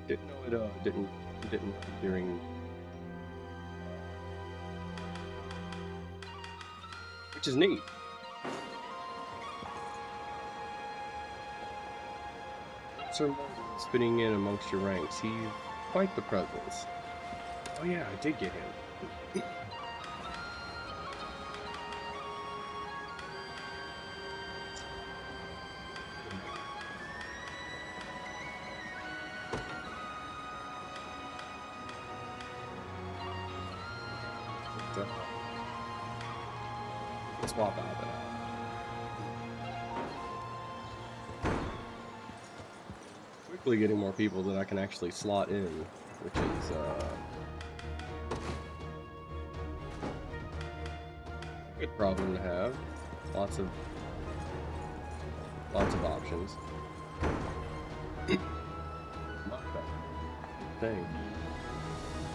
Didn't know it didn't during, which is neat. Sir Moses fitting in amongst your ranks. He's quite the presence. Oh yeah, I did get him. Swap out that. Quickly getting more people that I can actually slot in, which is a good problem to have. Lots of options. Thing.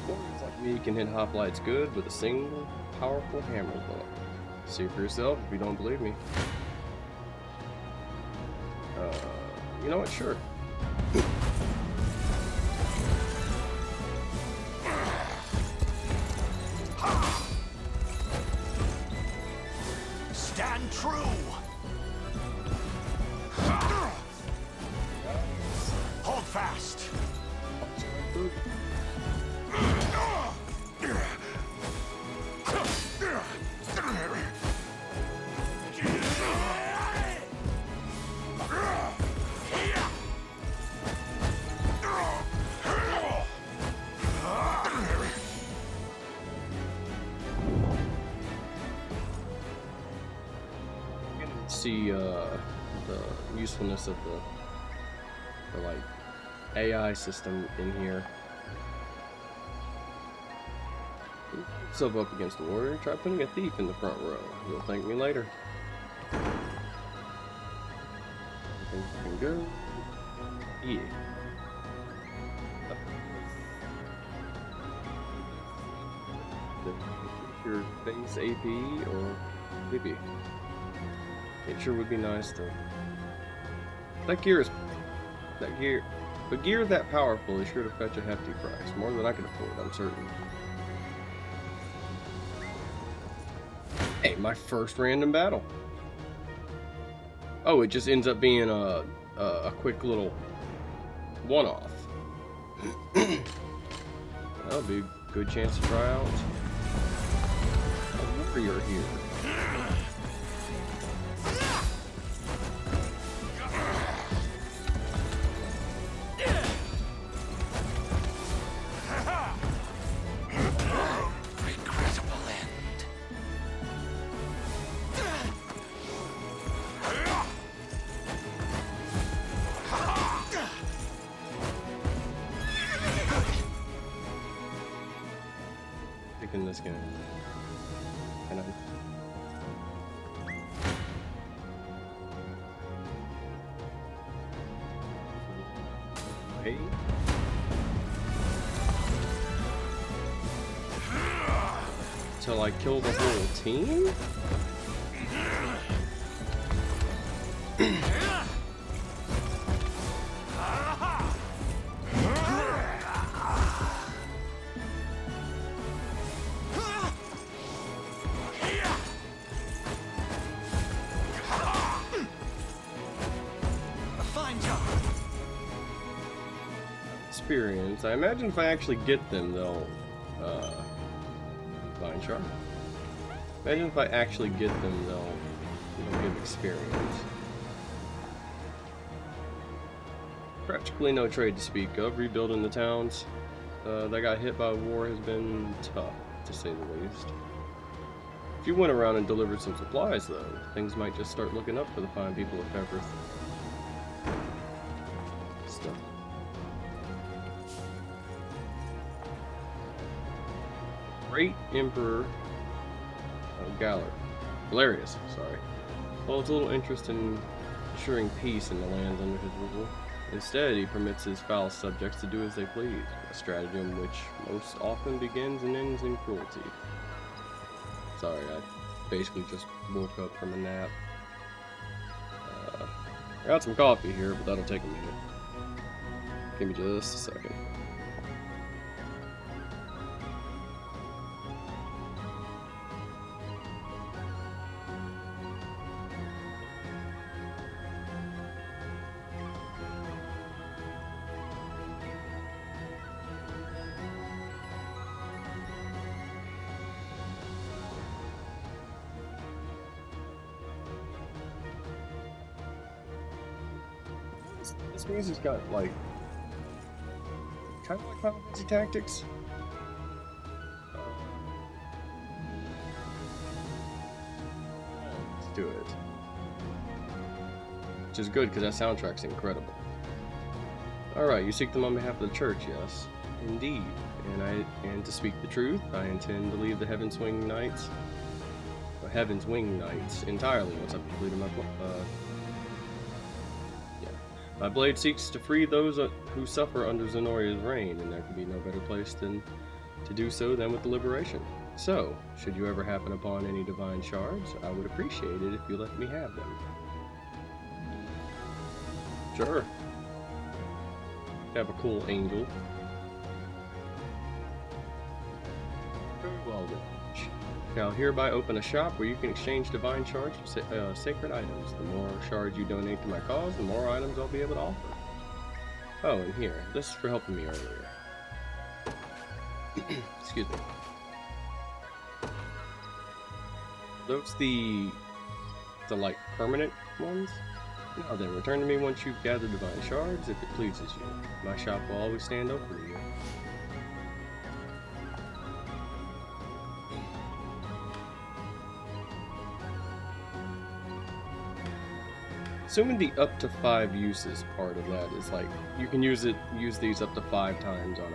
Warriors like me can hit hoplites good with a single powerful hammer blow. See for yourself if you don't believe me. You know what? Sure. Stand true. Hold fast. See the usefulness of the like AI system in here. Put yourself up against a warrior. Try putting a thief in the front row. You'll thank me later. Everything's looking good. Yeah. Your base AP or PP. It sure would be nice to. That gear, but gear that powerful is sure to fetch a hefty price, more than I can afford, I'm certain. Hey, my first random battle. Oh, it just ends up being a quick little one-off. That'll be a good chance to try out a warrior here. In this game. And hey. Till I kill the whole team? Experience. I imagine if I actually get them, they'll Vine Charm. Imagine if I actually get them, they'll give experience. Practically no trade to speak of. Rebuilding the towns that got hit by war has been tough, to say the least. If you went around and delivered some supplies, though, things might just start looking up for the fine people of Pepperth. Stuff. Great Emperor Galerius, sorry, holds little interest in ensuring peace in the lands under his rule. Instead, he permits his foul subjects to do as they please, a stratagem which most often begins and ends in cruelty. Sorry, I basically just woke up from a nap. I got some coffee here, but that'll take a minute. Give me just a second. This music's got like kind of like Final Fantasy Tactics. Let's do it. Which is good because that soundtrack's incredible. Alright, you seek them on behalf of the church, yes. Indeed. And to speak the truth, I intend to leave the Heaven's Wing Knights entirely once I've completed my My blade seeks to free those who suffer under Zenoria's reign, and there can be no better place to do so than with the liberation. So, should you ever happen upon any divine shards, I would appreciate it if you let me have them. Sure. Have a cool angel. Very well then. Shall hereby open a shop where you can exchange divine shards for sacred items. The more shards you donate to my cause, the more items I'll be able to offer. Oh, and here. This is for helping me earlier. Excuse me. Those the like permanent ones? Now then, return to me once you've gathered divine shards, if it pleases you. My shop will always stand open to you. Assuming the up to 5 uses part of that is like you can use these up to 5 times on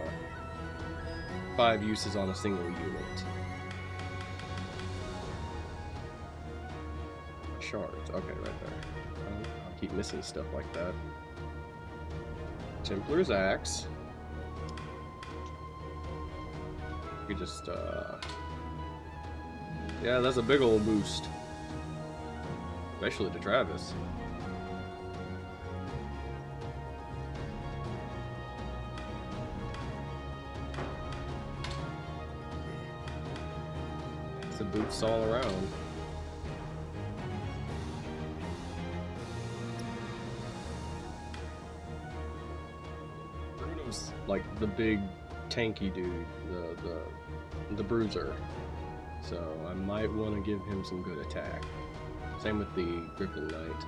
5 uses on a single unit. Shards, okay, right there. I'll keep missing stuff like that. Templar's Axe. You could just yeah, that's a big old boost. Especially to Travis. The boots all around. Bruno's like the big tanky dude, the bruiser. So I might want to give him some good attack. Same with the Griffin Knight.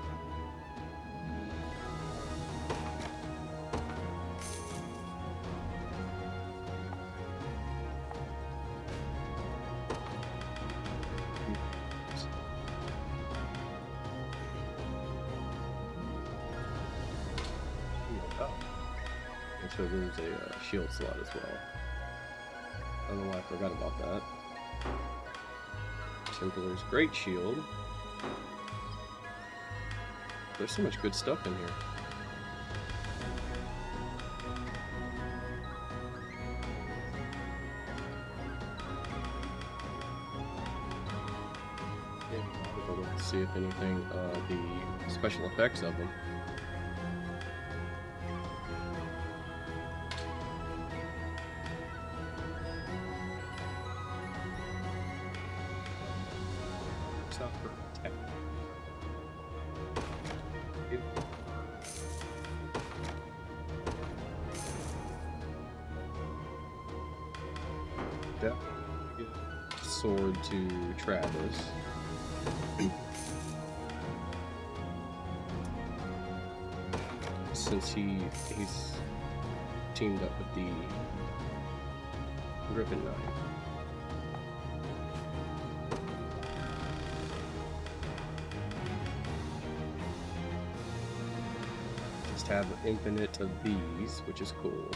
So there's a shield slot as well. I don't know why I forgot about that. Templar's Great Shield. There's so much good stuff in here. Let's see if anything, the special effects of them. Sword to Travis. Since he's teamed up with the Griffin Knight. Just have infinite of these, which is cool.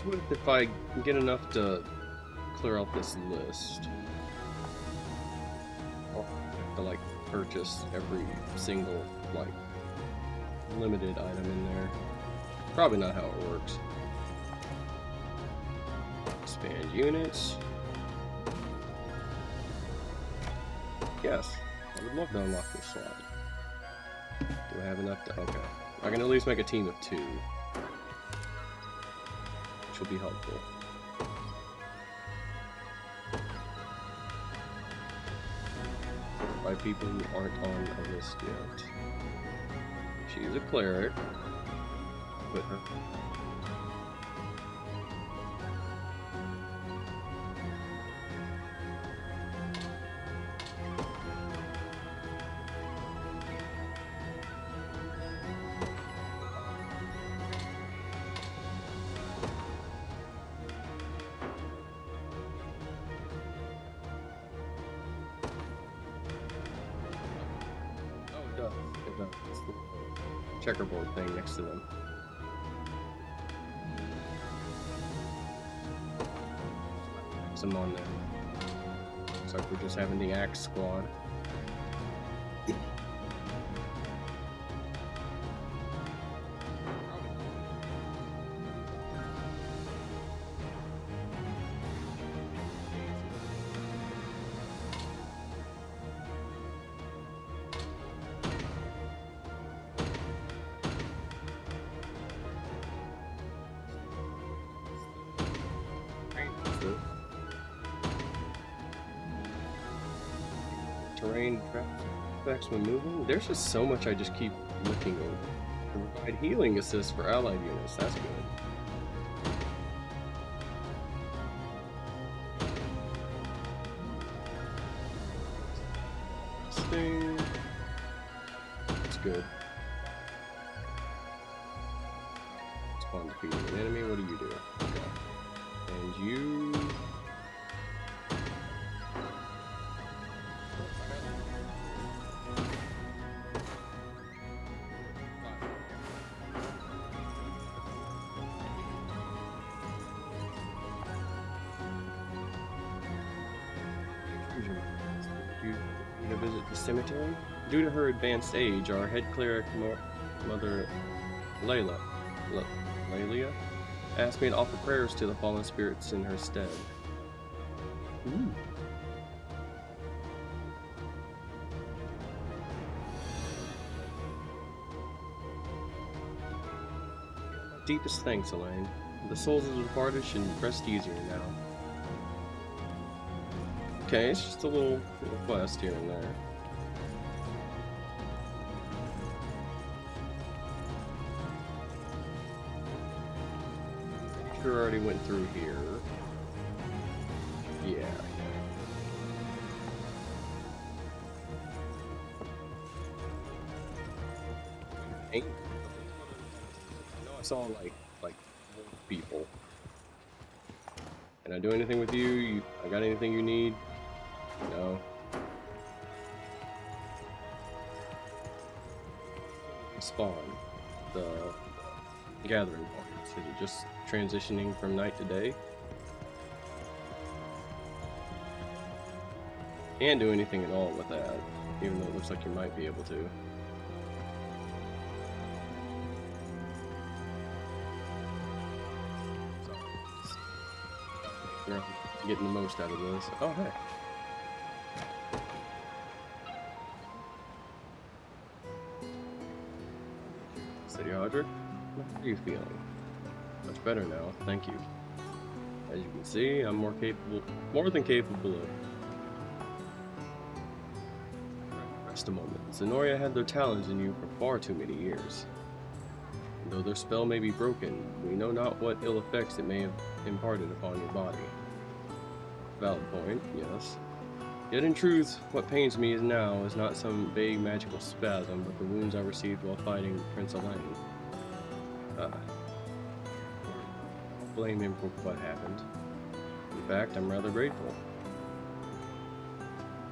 With if I get enough to clear out this list, I'll have to like purchase every single like limited item in there. Probably not how it works. Expand units. guess. I would love to unlock this slot. Do I have enough to... Okay. I can at least make a team of 2. Which will be helpful. By people who aren't on a list yet. She's a cleric. Put her. It's the checkerboard thing next to them. Some on there. Looks like we're just having the axe squad. Terrain effects when moving. There's just so much I just keep looking over. Provide healing assist for allied units. That's good. Sting. That's good. Spawn defeating an enemy. What do you do? Okay. And you. To visit the cemetery? Due to her advanced age, our head cleric, Mother Leila, asked me to offer prayers to the fallen spirits in her stead. Ooh. Deepest thanks, Elaine. The souls of the departed should rest easier now. Okay, it's just a little quest here and there. Sure, already went through here. Yeah. I know I saw like people. Can I do anything with you? I got anything you need? No. Spawn. The gathering points. Is it just transitioning from night to day? Can't do anything at all with that, even though it looks like you might be able to. So, getting the most out of this. Oh, hey. City Audra, how are you feeling? Much better now, thank you. As you can see, I'm more than capable of. Rest a moment. Zenoria had their talons in you for far too many years. Though their spell may be broken, we know not what ill effects it may have imparted upon your body. Valid point, yes. Yet in truth, what pains me now is not some vague magical spasm, but the wounds I received while fighting Prince Elaine. Don't blame him for what happened. In fact, I'm rather grateful.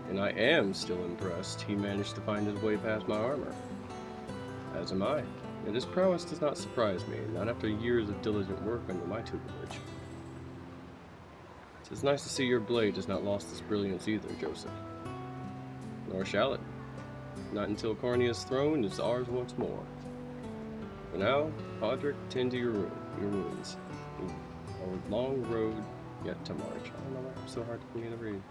And I am still impressed he managed to find his way past my armor. As am I. And his prowess does not surprise me, not after years of diligent work under my tutelage. It's nice to see your blade has not lost its brilliance either, Joseph. Nor shall it. Not until Cornea's throne is ours once more. For now, Podrick, tend to your wounds. A long road yet to march. I don't know why it's so hard for me to read.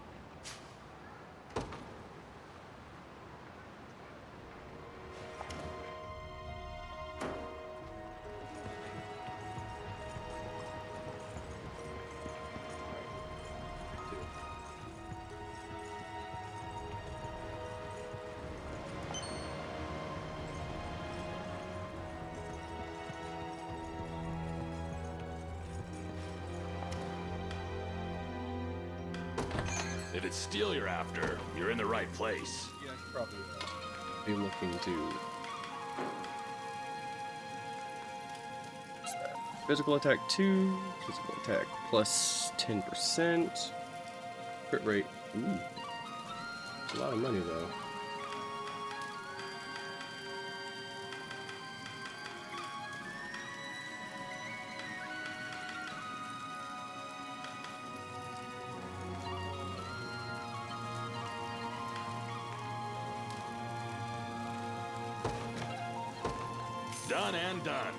it's steel you're after, you're in the right place. Yeah, I should probably be looking to physical attack 2, physical attack plus 10%, crit rate. Ooh, it's a lot of money though. Done and done.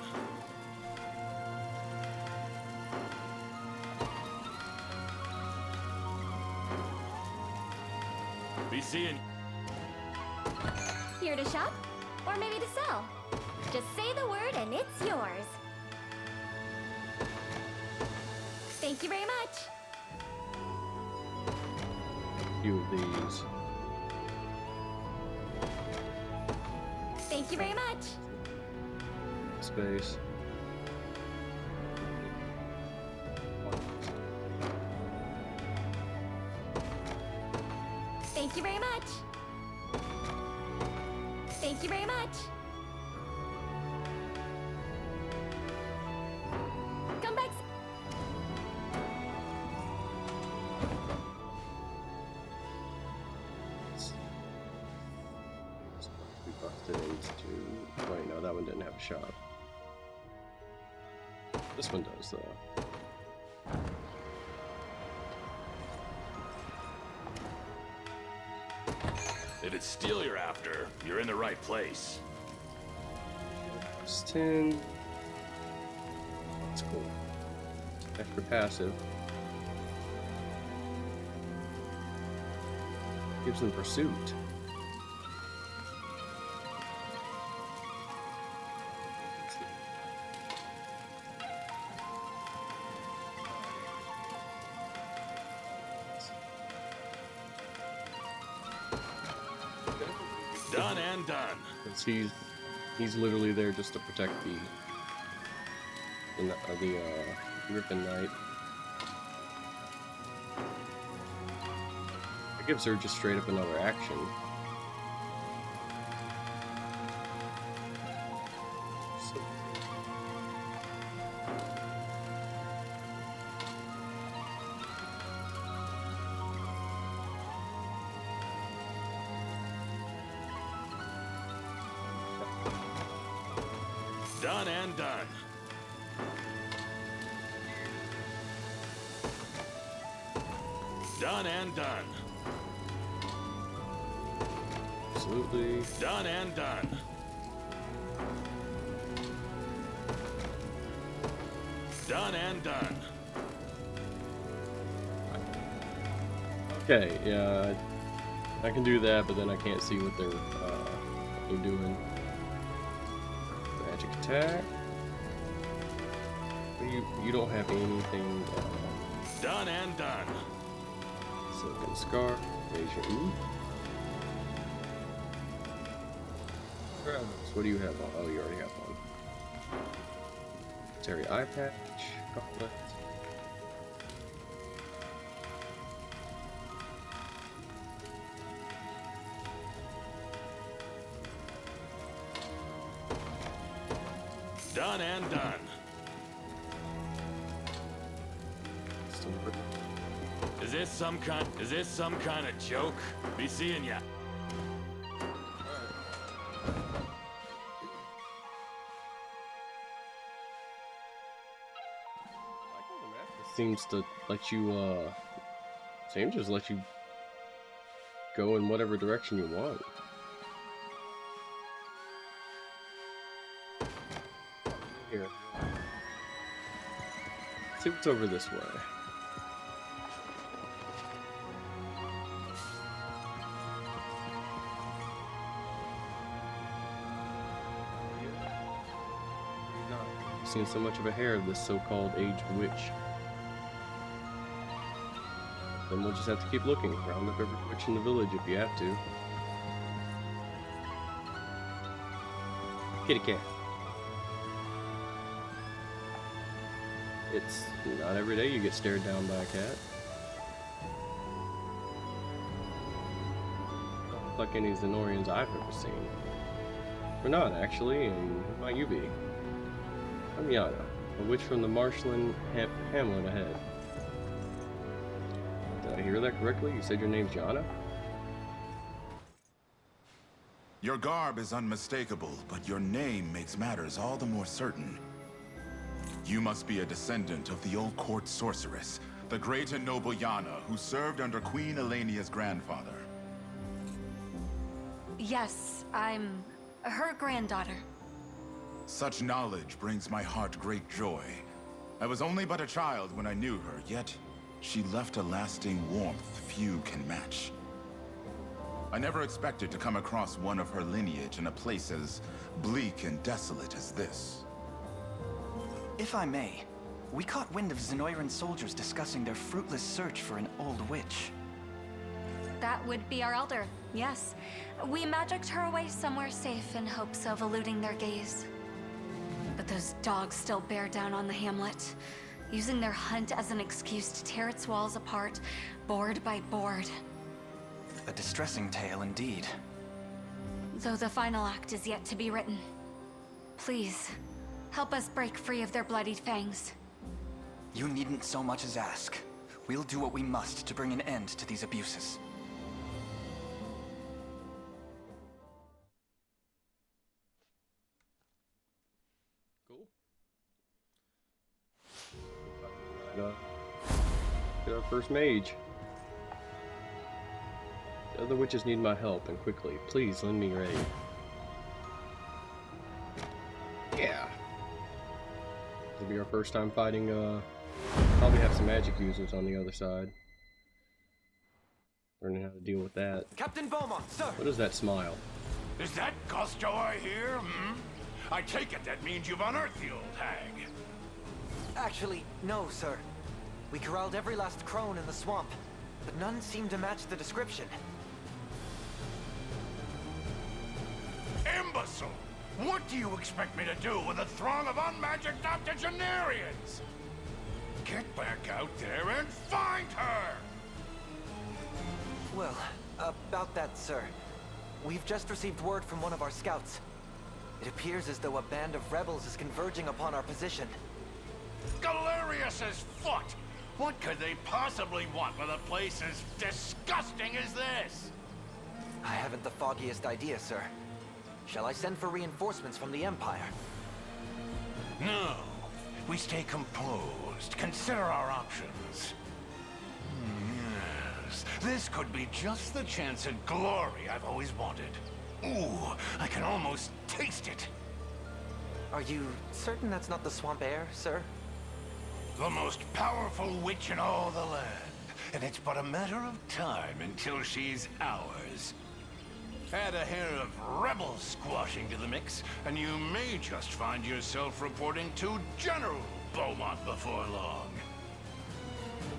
Be seeing. Here to shop? Or maybe to sell? Just say the word and it's yours. Thank you very much. A few of these. Thank you very much. Space. Thank you very much. Thank you very much. Come back. We busted into. Wait, no, that one didn't have a shop. This one does, though. If it's steel you're after, you're in the right place. Plus 10. That's cool. Extra passive. Gives them pursuit. Done and done. Because he's literally there just to protect the Griffin Knight. It gives her just straight up another action. So, Done and done. Done and done. absolutely. Done and done. Done and done. Okay, yeah, I can do that, but then I can't see what they're doing. Magic attack. You don't have anything. Done and done. Silken Scar. Evasion. Ooh. So what do you have on? Oh, you already have one. Terry Eye Patch. Gauntlet. Done and done. Still pretty. Is this some kind of joke? Be seeing ya. Seems to let you, seems just let you go in whatever direction you want. Here. See what's over this way. Seen so much of a hair of this so-called aged witch. Then we'll just have to keep looking. Round up every witch in the village if you have to. Kitty cat. It's not every day you get stared down by a cat. look like any Zenorians I've ever seen. Or not, actually, and who might you be? I'm Yana, a witch from the marshland hamlet ahead. Did I hear that correctly? You said your name's Yana? Your garb is unmistakable, but your name makes matters all the more certain. You must be a descendant of the old court sorceress, the great and noble Yana, who served under Queen Elenia's grandfather. Yes, I'm her granddaughter. Such knowledge brings my heart great joy. I was only but a child when I knew her, yet she left a lasting warmth few can match. I never expected to come across one of her lineage in a place as bleak and desolate as this. If I may, we caught wind of Zenoiran soldiers discussing their fruitless search for an old witch. That would be our elder, yes. We magicked her away somewhere safe in hopes of eluding their gaze. But those dogs still bear down on the hamlet, using their hunt as an excuse to tear its walls apart, board by board. A distressing tale indeed. Though the final act is yet to be written. Please, help us break free of their bloodied fangs. You needn't so much as ask. We'll do what we must to bring an end to these abuses. Cool. Get our first mage. The other witches need my help, and quickly. Please, lend me your aid. Yeah. This will be our first time fighting, probably have some magic users on the other side. Learning how to deal with that. Captain Beaumont, sir! What is that smile? Is that Costo I hear? Hmm? I take it that means you've unearthed the old hag. Actually, no, sir. We corralled every last crone in the swamp, but none seemed to match the description. Imbecile! What do you expect me to do with a throng of unmagicked octogenarians? Get back out there and find her! Well, about that, sir. We've just received word from one of our scouts. It appears as though a band of rebels is converging upon our position. Galerius's foot! What could they possibly want with a place as disgusting as this? I haven't the foggiest idea, sir. Shall I send for reinforcements from the Empire? No. We stay composed. Consider our options. Yes. This could be just the chance at glory I've always wanted. Ooh, I can almost taste it. Are you certain that's not the swamp air, sir? The most powerful witch in all the land. And it's but a matter of time until she's ours. Add a hair of rebel squashing to the mix, and you may just find yourself reporting to General Beaumont before long.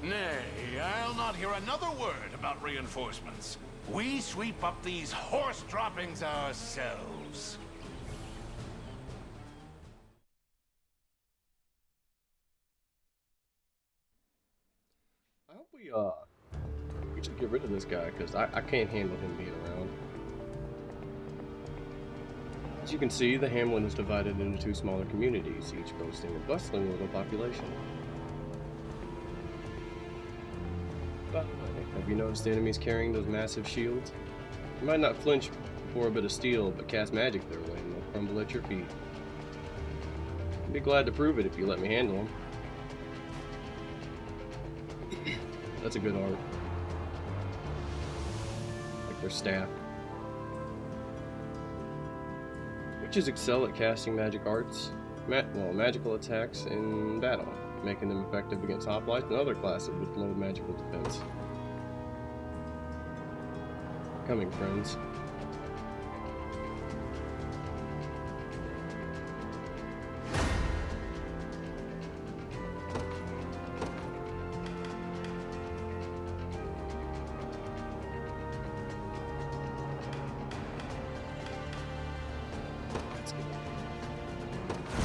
Nay, I'll not hear another word about reinforcements. We sweep up these horse droppings ourselves. I hope we should get rid of this guy, because I can't handle him being around. As you can see, the hamlet is divided into two smaller communities, each boasting a bustling little population. But have you noticed the enemies carrying those massive shields? You might not flinch for a bit of steel, but cast magic their way and they'll crumble at your feet. I'd be glad to prove it if you let me handle them. That's a good art. Like their staff. Witches excel at casting magic arts, magical attacks in battle, making them effective against hoplites and other classes with low magical defense. Coming, friends.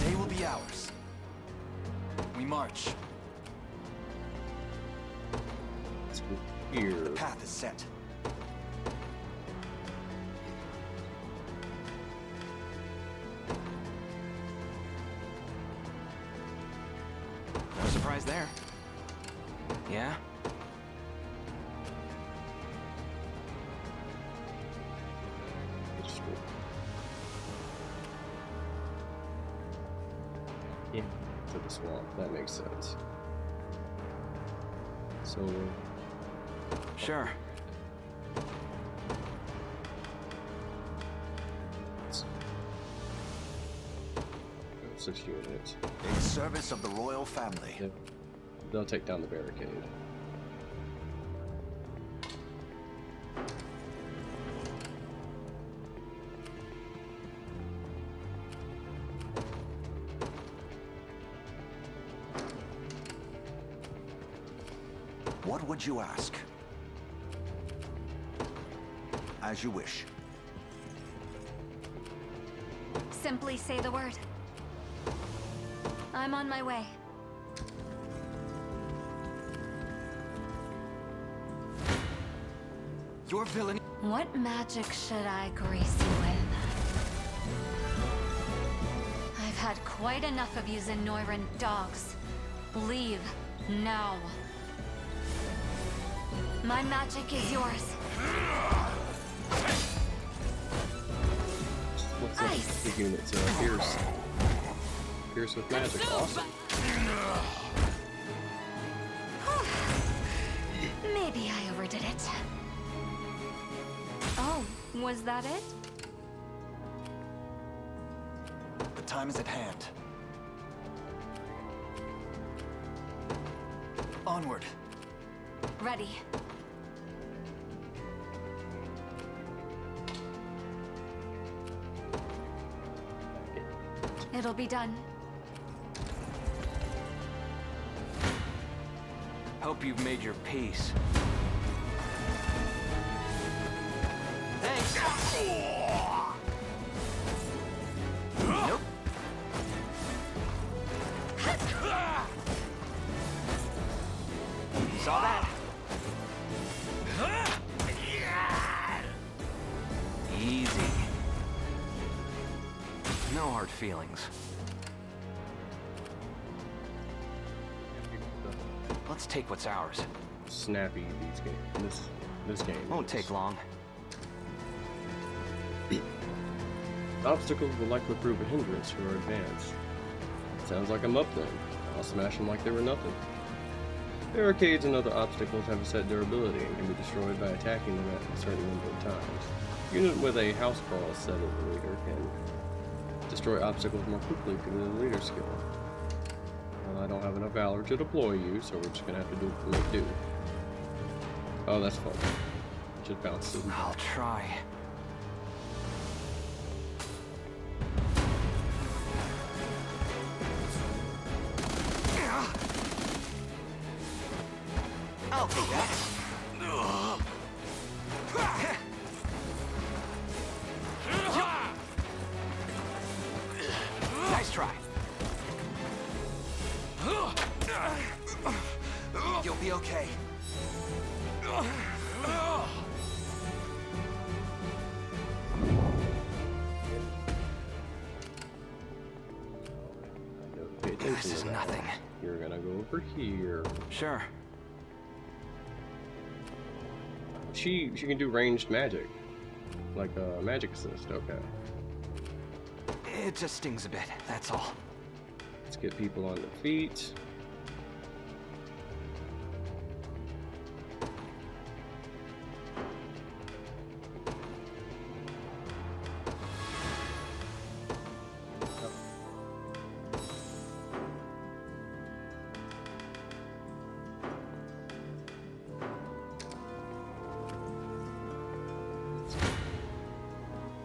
They will be ours. We march. Let's go here. The path is set. surprise there. Yeah? Yeah, to the swamp. That makes sense. So, Sure. 6 units. In service of the royal family. Yeah. They'll take down the barricade. What would you ask? As you wish. Simply say the word. I'm on my way. Your villainy. What magic should I grease you with? I've had quite enough of you Zenoiran dogs. Leave now. My magic is yours. What's up Ice. the units? Pierce. Pierce with magic. Awesome. Maybe I overdid it. Oh, was that it? The time is at hand. Onward. Ready. It'll be done. Hope you've made your peace. Thanks. Nope. Saw that. Easy. No hard feelings. Let's take what's ours. Snappy these games. This game Won't is. take long. Obstacles will likely prove a hindrance to our advance. Sounds like I'm up then. I'll smash them like they were nothing. Barricades and other obstacles have a set durability and can be destroyed by attacking them at a certain number of times. A unit with a house crawl set of the leader can destroy obstacles more quickly due to the leader skill. Well, I don't have enough valor to deploy you, so we're just gonna have to make do. Oh, that's fun. Just bounce it. I'll try. I'll take that. Nice try. You'll be okay. Pay attention This is to that. nothing. You're gonna go over here. Sure. She can do ranged magic, like a magic assist. Okay, It just stings a bit, that's all. let's get people on their feet.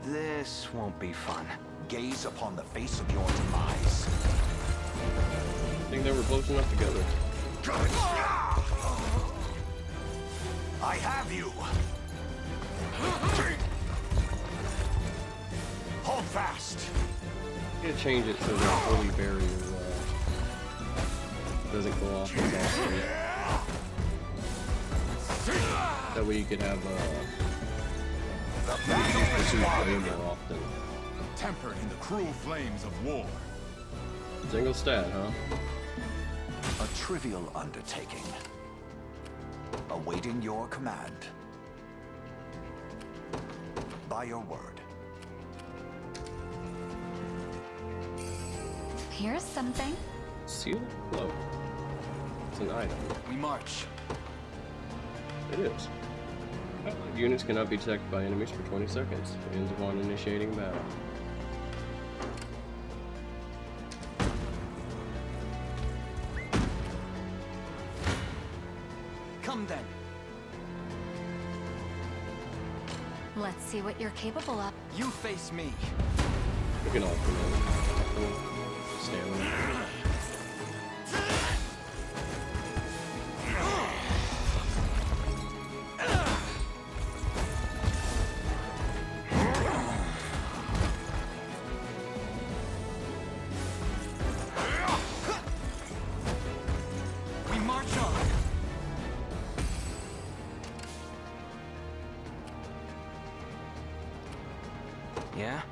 This won't be fun. Gaze upon the face of your demise. I think they were close enough together. I have you. Hold fast. I'm gonna change it so the holy barrier doesn't go off as often. That way you could have pursuit way more often. Tempered in the cruel flames of war. Single stat, huh? A trivial undertaking. Awaiting your command. By your word. Here's something. Sealed cloak. It's an item. We march. It is. Units cannot be detected by enemies for 20 seconds. Ends upon initiating battle. Come then. Let's see what you're capable of. You face me. We can alternate. Stamina. We march on. Yeah?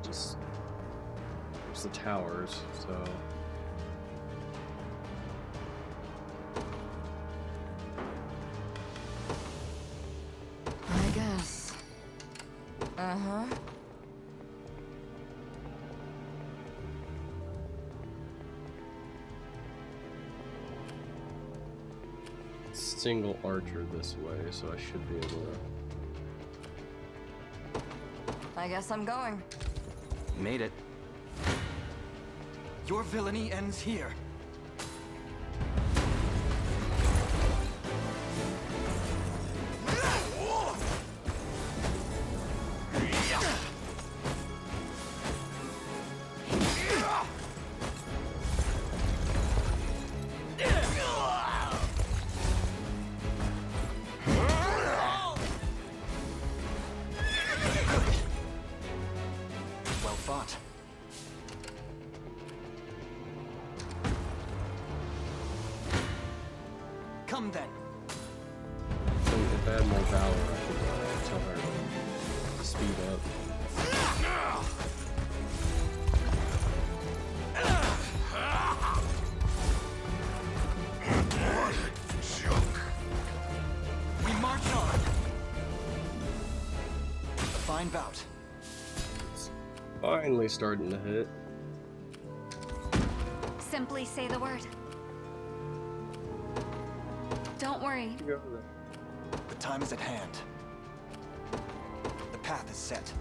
Just there's the towers, so I guess. Uh-huh. single archer this way, so I should be able to. I guess I'm going. Made it. Your villainy ends here. Well fought. Come then. So if I had more valor, I could tell her to speed up. We march on. A fine bout. It's finally starting to hit. Simply say the word. Don't worry. Go there. The time is at hand. The path is set.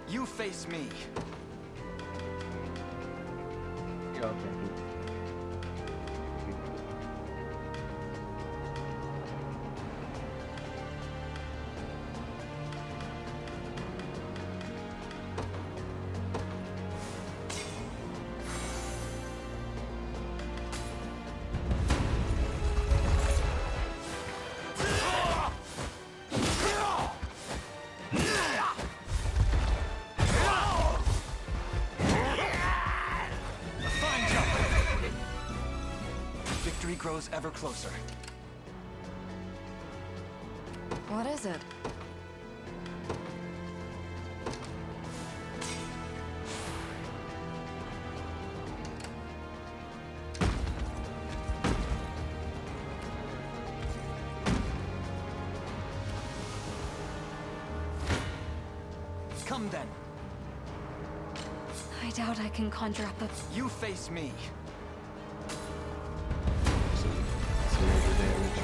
You face me. Yeah, okay. Fine jump. Victory grows ever closer. What is it? Come then. I doubt I can conjure up a... You face me. Some major damage.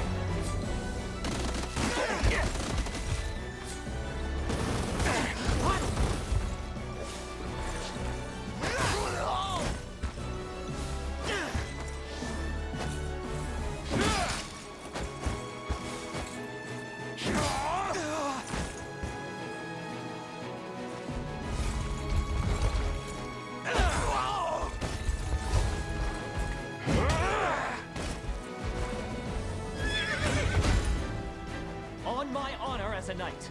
On my honor as a knight.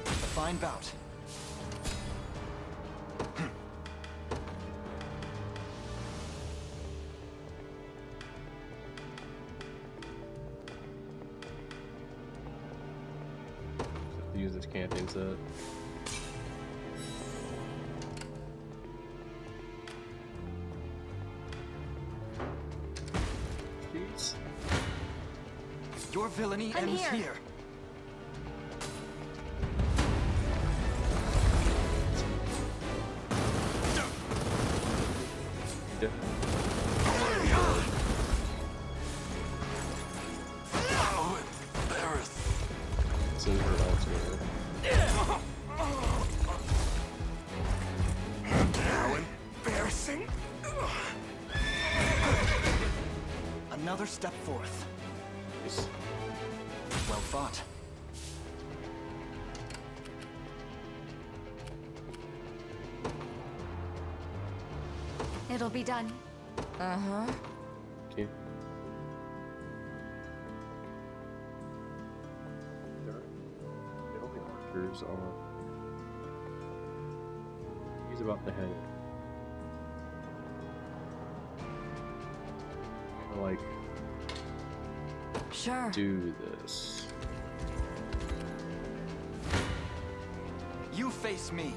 A fine bout. its camping set. Jeez. Your villainy I'm ends here. here. Yeah. It's in her elsewhere. How embarrassing. Another step forth. Nice. Well fought. It'll be done. Uh-huh. Okay. The only markers are. He's about to head. Like, Sure. do this. You face me.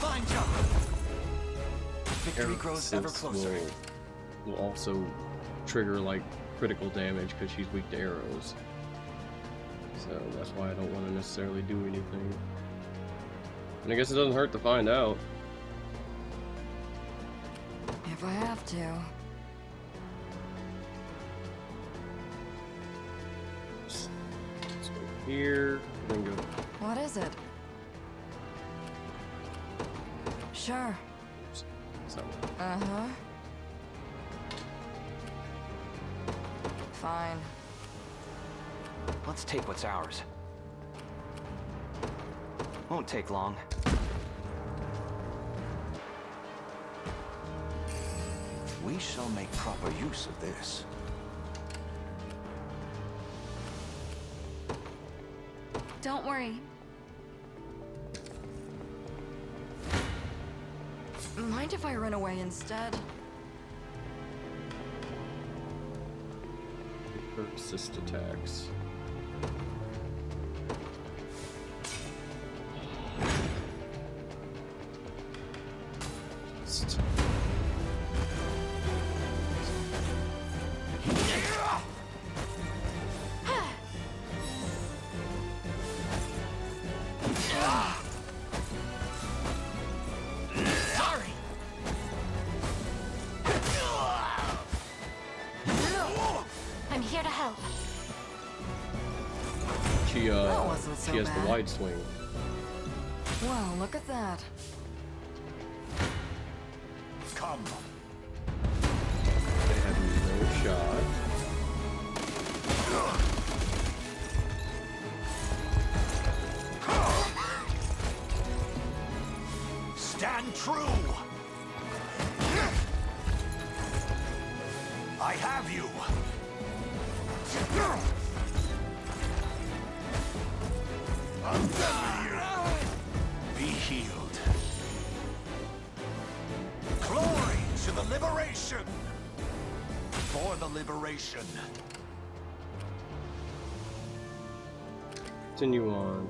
Fine job. Victory grows ever Arrows closer. will also trigger like critical damage because she's weak to arrows. So that's why I don't want to necessarily do anything. And I guess it doesn't hurt to find out. If I have to. Let's go here, then go. What is it? Sure. So, Uh-huh. Fine. Let's take what's ours. Won't take long. We shall make proper use of this. Don't worry. Mind if I run away instead? persist attacks. I'm here to help. wasn't so She has bad. the wide swing. Wow, look at that. Come. They have no shot. Stand true. I have you. I'm done with you. Be healed. Glory to the liberation. For the liberation. Continue on.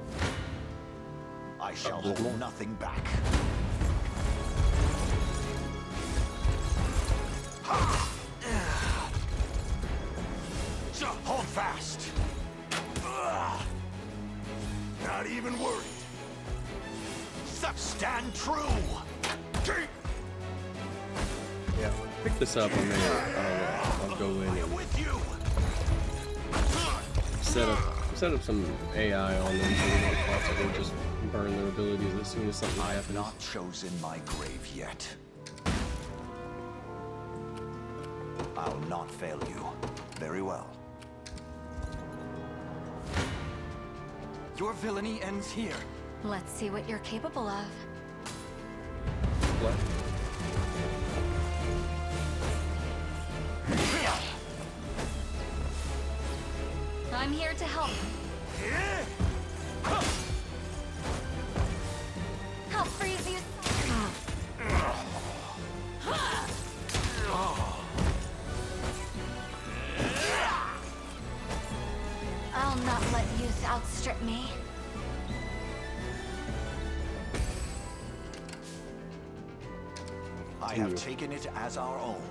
I shall there's more. hold nothing back. Hold fast. Not even worried. Stand true. Yeah, pick this up and then I'll go in I am and with you. set up some AI on them so they don't possibly just burn their abilities as soon as something I've happens. not chosen my grave yet. I'll not fail you. Very well. Your villainy ends here. Let's see what you're capable of. What? I'm here to help. outstrip me. I have taken it as our own.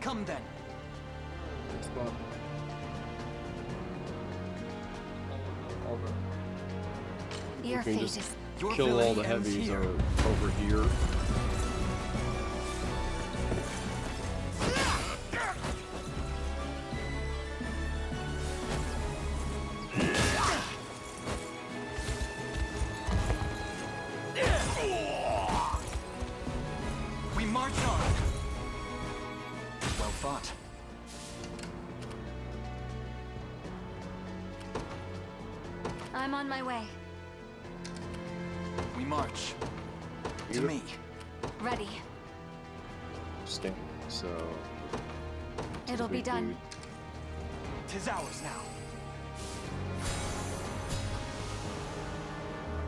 Come then. Spot. Your We can fate just is Your kill all villainy the ends heavies here. are over here. We march on. Well fought. I'm on my way. We march. To You- me. Ready. Stand. So It'll be big done. dude. Tis ours now.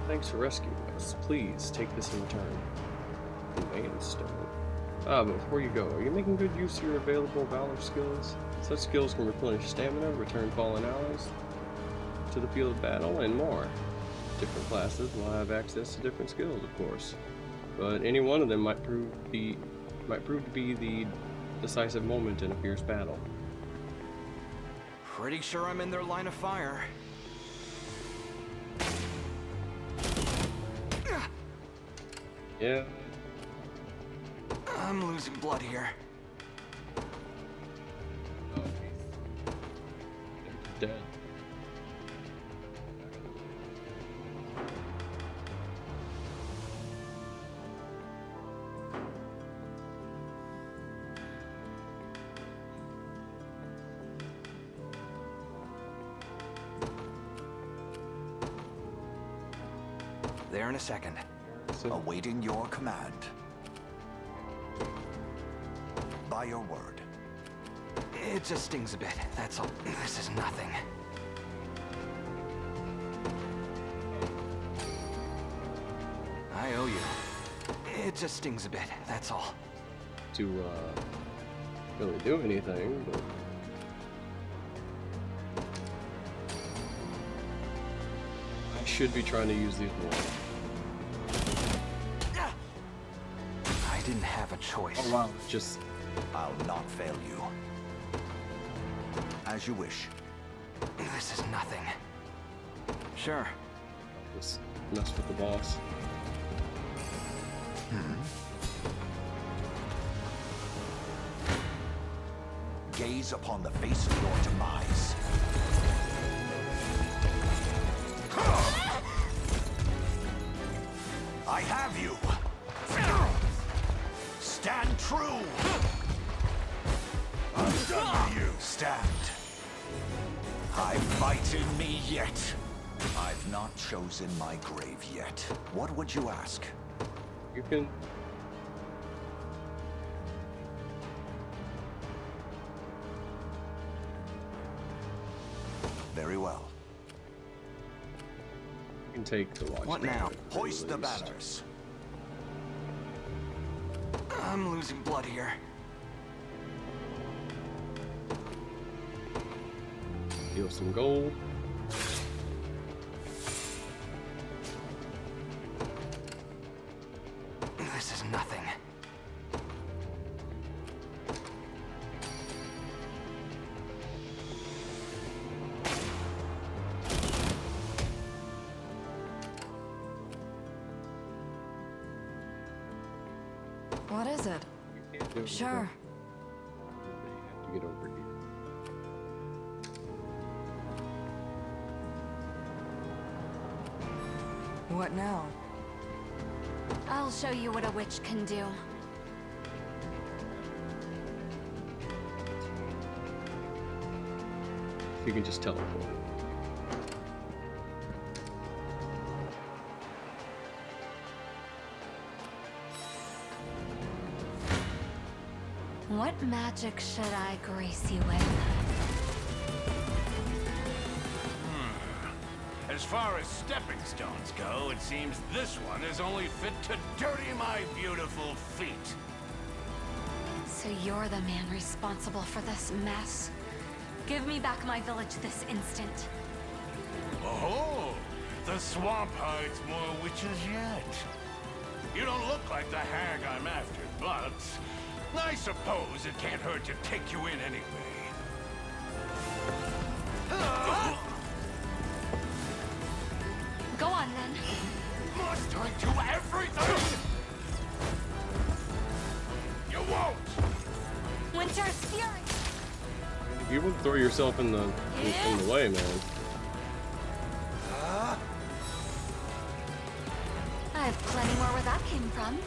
Thanks for rescuing us. Please take this in return. Conveyance stone. Ah, but before you go, are you making good use of your available valor skills? Such skills can replenish stamina, return fallen allies to the field of battle, and more. Different classes will have access to different skills, of course, but any one of them might prove to be the decisive moment in a fierce battle. Pretty sure I'm in their line of fire. Yeah, I'm losing blood here. dead. There in a second. So, Awaiting your command. By your word. It just stings a bit, that's all. This is nothing. I owe you. It just stings a bit, that's all. to really do anything, but I should be trying to use these more. I didn't have a choice. Oh wow, just I'll not fail you. As you wish. This is nothing. Sure. just mess with the boss. Gaze upon the face of your demise. I have you. Stand true. I'm done with you. Stand. I fight in me yet. I've not chosen my grave yet. What would you ask? You can Very well. take the watch. What now? Hoist the banners. I'm losing blood here. Steal some gold. This is nothing. What is it? You can't do it. Sure. They have to get over here. What now? I'll show you what a witch can do. You can just teleport. What magic should I grace you with? As far as stepping stones go, it seems this one is only fit to dirty my beautiful feet. So you're the man responsible for this mess. Give me back my village this instant. Oh, the swamp hides more witches yet. You don't look like the hag I'm after, but I suppose it can't hurt to take you in anyway. Go on then. Must I do everything? You won't! Winter's Fury! You would throw yourself in the way, man. I have plenty more where that came from.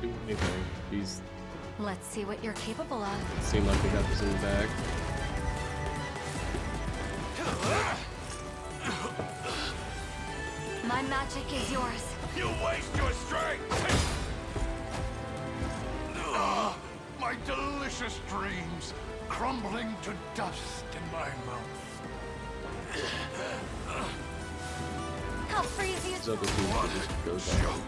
Do anything. He's Let's see what you're capable of. seemed like they got this in the bag. My magic is yours. You waste your strength! My delicious dreams crumbling to dust in my mouth. I'll freeze you. These other people just go down.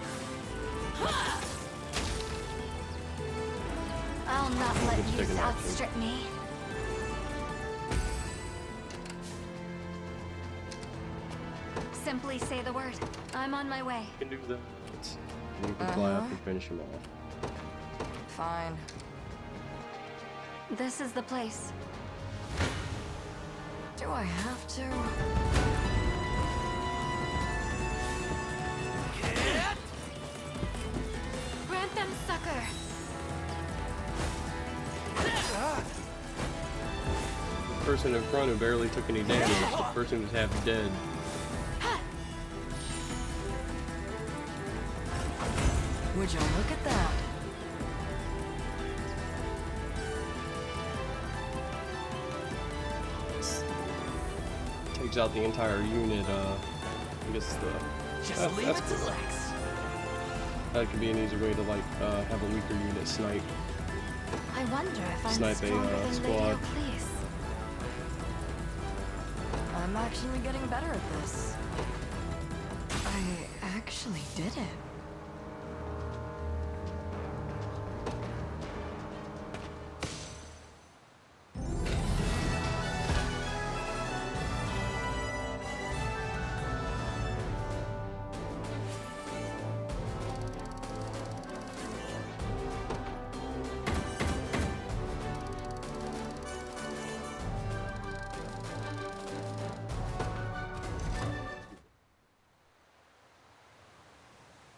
I'll not let Let's you take an action. outstrip me. Simply say the word. I'm on my way. You can do that. And you can fly up and finish him off. Fine. This is the place. Do I have to? Grant them succor. The person in front who barely took any damage is the person who's half dead. Would you look at that? Takes out the entire unit, I guess Just leave that's it to cool. Lex. That could be an easy way to, like, have a weaker unit snipe. I wonder if I'm Snipe a, stronger than Lady squad. O'Cleese. I'm actually getting better at this. I actually did it.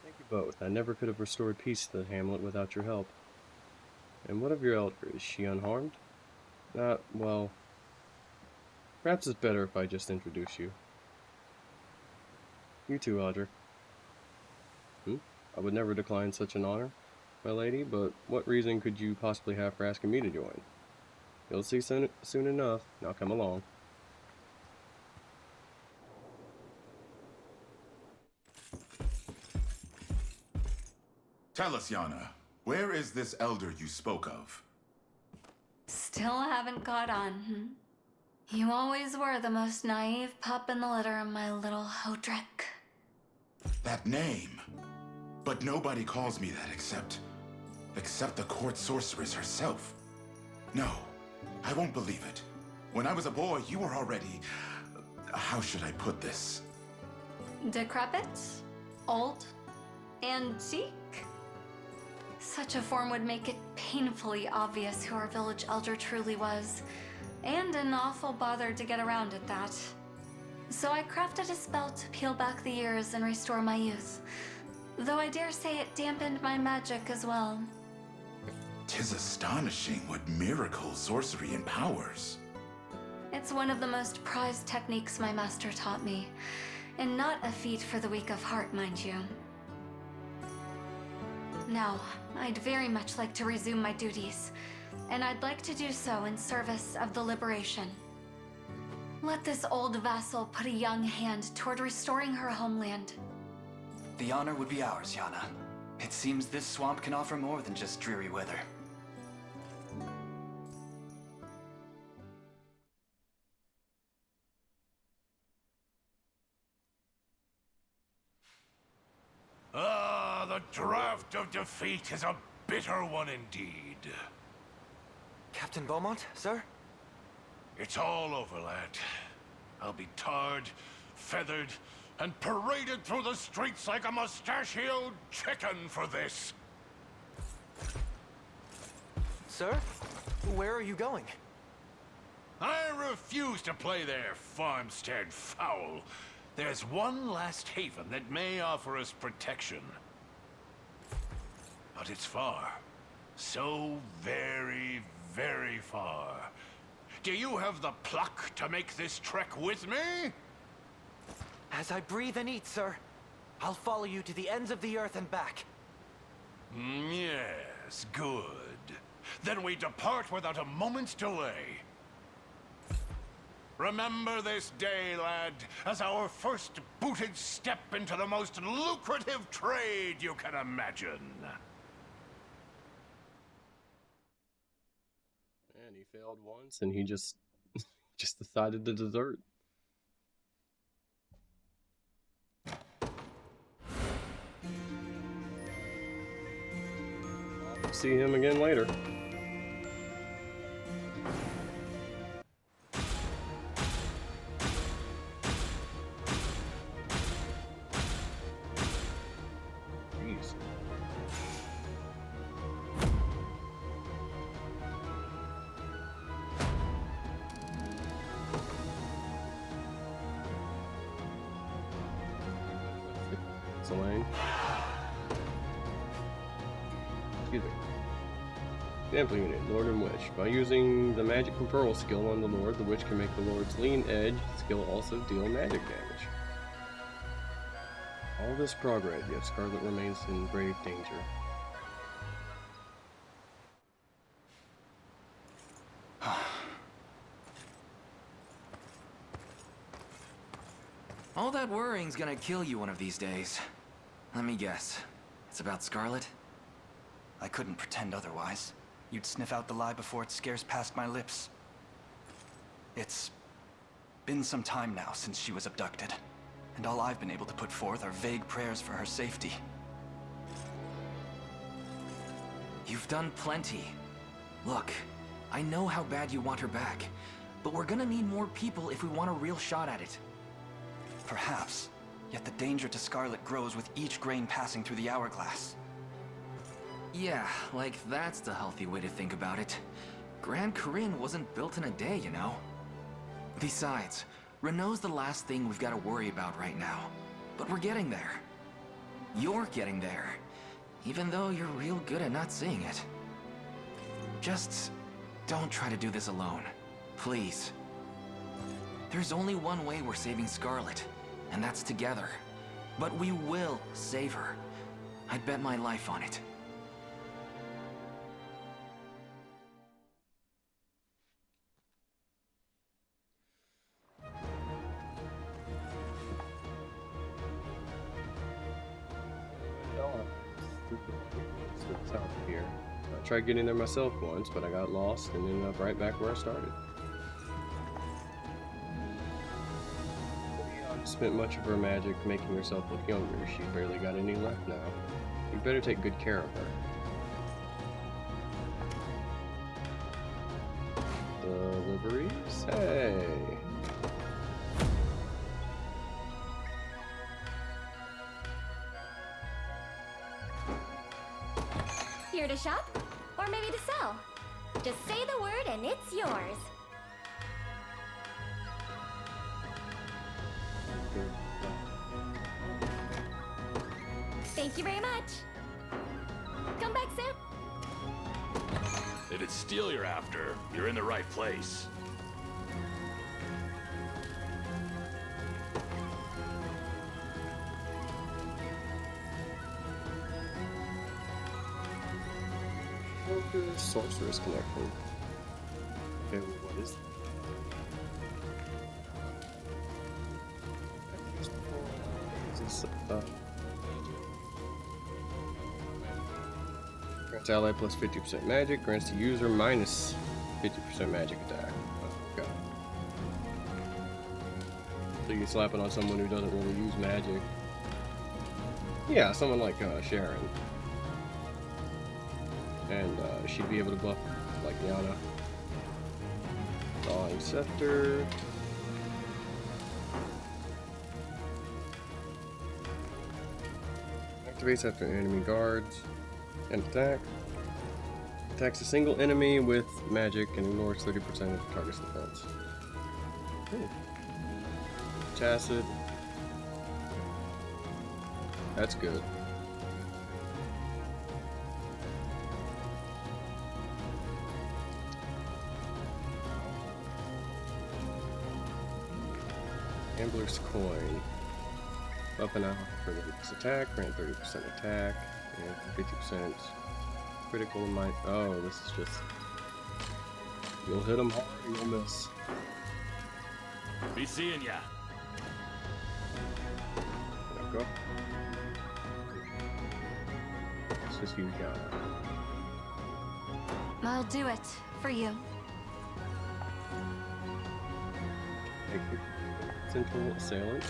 Thank you both. I never could have restored peace to the hamlet without your help. And what of your elder? Is she unharmed? Well... Perhaps it's better if I just introduce you. You too, Audra. I would never decline such an honor, my lady, but what reason could you possibly have for asking me to join? You'll see soon enough. Now come along. Tell us, Yana, where is this elder you spoke of? Still haven't caught on, You always were the most naive pup in the litter, my little Hodrick. That name. But nobody calls me that except the court sorceress herself. No, I won't believe it. When I was a boy, you were already... How should I put this? Decrepit? Old? Antique? Such a form would make it painfully obvious who our village elder truly was. And an awful bother to get around at that. So I crafted a spell to peel back the years and restore my youth. Though I dare say it dampened my magic as well. 'Tis astonishing what miracle sorcery empowers. It's one of the most prized techniques my master taught me. And not a feat for the weak of heart, mind you. Now, I'd very much like to resume my duties. And I'd like to do so in service of the liberation. Let this old vassal put a young hand toward restoring her homeland. The honor would be ours, Yana. It seems this swamp can offer more than just dreary weather. the draft of defeat is a bitter one indeed. Captain Beaumont, sir? It's all over, lad. I'll be tarred, feathered, and paraded through the streets like a mustachioed chicken for this. Sir? Where are you going? I refuse to play their farmstead foul. There's one last haven that may offer us protection. But it's far. So very, very far. Do you have the pluck to make this trek with me? As I breathe and eat, sir, I'll follow you to the ends of the earth and back. Yes, good. Then we depart without a moment's delay. Remember this day, lad, as our first booted step into the most lucrative trade you can imagine. And he failed once, and he just decided to desert. I'll see him again later. Jeez. Elaine. Excuse me. Example unit, Lord and Witch. By using the magic conferral skill on the Lord, the Witch can make the Lord's lean edge skill also deal magic damage. All this progress, yet Scarlet remains in grave danger. All that worrying's gonna kill you one of these days. Let me guess. It's about Scarlet? I couldn't pretend otherwise. You'd sniff out the lie before it scarce passed my lips. It's been some time now since she was abducted, and all I've been able to put forth are vague prayers for her safety. You've done plenty. Look, I know how bad you want her back, but we're gonna need more people if we want a real shot at it. Perhaps, yet the danger to Scarlet grows with each grain passing through the hourglass. Yeah, like that's the healthy way to think about it. Grand Corinne wasn't built in a day, you know? Besides, Renault's the last thing we've got to worry about right now. But we're getting there. You're getting there. Even though you're real good at not seeing it. Just don't try to do this alone. Please. There's only one way we're saving Scarlet, and that's together. But we will save her. I'd bet my life on it. Here. I tried getting there myself once, but I got lost and ended up right back where I started. Leon spent much of her magic making herself look younger. She's barely got any left now. You better take good care of her. Deliveries? Hey! Here to shop? Or maybe to sell? Just say the word and it's yours. Thank you very much. Come back soon. If it's steel you're after, you're in the right place. Sorcerer's connection. Okay, what is that? Grants ally plus 50% magic, grants the user minus 50% magic attack. Oh, okay. So you can slap it on someone who doesn't really use magic. Yeah, someone like Sharon. And she'd be able to buff like Yana. Thawing Scepter. Activates after enemy guards and attack. Attacks a single enemy with magic and ignores 30% of the target's defense. Tacit. That's good. Gambler's Coin. Up and out for the attack, grant 30% attack, and 50% critical might. Oh, this is just. You'll hit them hard, you'll miss. Be seeing ya. There we go. Let's just use Yana. I'll do it for you. Take your central assailants.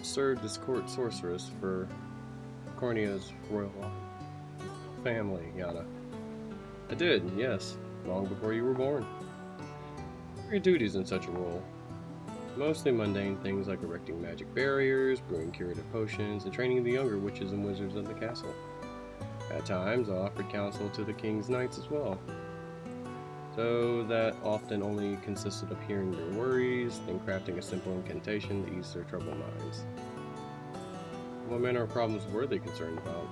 Served as court sorceress for Cornea's royal family, Yana. I did, yes, long before you were born. What are your duties in such a role? Mostly mundane things like erecting magic barriers, brewing curative potions, and training the younger witches and wizards of the castle. At times, I offered counsel to the king's knights as well. So that often only consisted of hearing their worries, then crafting a simple incantation to ease their troubled minds. What manner of problems were they concerned about?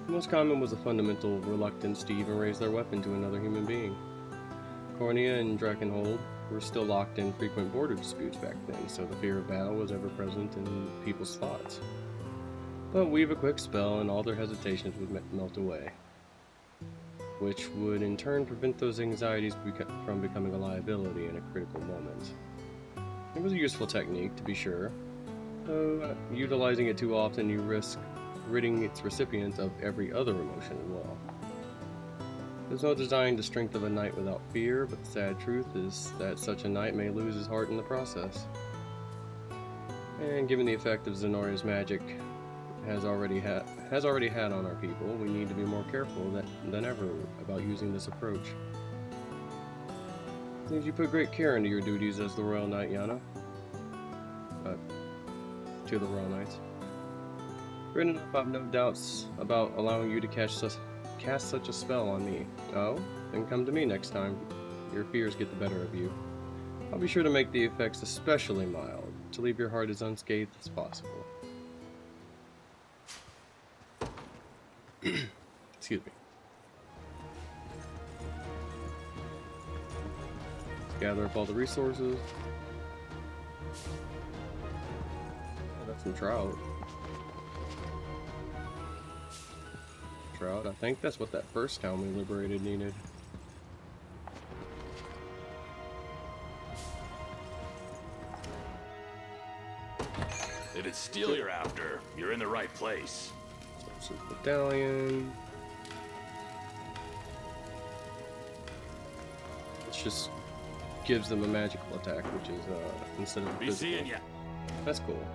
The most common was a fundamental reluctance to even raise their weapon to another human being. Cornea and Drakenhold were still locked in frequent border disputes back then, so the fear of battle was ever present in people's thoughts. But weave a quick spell and all their hesitations would melt away, which would in turn prevent those anxieties from becoming a liability in a critical moment. It was a useful technique, to be sure, though utilizing it too often you risk ridding its recipient of every other emotion as well. There's no design the strength of a knight without fear, but the sad truth is that such a knight may lose his heart in the process. And given the effect of Zenoria's magic has already had on our people, we need to be more careful than ever about using this approach. Seems you put great care into your duties as the Royal Knight, Yana. To the Royal Knights. Great enough, I've no doubts about allowing you to cast such a spell on me. Oh? Then come to me next time your fears get the better of you. I'll be sure to make the effects especially mild, to leave your heart as unscathed as possible. Excuse me. Let's gather up all the resources. That's some trout. I think that's what that first town we liberated needed. If it's steel you're after, you're in the right place. Sorcerer's Medallion. It just gives them a magical attack, which is instead of Be seeing ya. That's cool.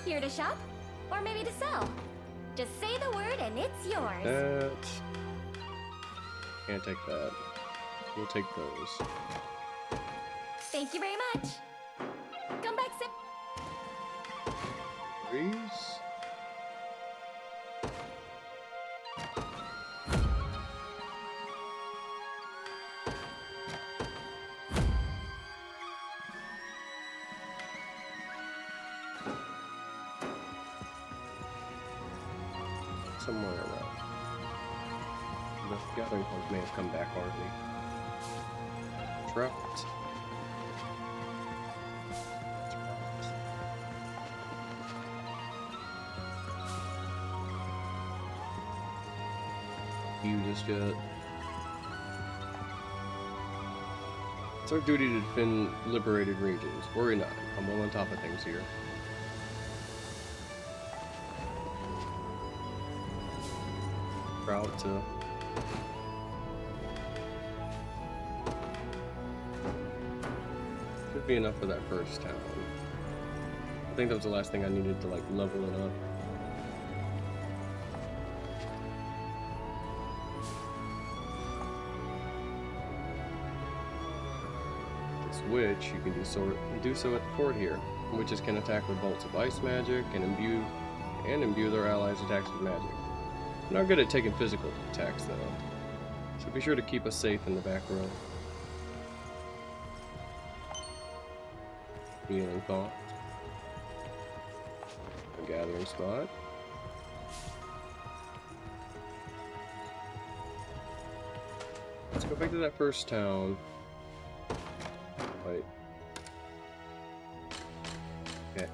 Here to shop? Or maybe to sell? Just say the word and it's yours. That... Can't take that. We'll take those. Thank you very much. Come back soon. Threes? Somewhere around. The gathering point may have come back already. Trout. You just yet. It's our duty to defend liberated regions. Worry not. I'm well on top of things here. Route to... Should be enough for that first town. I think that was the last thing I needed to, like, level it up. Which you can do so at the fort here. Witches can attack with bolts of ice magic and imbue their allies' attacks with magic. I'm not good at taking physical attacks though, so be sure to keep us safe in the back row. Healing thought. A gathering spot. Let's go back to that first town. Wait. Okay.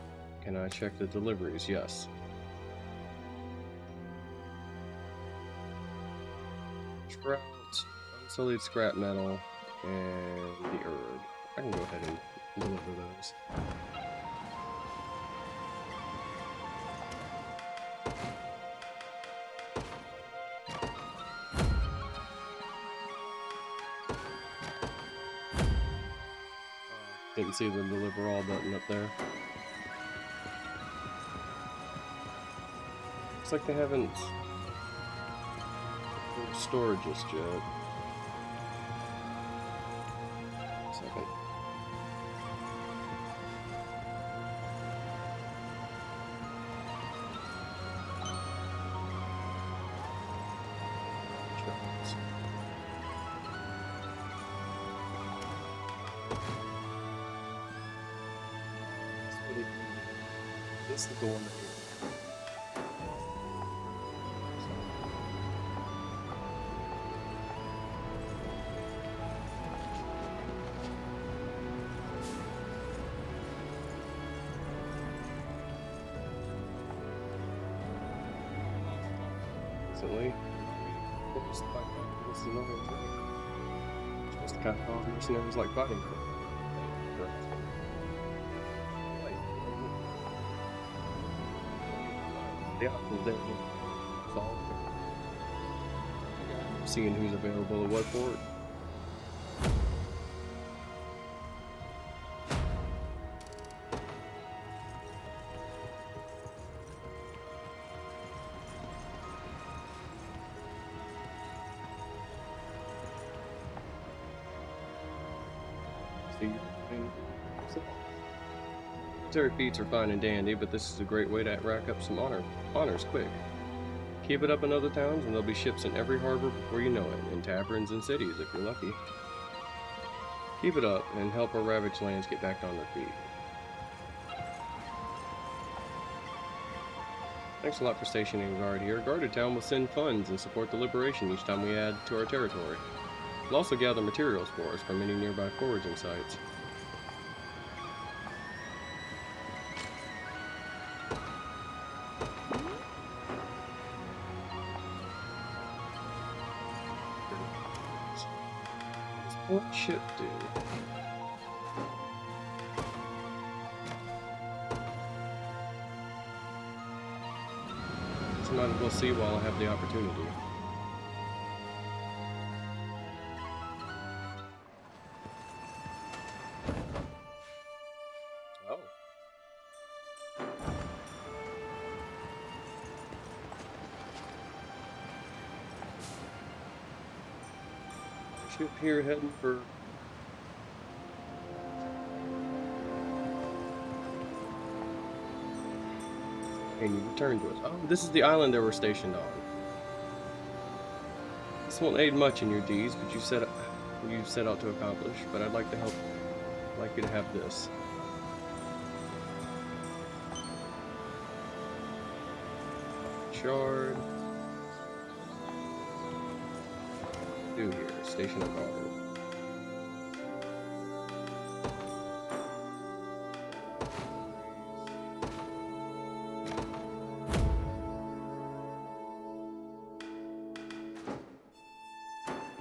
Can I check the deliveries? Yes. Scrap, unsullied scrap metal, and the herb. I can go ahead and deliver those. Didn't see the deliver all button up there. Looks like they haven't stored just yet. Second. This is the one that recently. This is another thing. Supposed to kind of cause mercenaries like fighting. The options there. Seeing who's available at what port. Military feats are fine and dandy, but this is a great way to rack up some honors quick. Keep it up in other towns and there'll be ships in every harbor before you know it, in taverns and cities if you're lucky. Keep it up and help our ravaged lands get back on their feet. Thanks a lot for stationing a guard here. Guarded town will send funds and support the liberation each time we add to our territory. We'll also gather materials for us from any nearby foraging sites. What ship do? So might as well see while I have the opportunity. Oh. Ship here heading for... And you return to us. Oh, this is the island that we're stationed on. This won't aid much in your deeds, but you set out to accomplish. But I'd like to help. I'd like you to have this. Shard. Do here. Station a guard.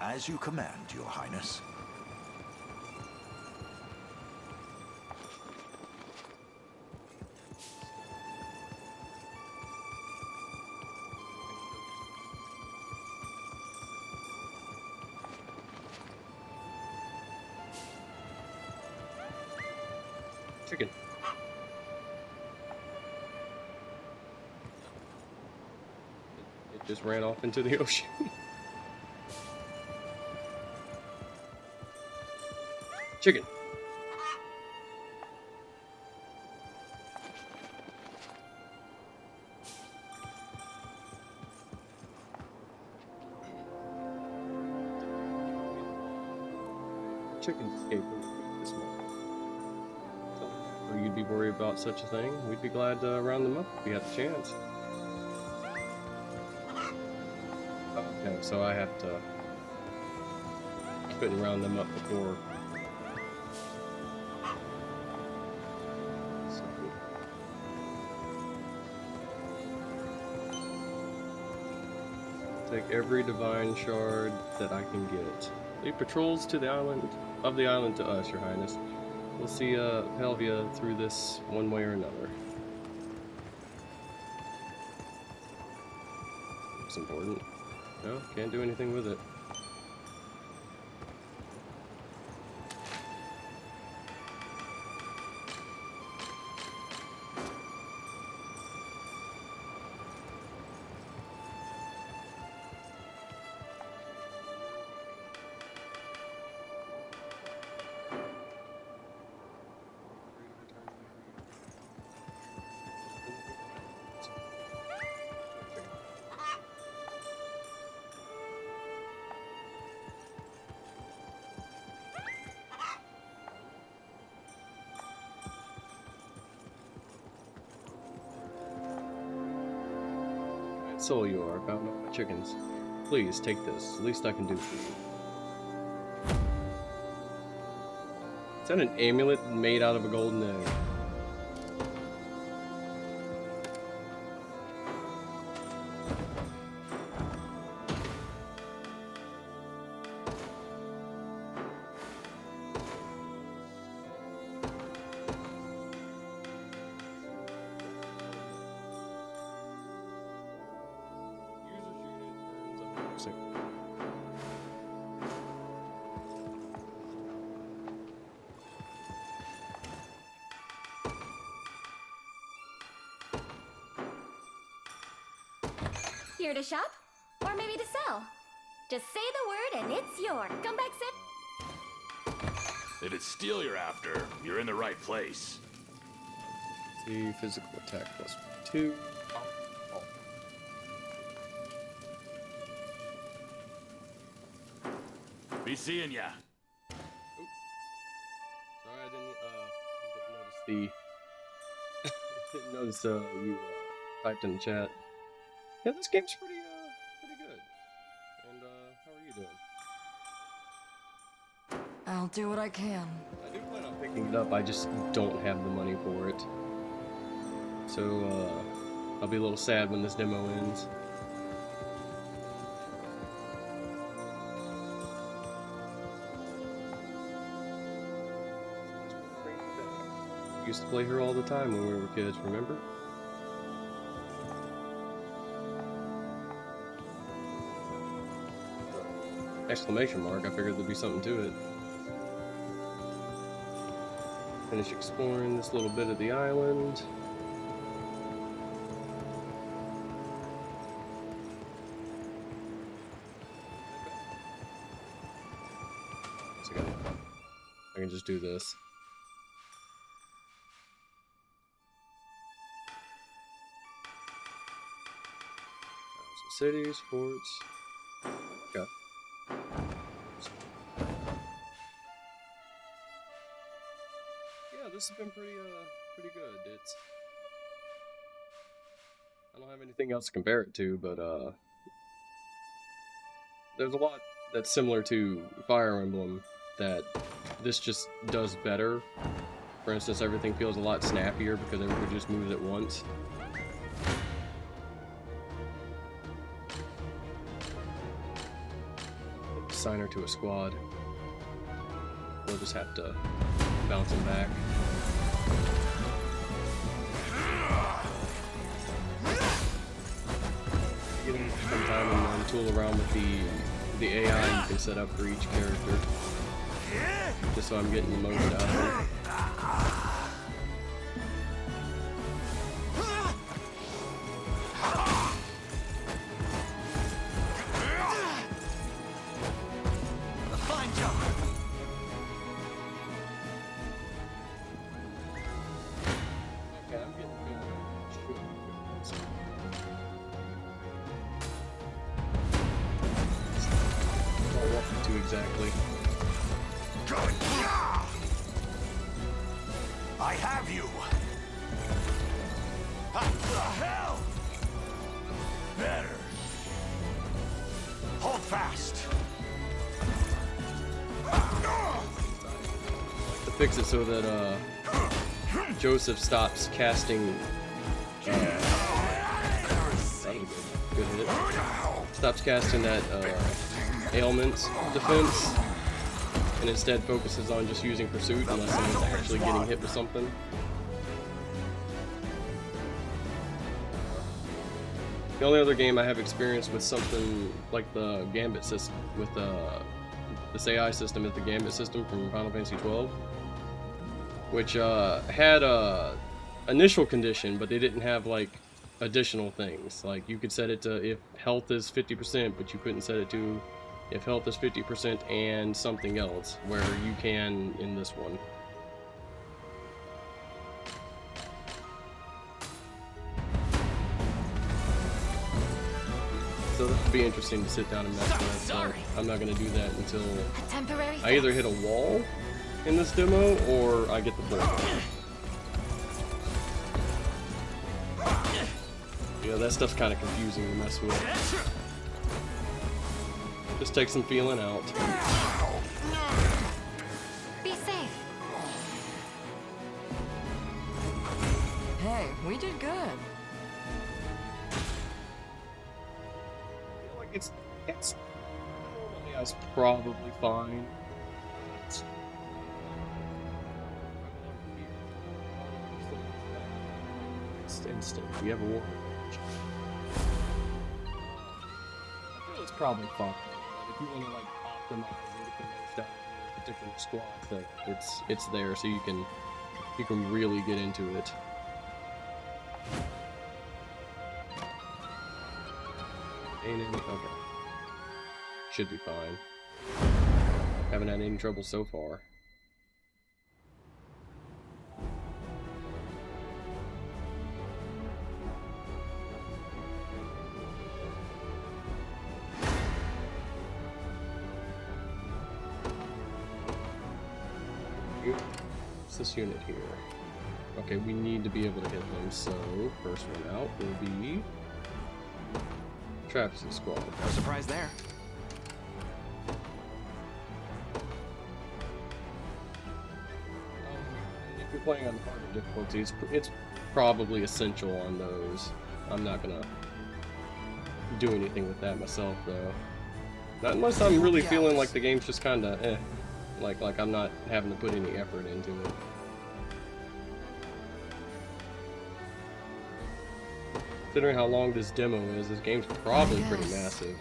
As you command, Your Highness. Chicken. It just ran off into the ocean. Chicken. Chickens escaped this morning. So you'd be worried about such a thing? We'd be glad to round them up if we had the chance. Okay, so I have to... couldn't round them up before... Take every divine shard that I can get. Lead patrols to the island to us, Your Highness. We'll see Helvia through this one way or another. It's important. No, can't do anything with it. So you are, found all my chickens. Please take this. The least I can do for you. Is that an amulet made out of a golden egg? Here to shop? Or maybe to sell? Just say the word and it's yours. Come back, Sip. If it's steel you're after, you're in the right place. See, physical attack +2. Be seeing ya. Sorry, I didn't notice the... didn't notice you typed in the chat. Yeah, this game's pretty good. And, how are you doing? I'll do what I can. I do plan on picking it up, I just don't have the money for it. So, I'll be a little sad when this demo ends. We used to play her all the time when we were kids, remember? Exclamation mark, I figured there'd be something to it. Finish exploring this little bit of the island. So I can just do this. Some cities, forts. Okay. Yeah, this has been pretty good. It's I don't have anything else to compare it to, but there's a lot that's similar to Fire Emblem that this just does better. For instance, everything feels a lot snappier because everybody just moves at once. Assign her to a squad. We'll just have to bounce him back. Get him sometime and tool around with the AI you can set up for each character. Just so I'm getting the most out of it. exactly. I have you! What the hell? Better. Hold fast. To fix it so that Joseph stops casting. Good hit. Stops casting that ailments defense, and instead focuses on just using pursuit unless someone's actually getting hit with something. The only other game I have experience with something like the Gambit system, with this AI system, is the Gambit system from Final Fantasy XII, which had a initial condition, but they didn't have like additional things. Like you could set it to if health is 50%, but you couldn't set it to if health is 50% and something else, where you can in this one. So that would be interesting to sit down and mess with, but I'm not going to do that until I either hit a wall in this demo or I get the full. Yeah, that stuff's kind of confusing to mess with. Just take some feeling out. Be safe. Hey, we did good. It's normally I was probably fine. It's instant. We have a war. I feel it's probably fine. If you want to like optimize and get the most out of different squads, that it's there, so you can really get into it. Okay. Should be fine. Haven't had any trouble so far. What's this unit here? Okay, we need to be able to hit them, so first one out will be Travis's squad. No surprise there. If you're playing on the harder difficulty, it's probably essential on those. I'm not gonna do anything with that myself, though. Not unless I'm really feeling like the game's just kind of like I'm not having to put any effort into it. Considering how long this demo is, this game's probably pretty massive.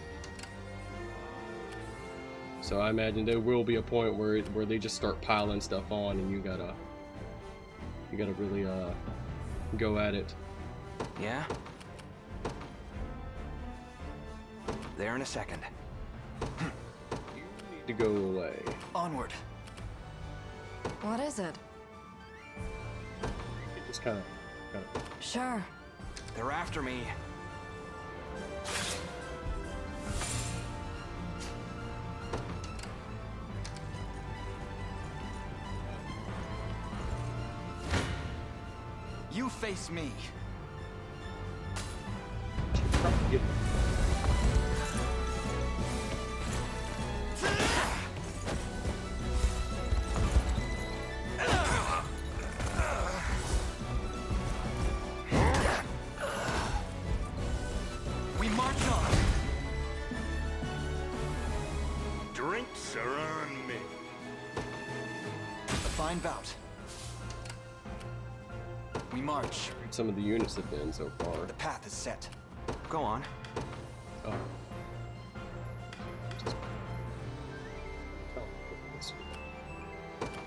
So I imagine there will be a point where they just start piling stuff on, and you gotta really go at it. Yeah? There in a second. You need to go away. Onward. What is it? It just kind of. Sure. They're after me. You face me. We march on. Drinks are on me. A fine bout. We march. Some of the units have been so far. The path is set. Go on. Oh.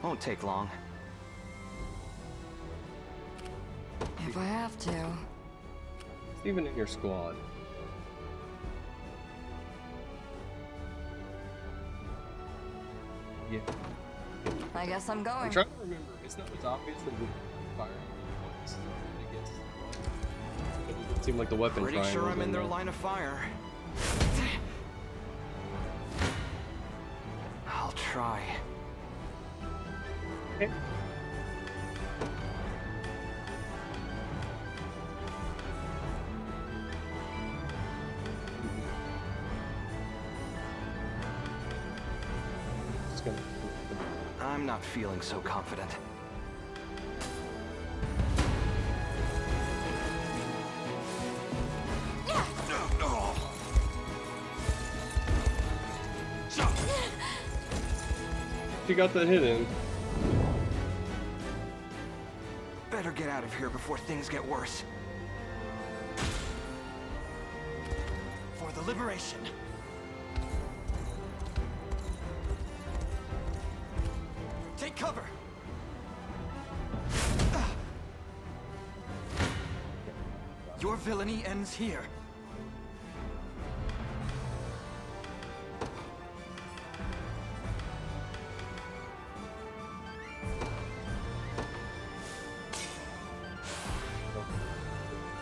Won't take long. If I have to. It's even in your squad. Yeah. I guess I'm going. I'm trying to remember. It's not as obvious that we fire against. It seemed like the weapon Pretty triangle. sure I'm in their line of fire. I'll try. Okay. Just gonna- I'm not feeling so confident. She got that hit in. Better get out of here before things get worse. For the liberation. Take cover. Your villainy ends here.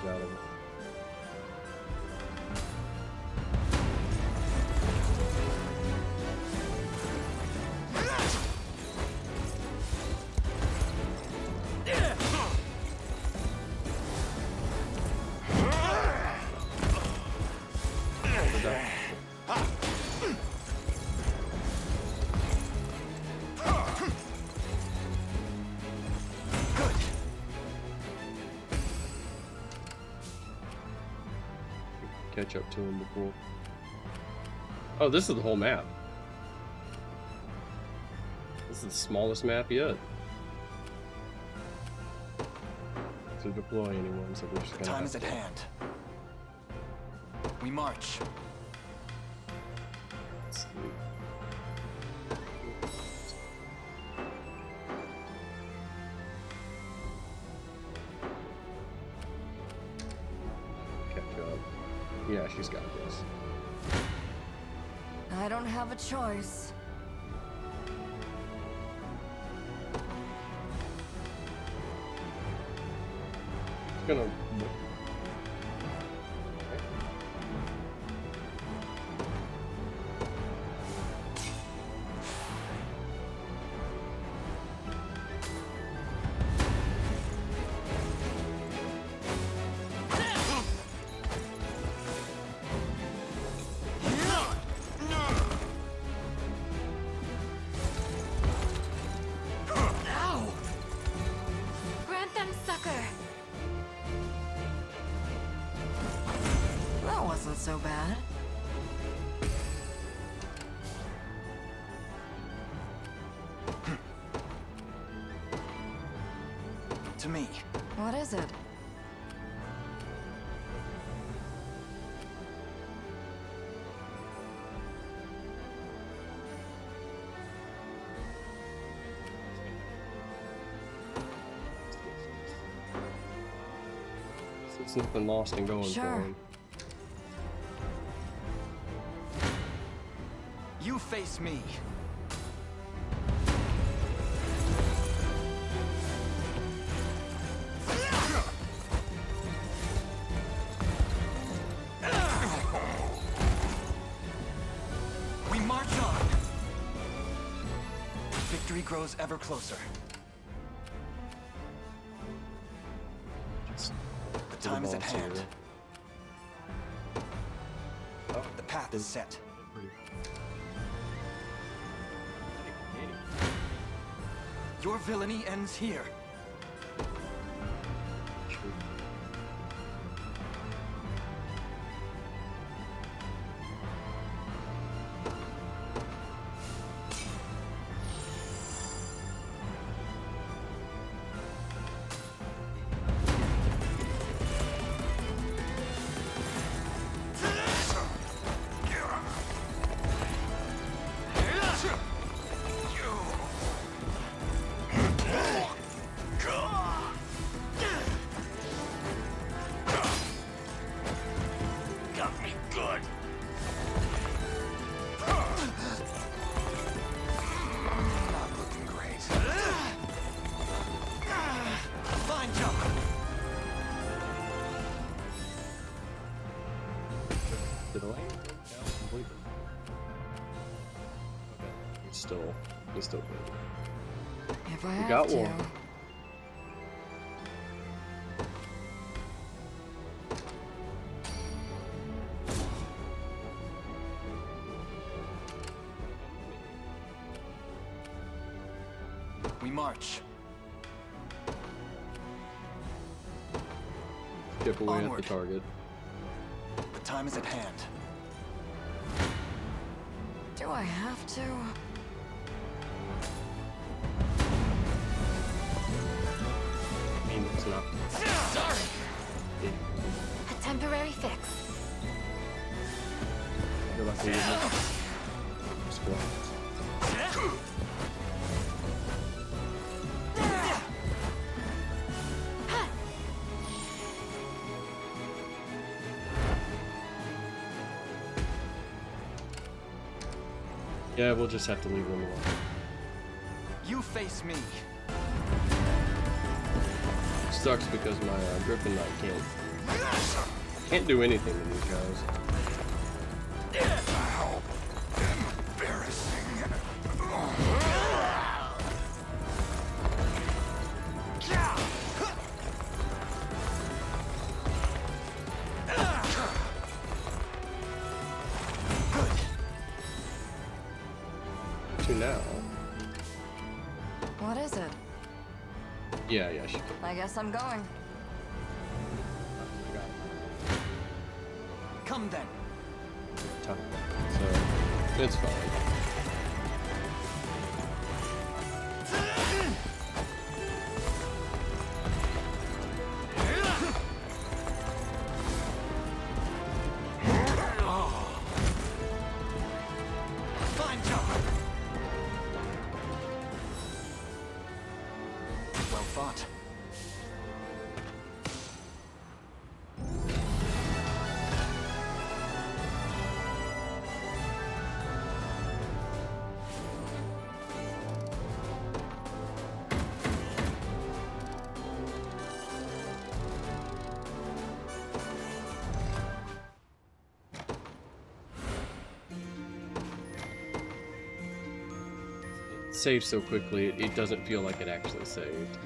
Got him. Good. Catch up to him before. Oh, this is the whole map. This is the smallest map yet. To deploy anyone, so we're just The gonna time have is at to- hand. We march. let's see. Catch up. Yeah, she's got this. I don't have a choice. It's gonna. Grant them succor. That wasn't so bad. To me. What is it? It's nothing lost and going Sure. for him. You face me. We march on. Victory grows ever closer. Just The time is at boss here. hand. The path is set. Your villainy ends here. still, it's still good. If I We have got to. one. We march. Chip away at the Onward. target. The time is at hand. Do I have to? I mean, it's not. Sorry! A temporary fix. You're lucky with my squads. Yeah, we'll just have to leave them alone. You face me. Sucks because my Griffin Knight can't do anything to these guys. How embarrassing. To now. What is it? Yeah, sure. I guess I'm going. Come then. Time. So, it's fine. Fine job. Well fought. It saves so quickly, it doesn't feel like it actually saved.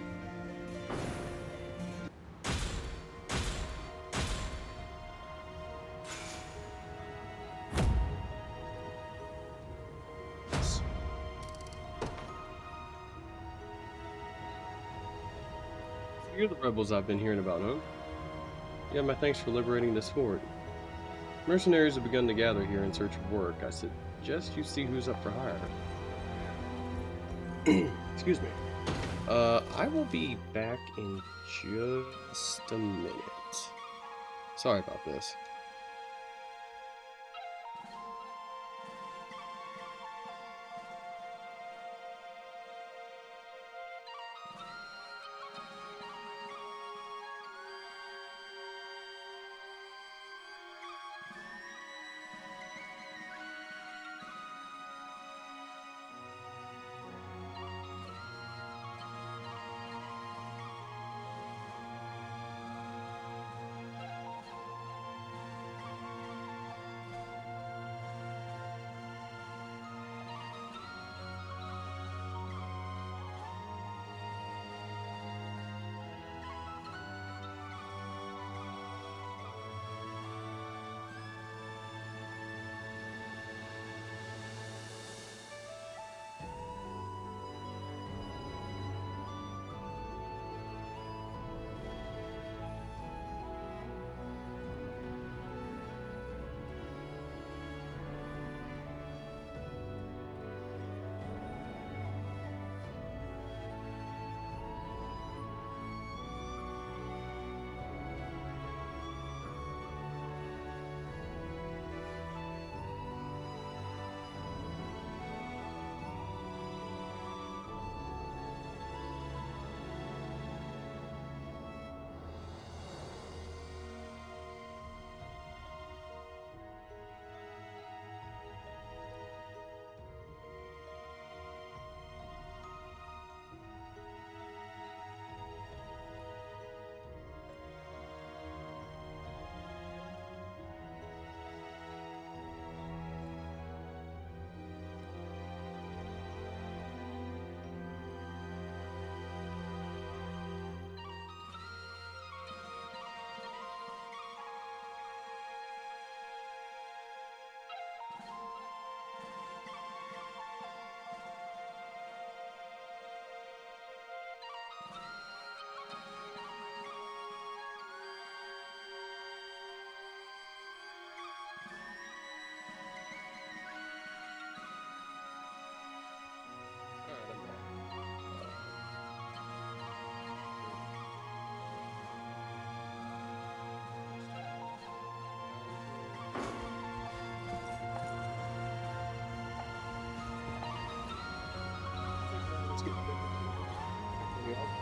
You're the rebels I've been hearing about, huh? Yeah, my thanks for liberating this fort. Mercenaries have begun to gather here in search of work. I suggest you see who's up for hire. Excuse me. I will be back in just a minute. Sorry about this.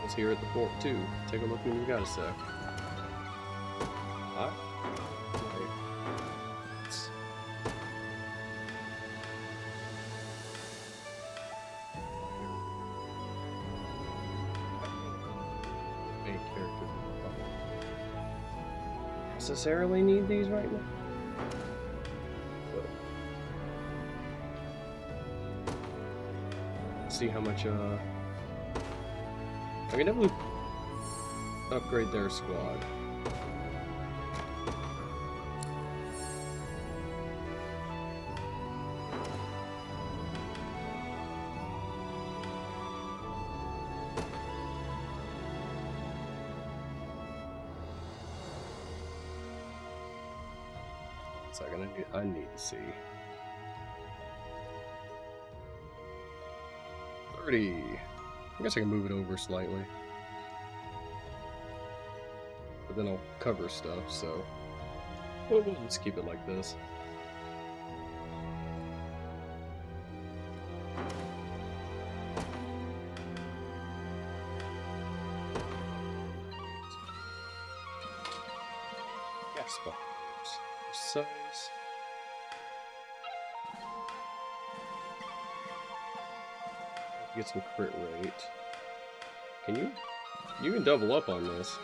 It's here at the fort too. Take a look when you got a sec. Alright. Main character. Necessarily need these right now. See how much I can definitely upgrade their squad. Second, I need to see 30. I guess I can move it over slightly, but then I'll cover stuff, so we'll just keep it like this. Gas bombs. Size. Get some crit rate. Can you? You can double up on this.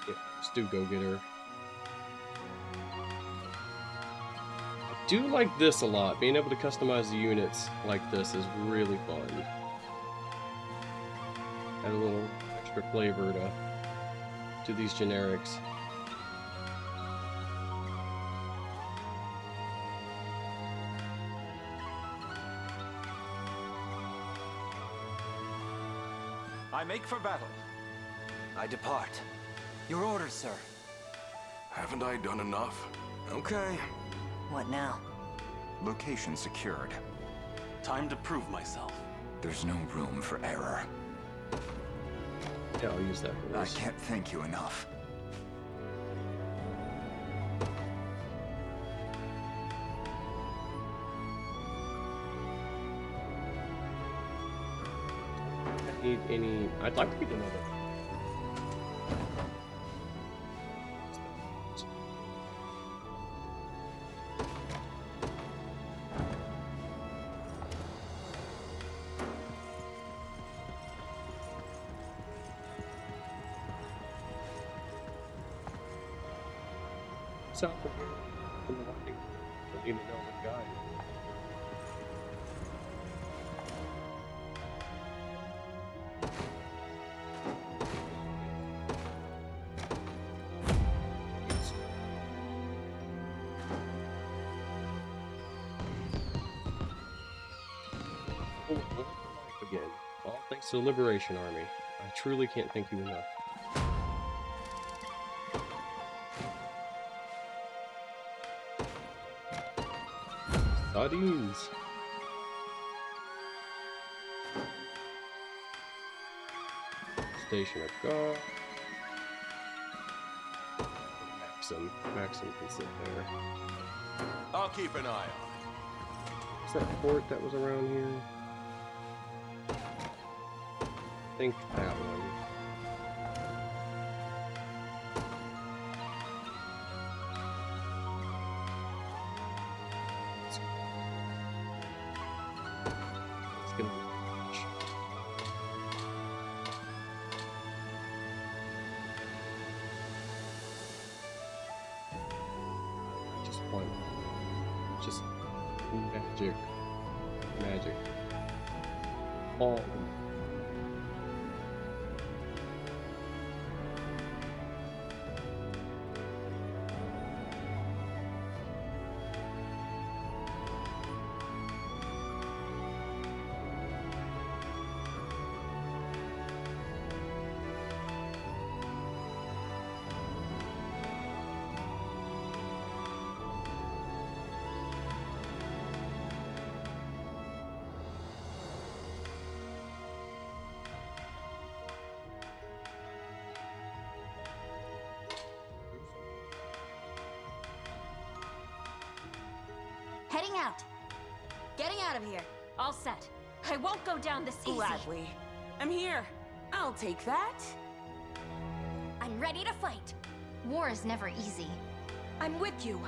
Yeah, let's do Go Getter. I do like this a lot. Being able to customize the units like this is really fun. Add a little extra flavor to these generics. I make for battle. I depart. Your orders, sir. Haven't I done enough? Okay. What now? Location secured. Time to prove myself. There's no room for error. Yeah, I'll use that for I this. can't thank you enough. Need any? I'd like to get another. South of here, from the lighting. Don't need to know what guy. Again, all thanks to the Liberation Army. I truly can't thank you enough. Sardines. Station of guard. Maxim can sit there. I'll keep an eye on it. Is that fort that was around here? I think that one. It's gonna be just one. Just magic. All. Heading out. Getting out of here. All set. I won't go down this easy. Gladly. I'm here. I'll take that. I'm ready to fight. War is never easy. I'm with you.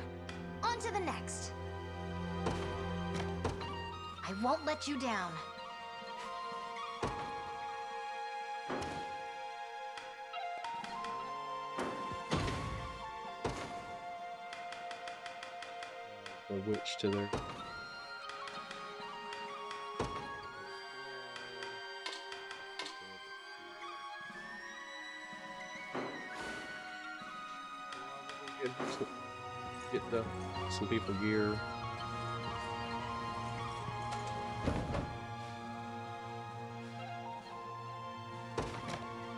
On to the next. I won't let you down. A witch to their get some people gear.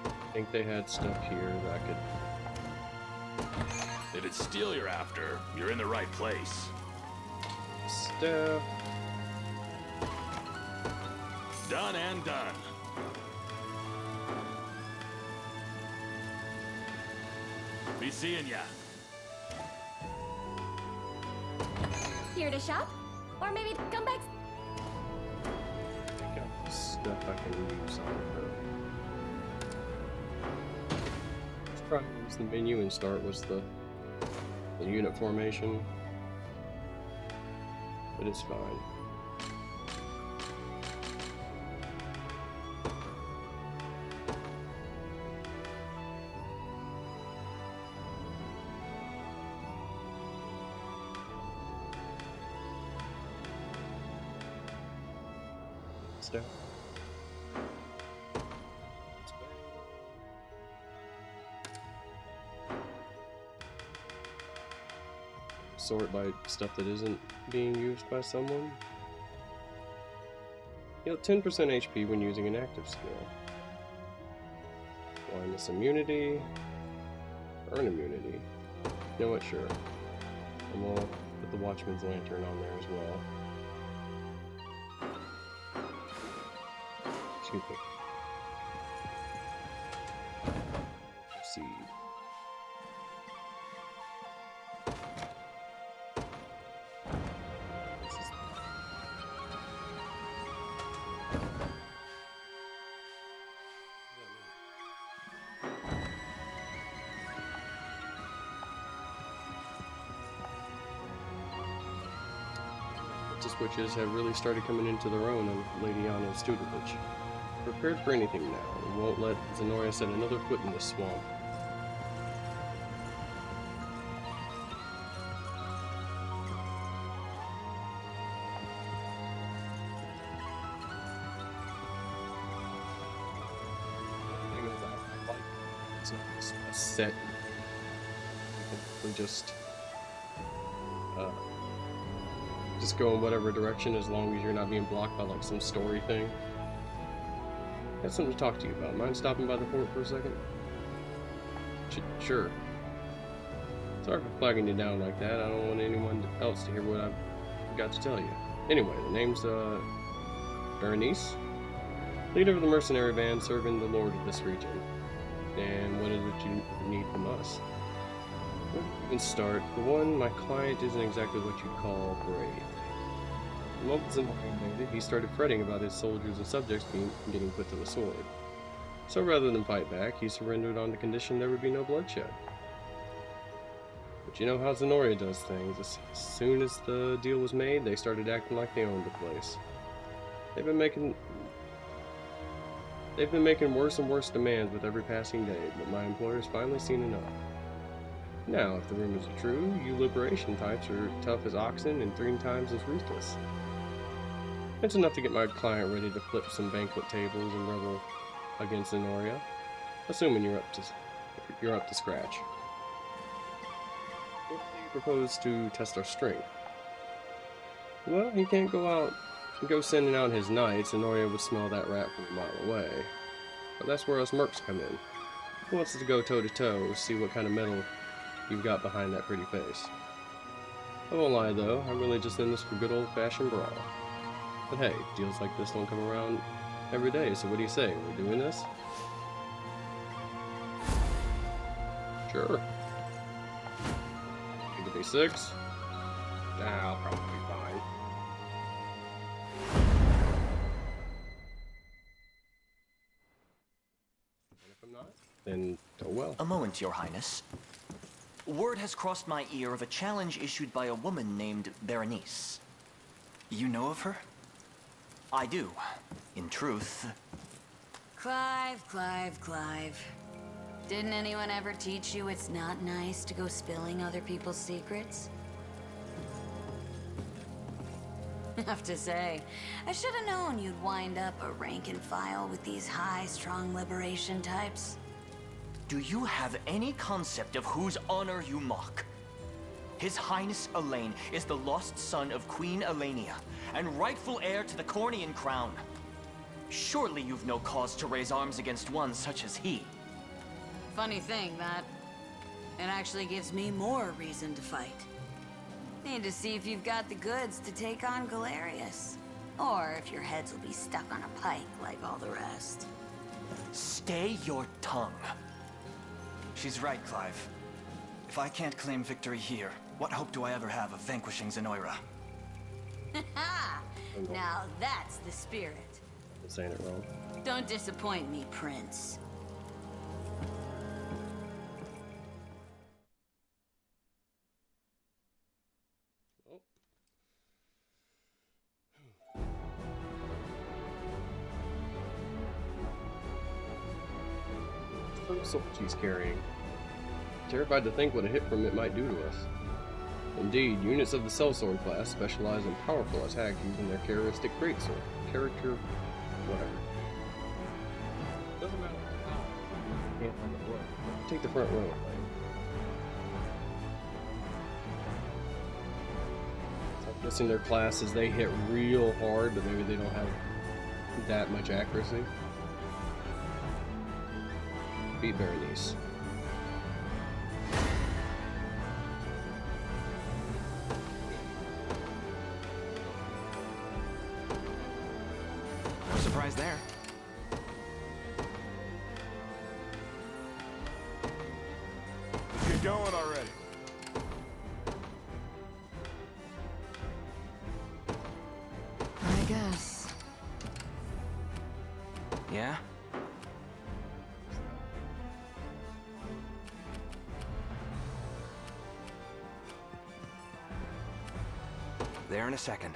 I think they had stuff here that I could. If it's steel you're after, you're in the right place. Stuff. Done and done. Be seeing ya. Here to shop? Or maybe come back. I got stuff I can use on her. Let's try to use the menu and start with the unit formation. But it's fine. Step. Sort by stuff that isn't being used by someone. Heal 10% HP when using an active skill. Blindness immunity. Earn immunity. You know what? Sure. And we'll put the Watchman's Lantern on there as well. Excuse me. Proceed. Witches have really started coming into their own on Lady Anna's tutelage. Prepared for anything now, and won't let Zenoria set another foot in this swamp. It's a set. You can just go in whatever direction as long as you're not being blocked by like some story thing. Got something to talk to you about. Mind stopping by the fort for a second? Sure. Sorry for flagging you down like that. I don't want anyone else to hear what I've got to tell you. Anyway, the name's Berenice, leader of the mercenary band serving the lord of this region. And what is it you need from us? Well, you can start. For one, my client isn't exactly what you'd call brave. The moment Zenoria invaded, he started fretting about his soldiers and subjects getting put to the sword. So rather than fight back, he surrendered on the condition there would be no bloodshed. But you know how Zenoria does things. As soon as the deal was made, they started acting like they owned the place. They've been making worse and worse demands with every passing day, but my employer's finally seen enough. Now, if the rumors are true, you liberation types are tough as oxen and 3 times as ruthless. It's enough to get my client ready to flip some banquet tables and revel against Zenoria, assuming you're up to scratch. What do you propose to test our strength? Well, he can't go sending out his knights. Zenoria would smell that rat from a mile away. But that's where us mercs come in. Who wants to go toe-to-toe, see what kind of metal you've got behind that pretty face? I won't lie though, I'm really just in this for good old-fashioned brawl. But hey, deals like this don't come around every day, so what do you say? We're doing this? Sure. Give it a 6. I'll probably be fine. And if I'm not, then oh well. A moment, Your Highness. Word has crossed my ear of a challenge issued by a woman named Berenice. You know of her? I do. In truth, Clive. Didn't anyone ever teach you it's not nice to go spilling other people's secrets? I have to say, I should have known you'd wind up a rank and file with these high-strung liberation types. do you have any concept of whose honor you mock? His Highness Elaine is the lost son of Queen Elenia, and rightful heir to the Cornian crown. Surely you've no cause to raise arms against one such as he. Funny thing, that it actually gives me more reason to fight. Need to see if you've got the goods to take on Galerius. Or if your heads will be stuck on a pike like all the rest. Stay your tongue. She's right, Clive. If I can't claim victory here, what hope do I ever have of vanquishing Zenoira? Now that's the spirit. I'm saying it wrong. Don't disappoint me, Prince. Some sword she's carrying. Terrified to think what a hit from it might do to us. Indeed, units of the sellsword class specialize in powerful attack using their characteristic greatsword. Whatever. Doesn't matter. Can't find the blood. Take the front row. So I'm guessing their classes, they hit real hard, but maybe they don't have that much accuracy. Beat Berenice. No surprise there. Let's get going already. I guess. Yeah? There in a second.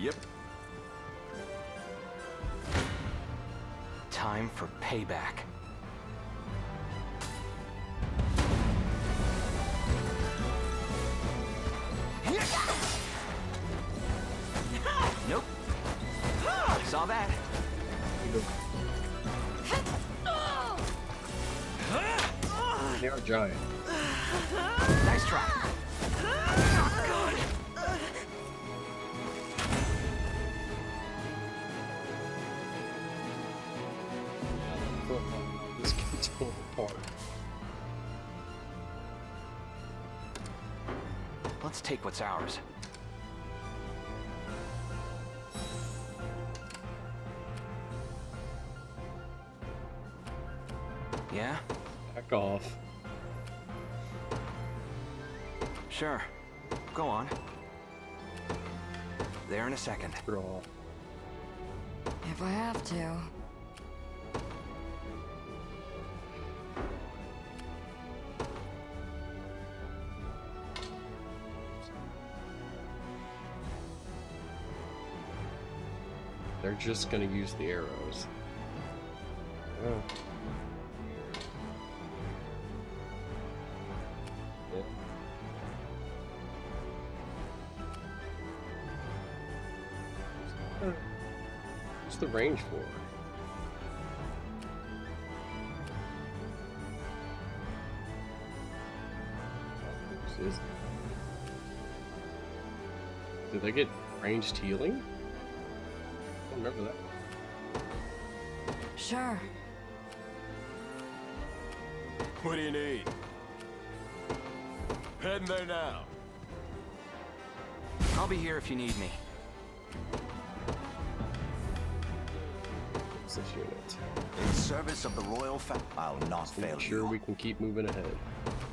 Yep. Time for payback. Nope. Saw that. They are giant. Nice try. This gets pulled apart. Let's take what's ours. Yeah? Back off. Sure. Go on. There in a second. Draw. If I have to. They're just gonna use the arrows. Oh. What's the range for? Did they get ranged healing? I don't remember that. Sure. What do you need? Heading there now. I'll be here if you need me. this unit. In service of the royal I'll not So fail make sure you. we can keep moving ahead.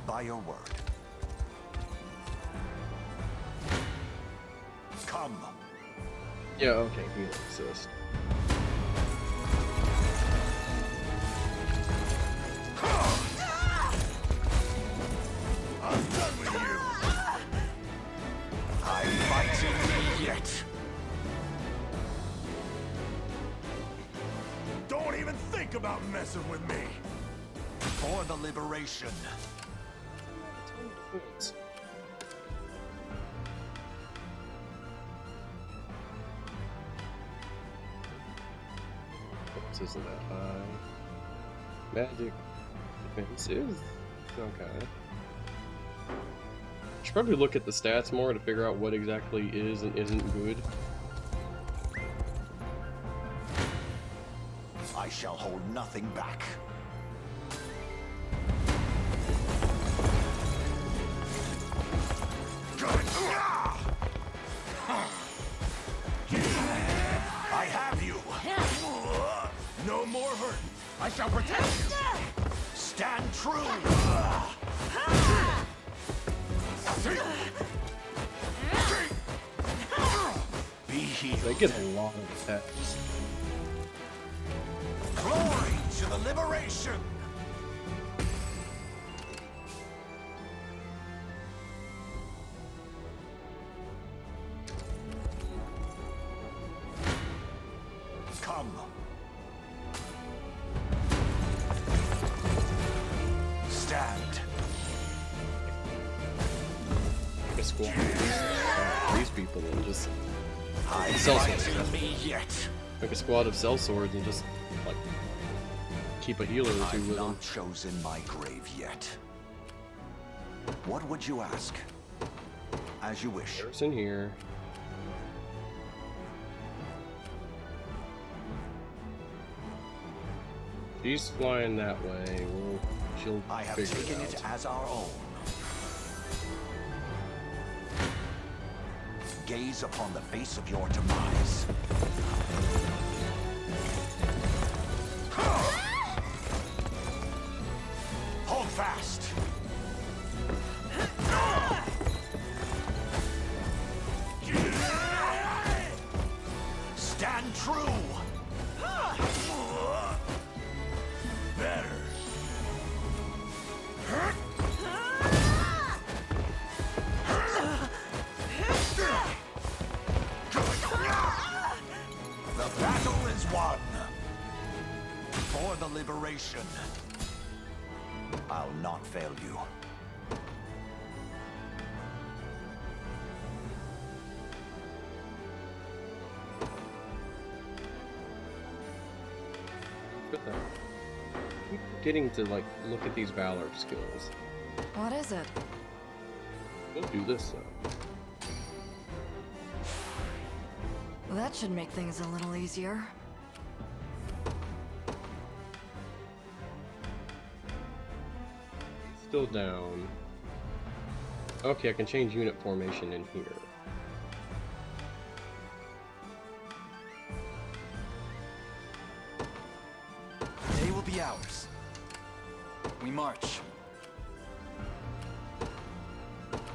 By your word. Come. Yeah, okay, healing assist. I'm done with you. I'm fighting me yet. Don't even think about messing with me. For the liberation. This isn't that high. Magic defense is okay. Should probably look at the stats more to figure out what exactly is and isn't good. I shall hold nothing back. I have you. No more hurt. I shall protect you. Stand true. Be healed. They get a lot of attacks. Glory to the liberation. Come. Stand. Like a squad of these people and just I sell fight swords. in me yet. Like a squad of cell swords and just like keep a healer or two I've with them. not chosen my grave yet. What would you ask? As you wish. There's in here. She's flying that way. She'll I have figure taken it it out. as our own. Gaze upon the face of your demise. Hold fast. Stand true. Better. The battle is won. For the liberation. I'll not fail you. Good though. Keep getting to like look at these valor skills. What is it? We'll do this though. That should make things a little easier. Still down. Okay, I can change unit formation in here. Day will be ours. We march.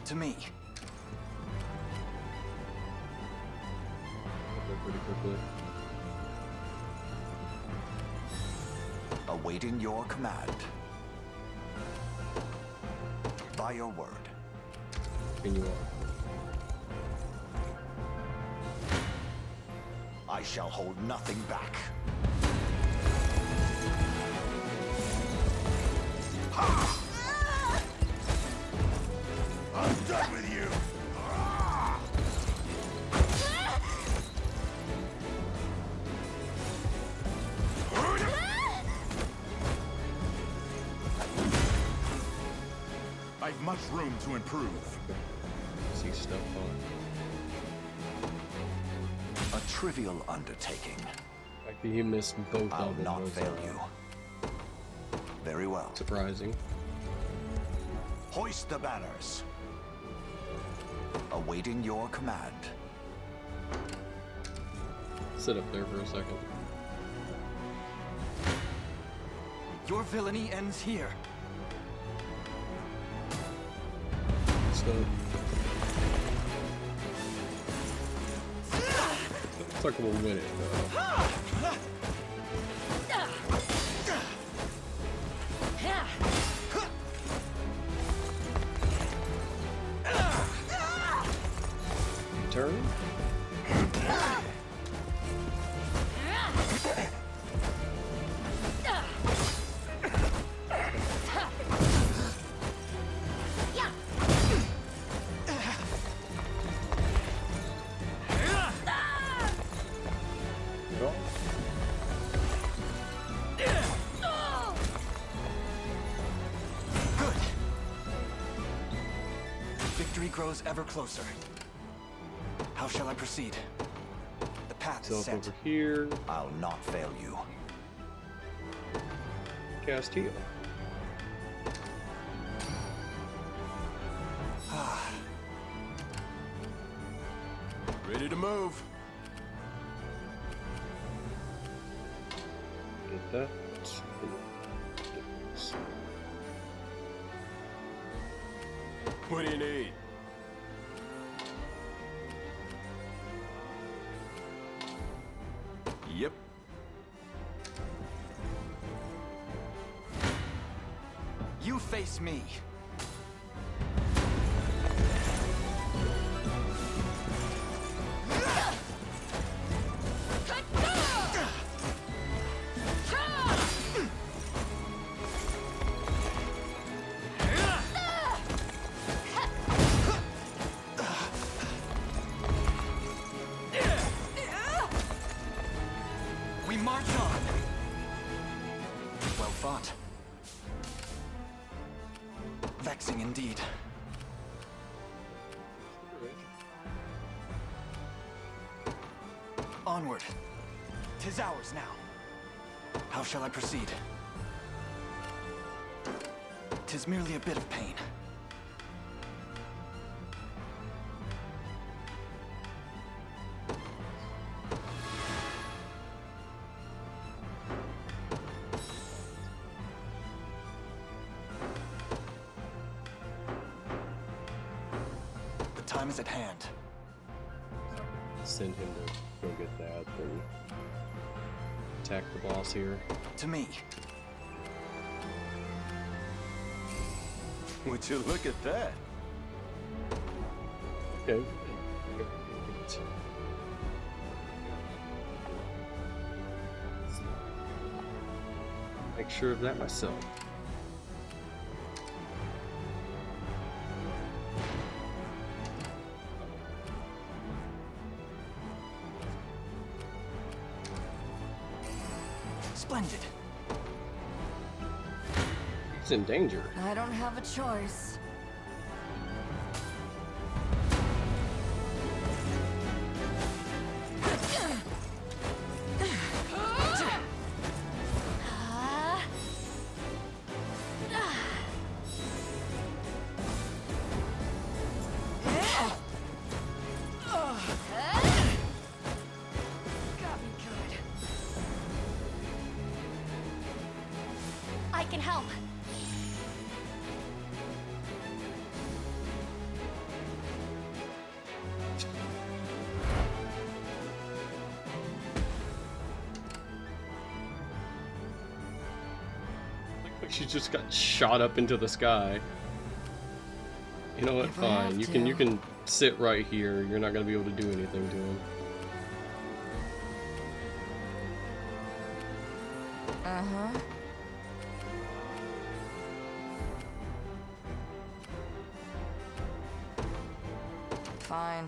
To me. Go pretty quickly. Awaiting your command. By your word. Continue on. I shall hold nothing back. Ha! I'm done with you. I've much room to improve. See stuff on. A trivial undertaking. Like he missed both I'll of them. not was, fail you. Very well. Surprising. Hoist the banners. Awaiting your command. Sit up there for a second. Your villainy ends here. So, looks like we'll win it though. Turn. Victory grows ever closer. How shall I proceed? The path is Self set. over here. I'll not fail you. Cast heal. Ready to move. Get that. What do you need? Yep. You face me. We march on. Well fought. Vexing indeed. Onward. 'Tis ours now. How shall I proceed? 'Tis merely a bit of pain. The time is at hand. Send him to go get that and attack the boss here. To me. Would you look at that? Okay. Make sure of that myself. Splendid. He's in danger. I don't have a choice. I can help. Like she just got shot up into the sky. You know what? If I Fine. have You to. can sit right here. You're not gonna be able to do anything to him. Uh-huh. Fine.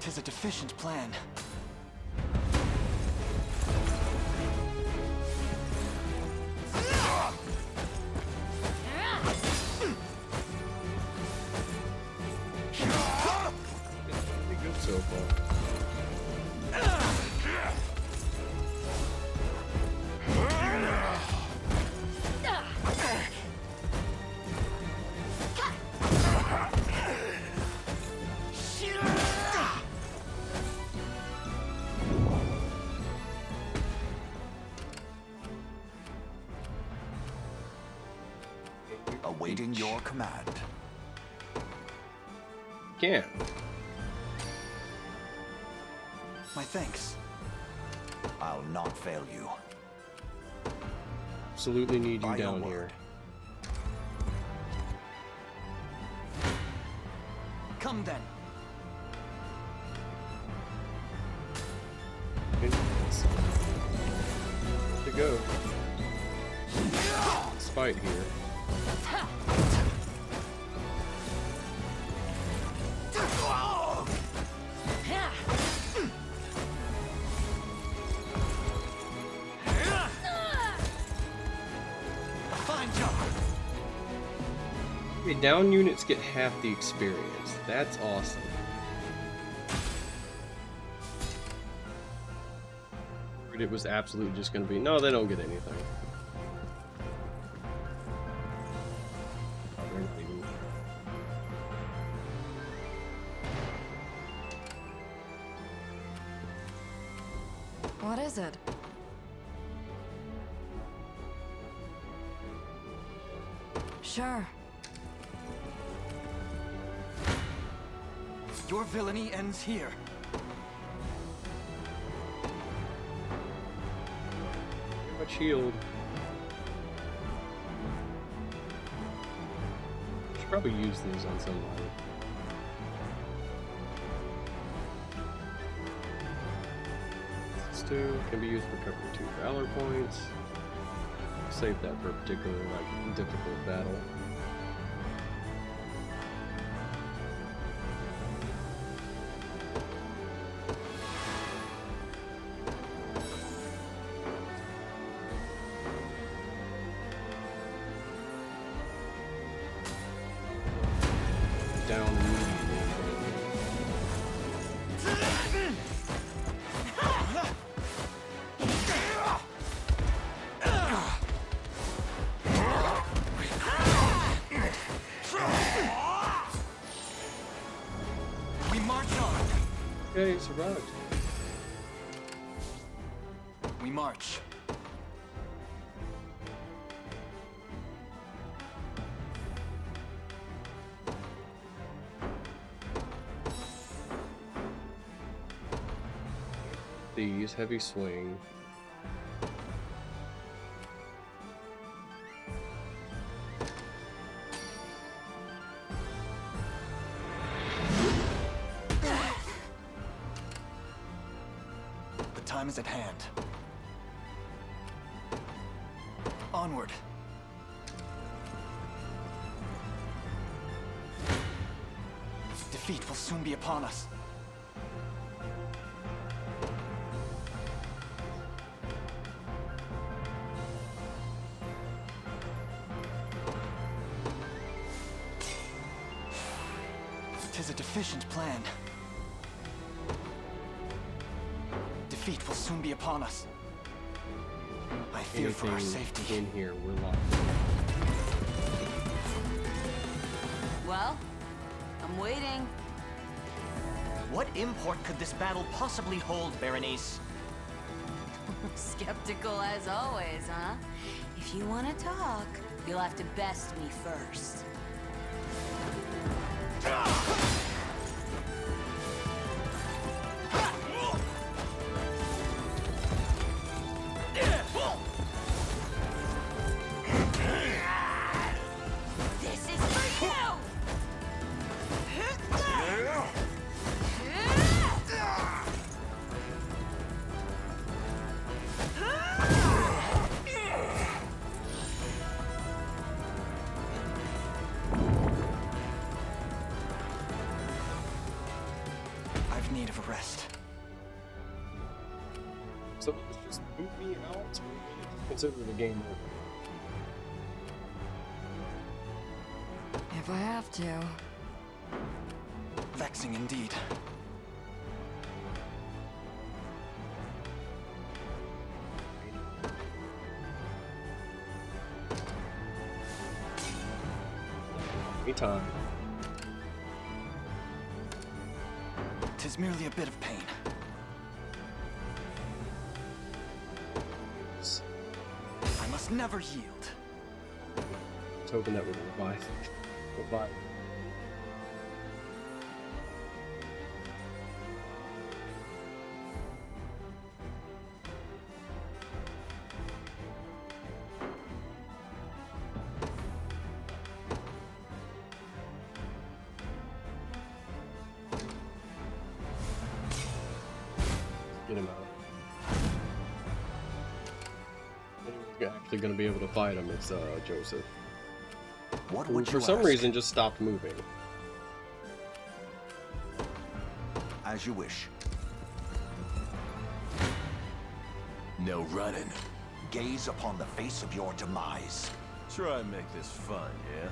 'Tis a deficient plan. Pretty good so far. awaiting your command. Can't. My thanks. I'll not fail you. Absolutely need you By your down here. word. Come then. To go. Let's fight here. Fine job. Okay, down units get half the experience. That's awesome. It was absolutely just going to be, no, they don't get anything. Oh, they're not even. What is it? Sure. Your villainy ends here. Much healed. Should probably use these on somebody. This two can be used for covering 2 valor points. Save that for a particular, like, difficult battle. Down immediately. We march on. Okay, survived. We march. These heavy swing. The time is at hand. Onward. Defeat will soon be upon us. Tis a deficient plan. Defeat will soon be upon us. I fear for our safety. In here, we're locked. Well, I'm waiting. What import could this battle possibly hold, Berenice? Skeptical as always, huh? If you want to talk, you'll have to best me first. This is for you! I've need of a rest. So let's just boot me out. Consider the game over. If I have to. Vexing indeed. Anytime. Tis merely a bit of pain. I must never yield. was hoping that would revive. Revive. Get him out. Anyone's actually going to be able to fight him, it's Joseph. What Who, would for you some ask? reason, just stopped moving. As you wish. No running. Gaze upon the face of your demise. Try and make this fun, yeah?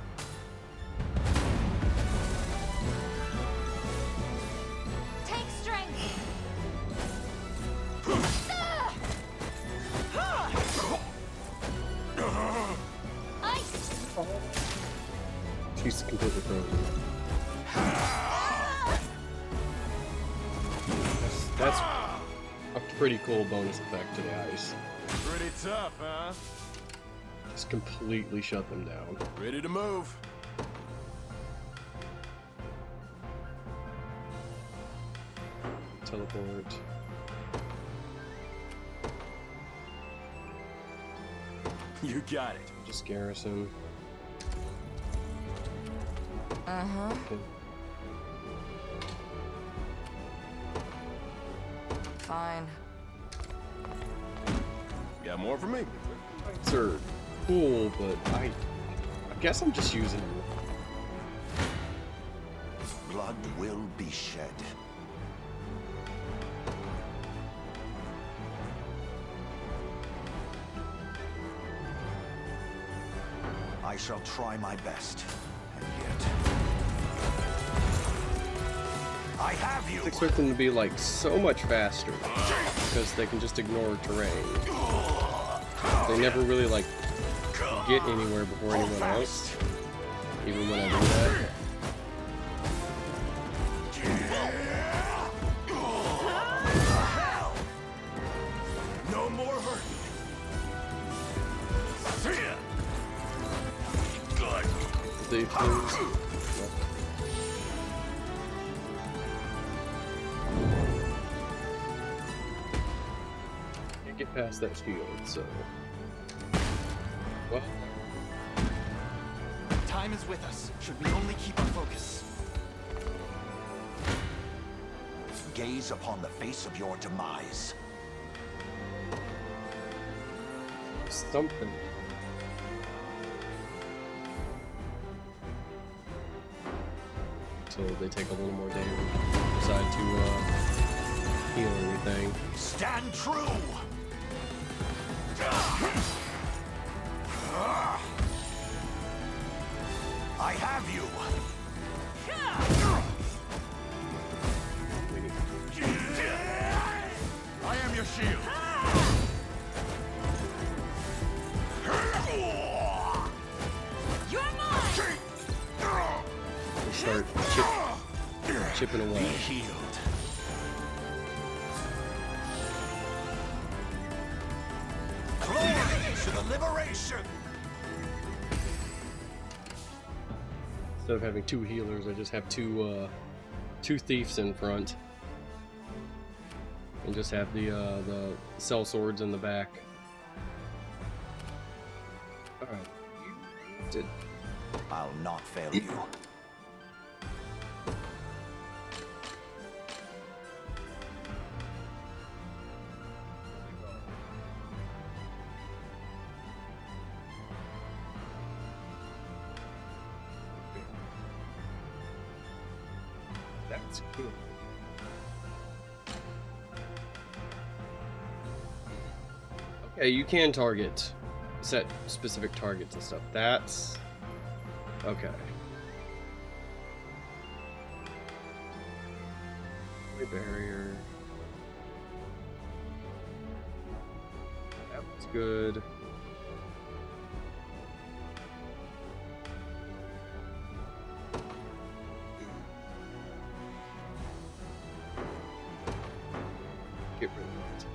Take strength. Ice. She's completely frozen. That's a pretty cool bonus effect to the ice. Pretty tough, huh? Just completely shut them down. Ready to move. Teleport. You got it. Just garrison. Uh-huh. Okay. Fine. Got more for me? Lights are cool, but I guess I'm just using them. Blood will be shed. I shall try my best, and yet... I have you! I expect them to be like so much faster because they can just ignore terrain. They never really like get anywhere before anyone else, even when I do that. No more hurt. See ya. Good. They freeze. Can't get past that shield, so. Well, Time is with us. Should we only keep our focus? Gaze upon the face of your demise. something. So they take a little more damage. Decide to heal anything. Stand true! I have you! I am your shield! You're mine! Start chipping away. Be healed. Glory to the liberation! Instead of having two healers, I just have two thieves in front, and just have the cell swords in the back. All right, you did. I'll not fail you. That's cool. Okay, you can set specific targets and stuff. That's okay. Barrier. That was good. Get rid of it.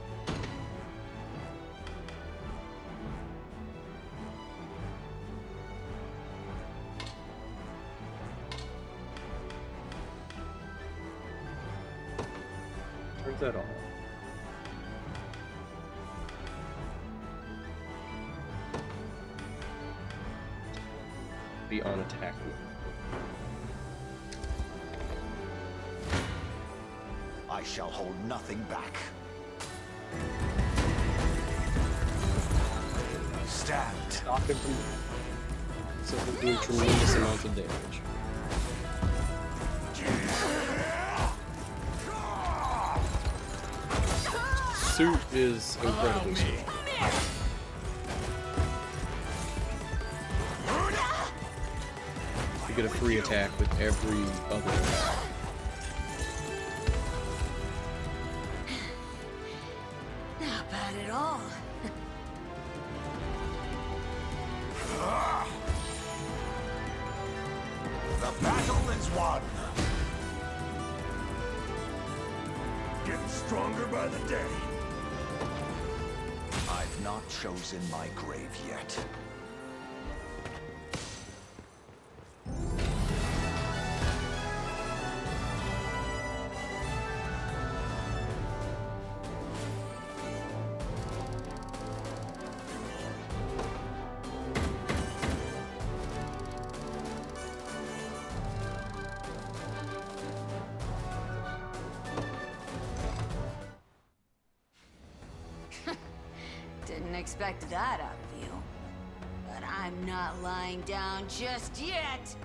Is that all? Be on attack mode. I shall hold nothing back. Stand. Stop him from doing tremendous amounts of damage. Suit is incredibly strong. You get a free attack with every other attack. Not bad at all. The battle is won. Getting stronger by the day. I've not chosen my grave yet. Didn't expect that out of you. But I'm not lying down just yet!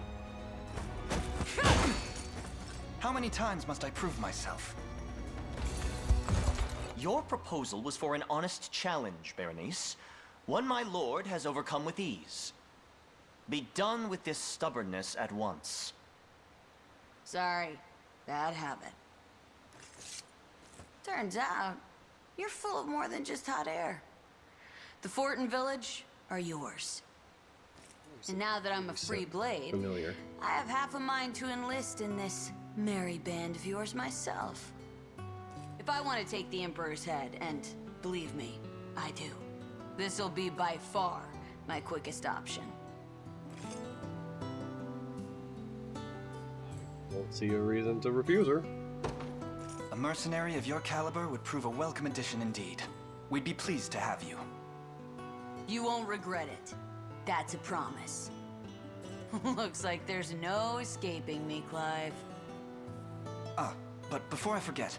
How many times must I prove myself? Your proposal was for an honest challenge, Berenice. One my lord has overcome with ease. Be done with this stubbornness at once. Sorry, bad habit. Turns out, you're full of more than just hot air. The fort and village are yours. And now that I'm a free blade, Familiar. I have half a mind to enlist in this merry band of yours myself. If I want to take the Emperor's head, and believe me, I do, this'll be by far my quickest option. Won't see a reason to refuse her. A mercenary of your caliber would prove a welcome addition indeed. We'd be pleased to have you. You won't regret it. That's a promise. Looks like there's no escaping me, Clive. But before I forget,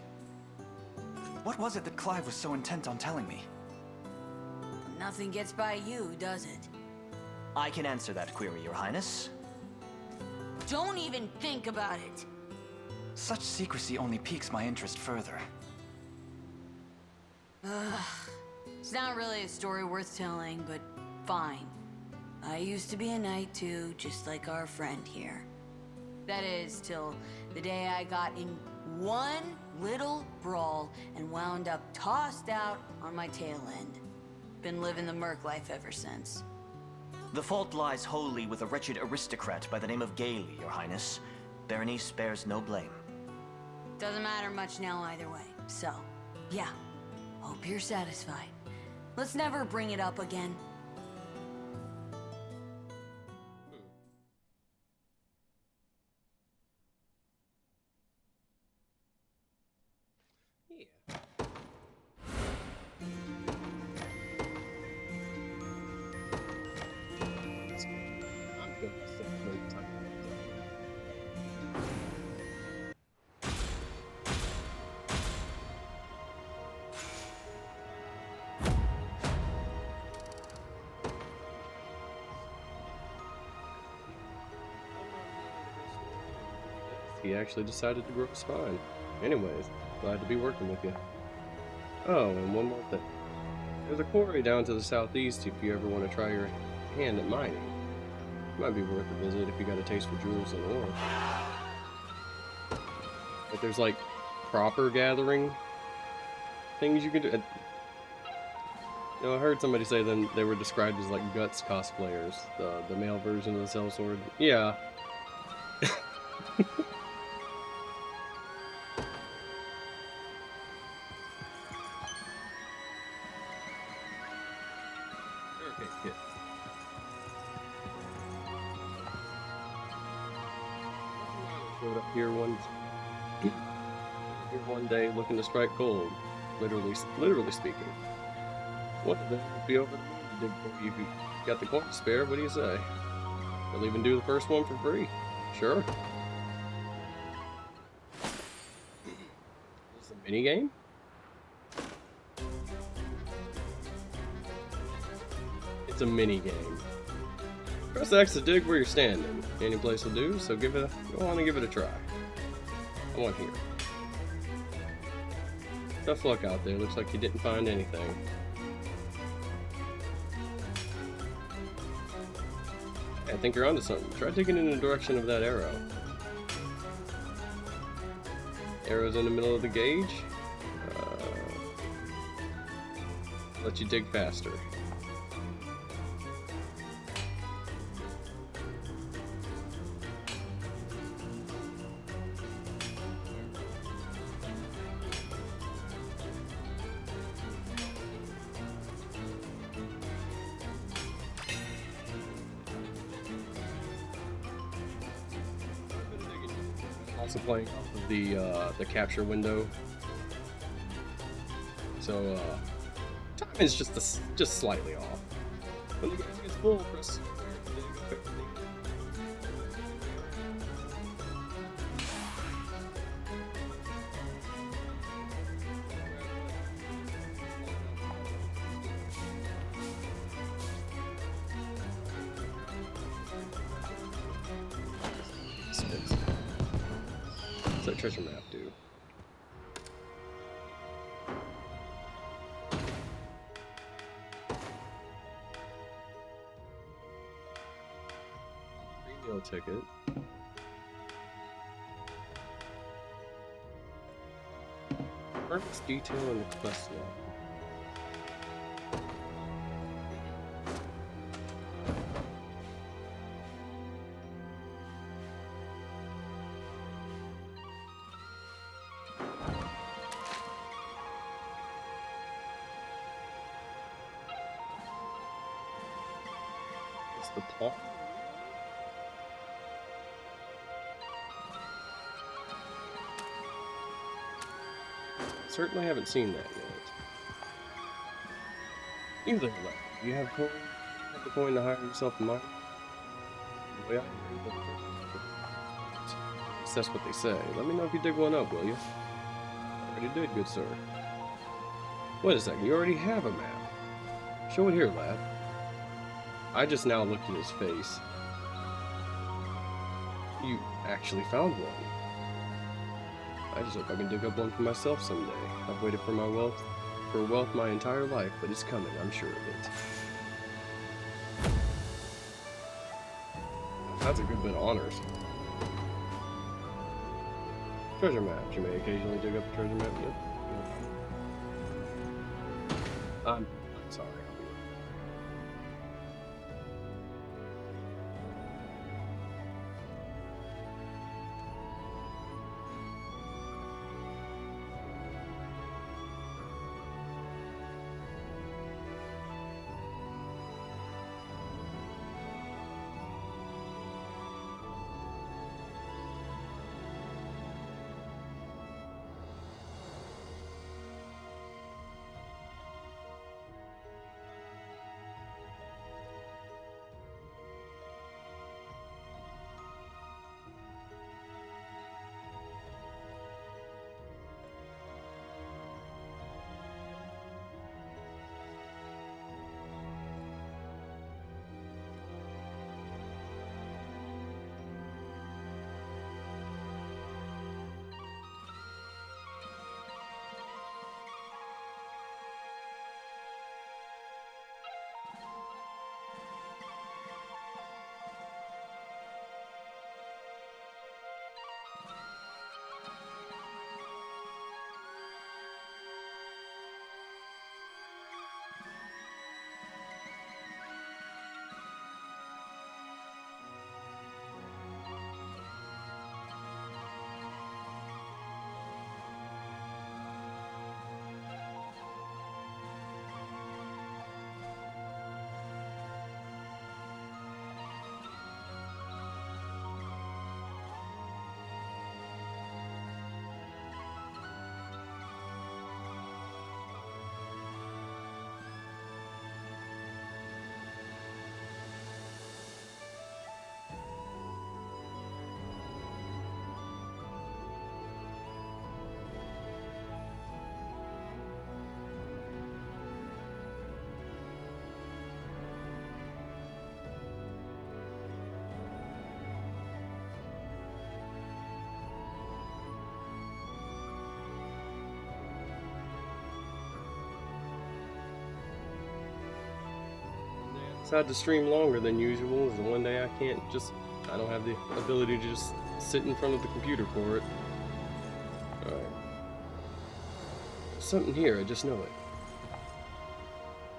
what was it that Clive was so intent on telling me? Nothing gets by you, does it? I can answer that query, Your Highness. Don't even think about it. Such secrecy only piques my interest further. It's not really a story worth telling, but fine. I used to be a knight too, just like our friend here. That is, till the day I got in one little brawl and wound up tossed out on my tail end. Been living the merc life ever since. The fault lies wholly with a wretched aristocrat by the name of Gailey, Your Highness. Berenice bears no blame. Doesn't matter much now either way. So, yeah. Hope you're satisfied. Let's never bring it up again. Yeah. I'm good with stuff most time. He actually decided to grow a spine. Anyways, glad to be working with you. Oh, and one more thing. There's a quarry down to the southeast if you ever want to try your hand at mining. Might be worth a visit if you got a taste for jewels and ore. But there's like proper gathering things you can do. You know, I heard somebody say them they were described as like Guts cosplayers, the male version of the sellsword. Yeah. Showed up here once. Here one day looking to strike gold, literally speaking. One of them will be over the moon to dig for you if you got the coin to spare. What do you say? We'll even do the first one for free. Sure. Is this a mini game? It's a mini game. Press X to dig where you're standing. Any place will do, so go on and give it a try. I want here. Tough luck out there. Looks like you didn't find anything. I think you're onto something. Try digging in the direction of that arrow. Arrow's in the middle of the gauge. Let you dig faster. Also playing off of the capture window, so time is just slightly off. When the game gets full, press What's that treasure map do? Free meal ticket. Perfect detail in the quest log. The plot. Certainly haven't seen that yet. Either way, you have the coin to hire yourself a mine. Well, that's what they say. Let me know if you dig one up, will you? Already did, good sir. Wait a second, you already have a map. Show it here, lad. I just now looked at his face. You actually found one. I just hope I can dig up one for myself someday. I've waited for wealth my entire life, but it's coming, I'm sure of it. That's a good bit of honors. Treasure maps. You may occasionally dig up a treasure map. Yep. I'm sorry. Decided to stream longer than usual, is the one day I don't have the ability to just sit in front of the computer for it. Alright. There's something here, I just know it.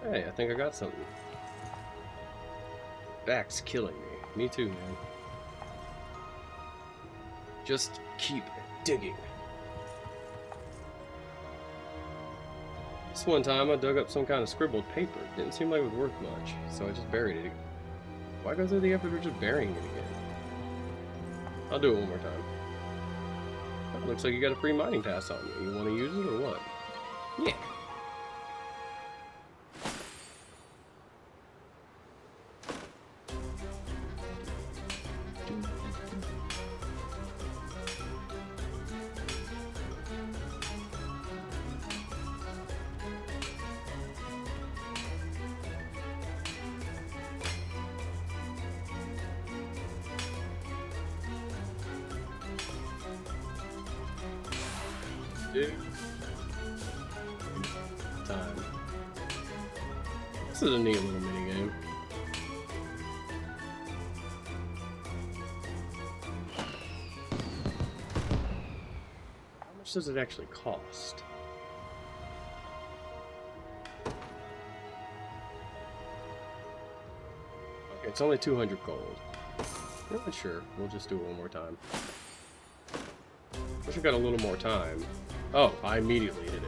Hey, I think I got something. Back's killing me. Me too, man. Just keep digging. This one time I dug up some kind of scribbled paper. It didn't seem like it was worth much, so I just buried it. Why go through the effort of just burying it again? I'll do it one more time. Oh, looks like you got a free mining pass on you. You want to use it or what? Yeah. Time. This is a neat little minigame. How much does it actually cost? Okay, it's only 200 gold. I'm not sure. We'll just do it one more time. Wish I got a little more time. Oh, I immediately hit it.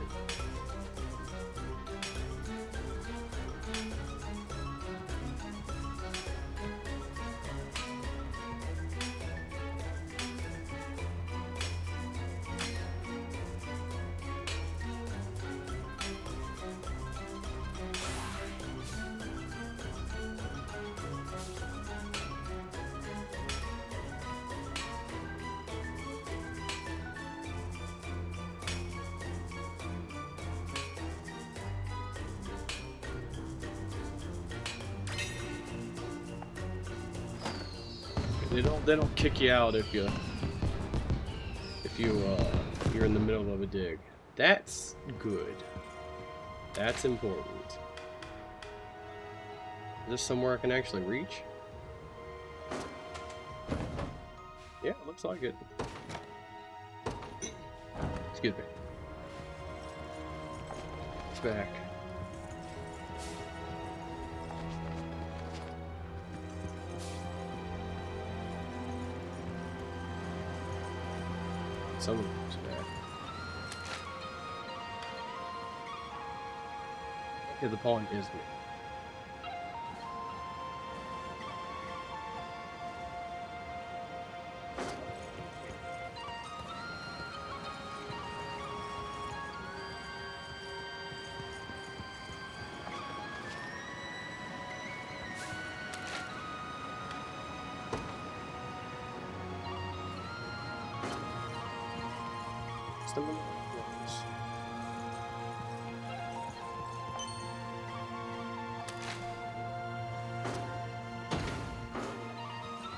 They don't kick you out if you're in the middle of a dig. That's good. That's important. Is this somewhere I can actually reach? Yeah, looks like it. Excuse me. It's back. Some of them's back. Okay, the pawn is me.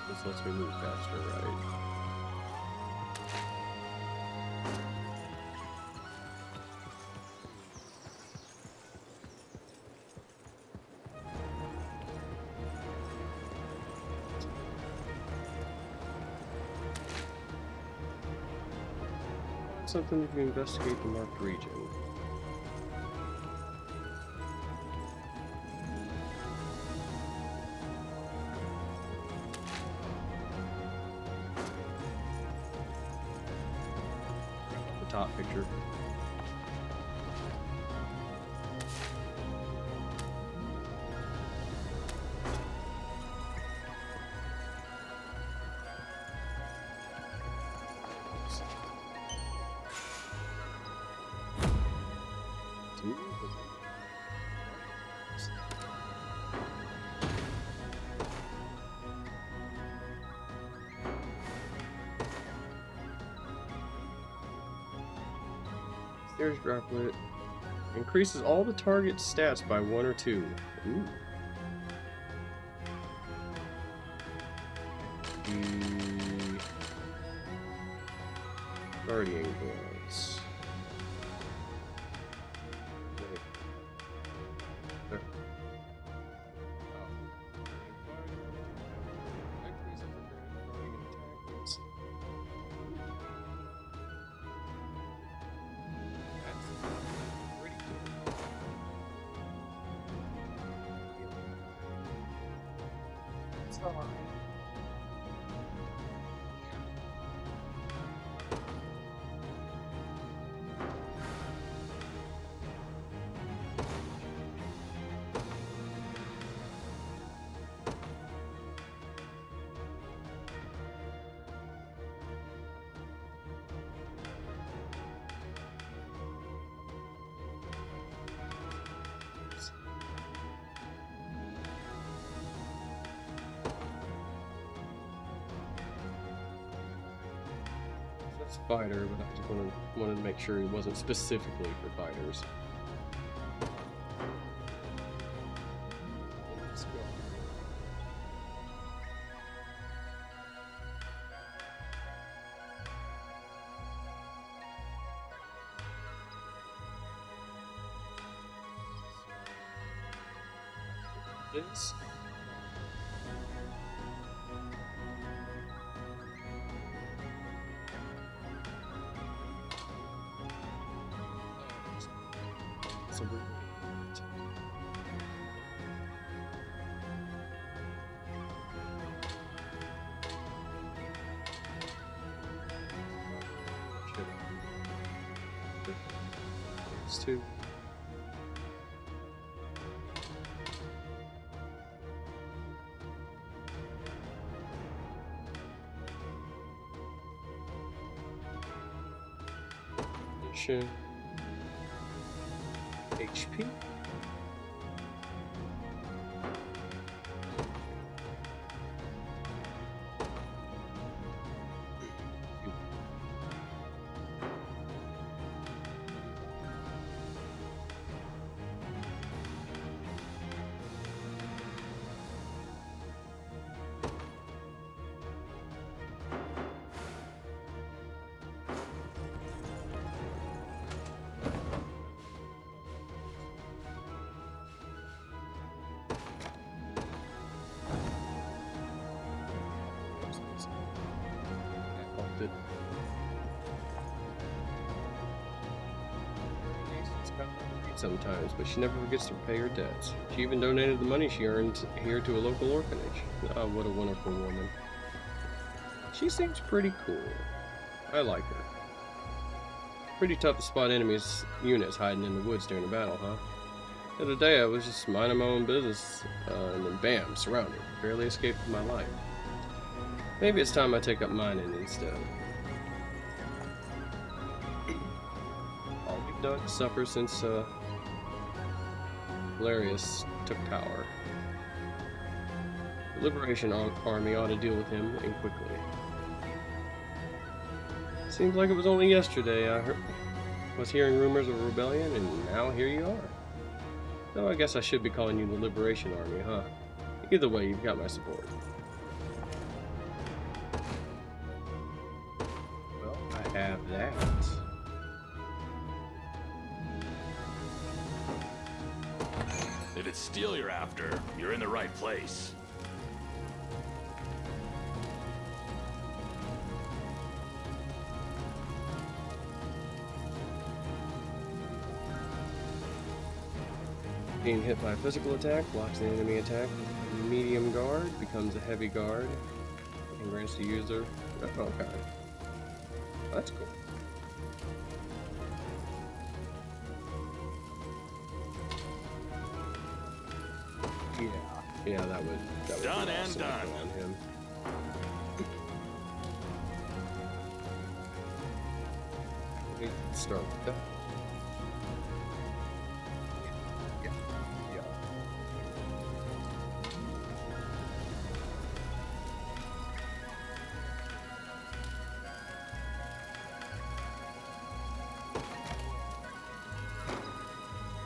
This lets me move faster, right? Something if you investigate the marked region. The top picture. Stairs droplet. Increases all the target's stats by 1 or 2. Ooh. The Guardian Glance. Wait. There. Oh. That's fighter, but I just wanted to make sure he wasn't specifically for fighters. This. So we're There's two. HP. Sometimes, but she never forgets to pay her debts. She even donated the money she earned here to a local orphanage. Oh, what a wonderful woman. She seems pretty cool. I like her. Pretty tough to spot enemies' units hiding in the woods during the battle, huh? The other day I was just minding my own business, and then bam, surrounded. Barely escaped with my life. Maybe it's time I take up mining instead. All we've done is suffer since, Galerius took power. The Liberation Army ought to deal with him, and quickly. Seems like it was only yesterday I was hearing rumors of a rebellion, and now here you are. Though I guess I should be calling you the Liberation Army, huh? Either way, you've got my support. Well, I have that. If it's steel you're after, you're in the right place. Being hit by a physical attack blocks the enemy attack. Medium guard becomes a heavy guard and grants the user. Oh, okay. That's cool. Yeah, that would done be and awesome done on him. We can start with that.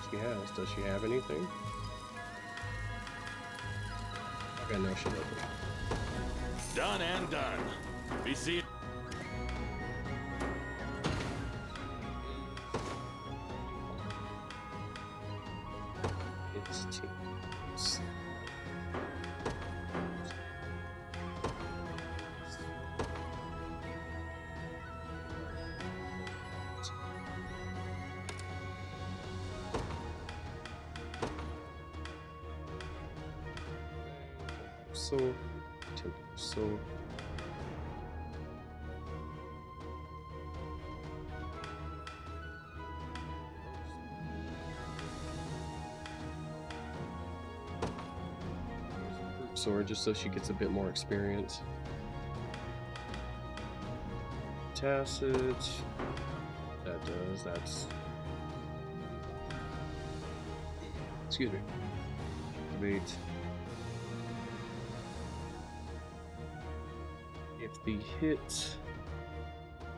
She has. Does she have anything? Okay, no, she doesn't. Done and done. Be seen. It's teams. So So. Sword just so she gets a bit more experience. Tacit. That's. Excuse me. Debate.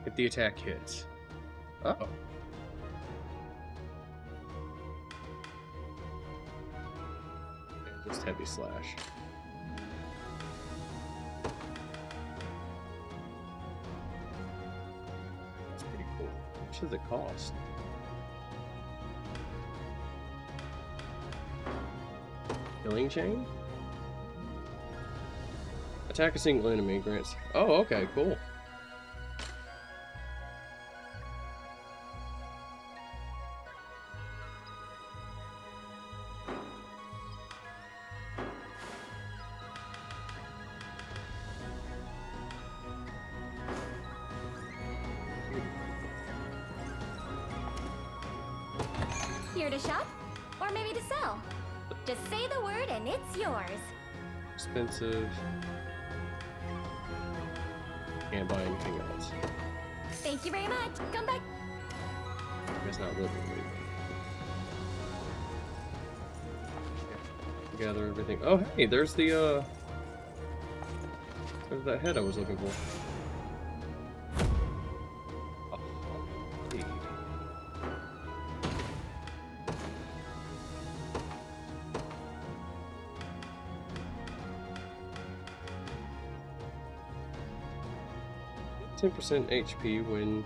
If the attack hits. Uh-oh. And just heavy slash. That's pretty cool. How much does it cost? Killing chain? Attack a single enemy grants. Oh, okay, cool. Here to shop? Or maybe to sell? Just say the word and it's yours. Expensive. Can't buy anything else. Thank you very much. Come back. It's not literally. Gather everything. Oh, hey, there's the, there's that head I was looking for. Oh, indeed. %10 HP when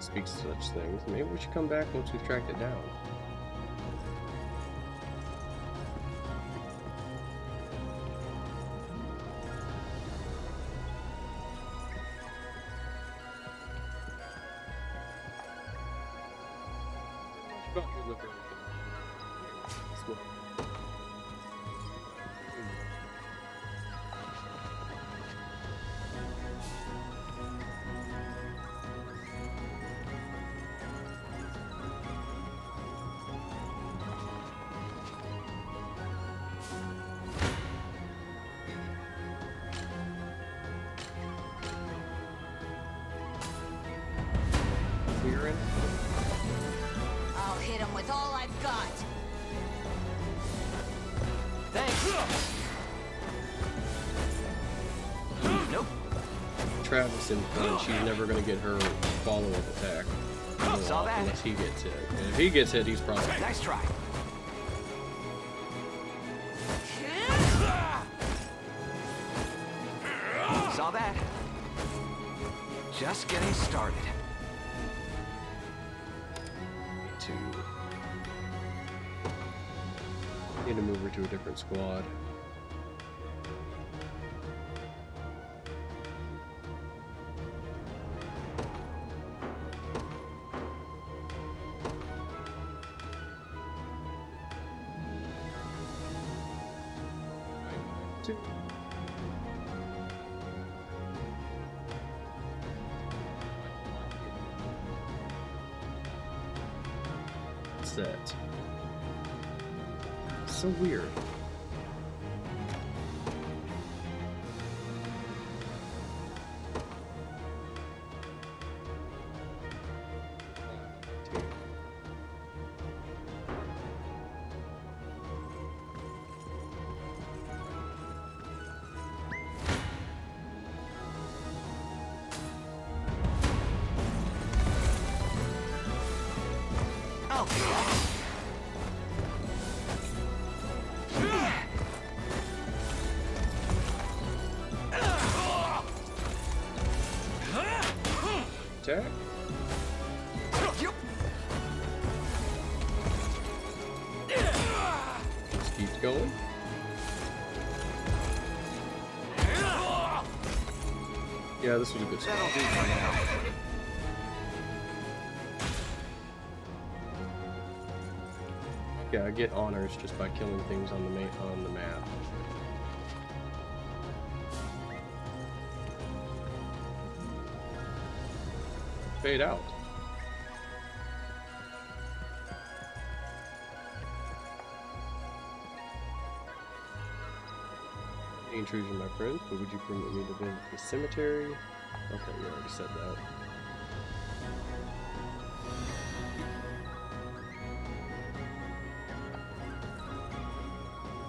speaks to such things. Maybe we should come back once we've tracked it down. About your liver. This one. Clearing. I'll hit him with all I've got. Thanks. Nope. Travis in front, she's never gonna get her follow-up attack. Saw that. Unless he gets hit. And if he gets hit, he's probably. Nice try. Saw that. Just getting started. Need to move her to a different squad. What's that? So weird. keeps going. Yeah, this was a good spot. That'll do for now. Yeah, I get honors just by killing things on the map. Fade out. Any intrusion, my friend, but would you permit me to visit the cemetery? Okay, we already said that.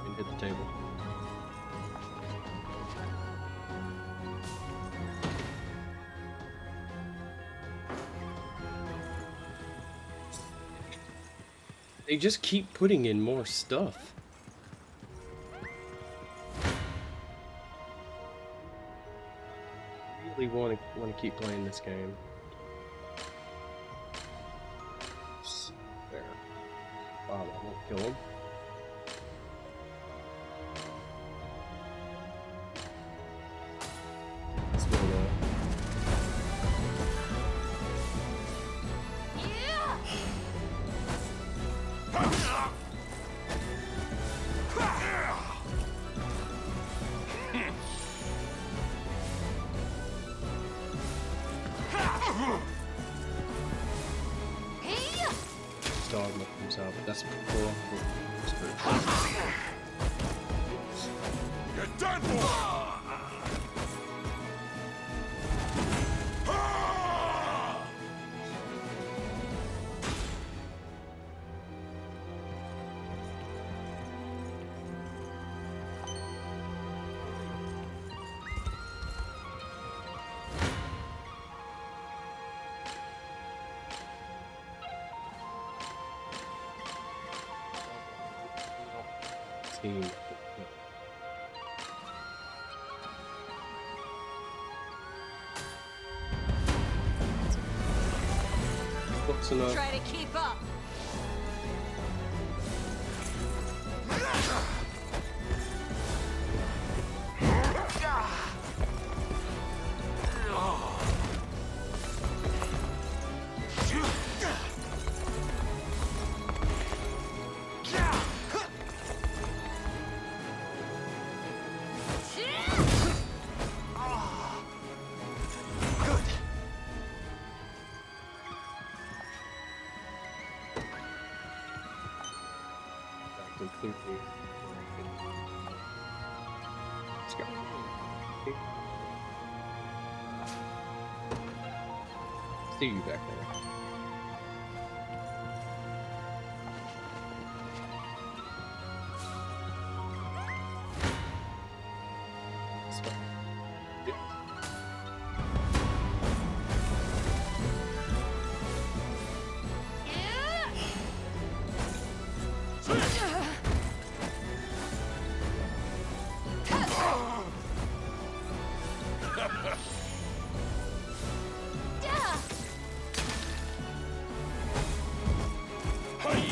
And hit the table. They just keep putting in more stuff. I really want to keep playing this game. There. Wow, I won't kill him. Let's go there. Dog comes out, but that's before. You're done for! Team. Close enough. Try to keep up. Completely. Let's go. See you back there. Let's go.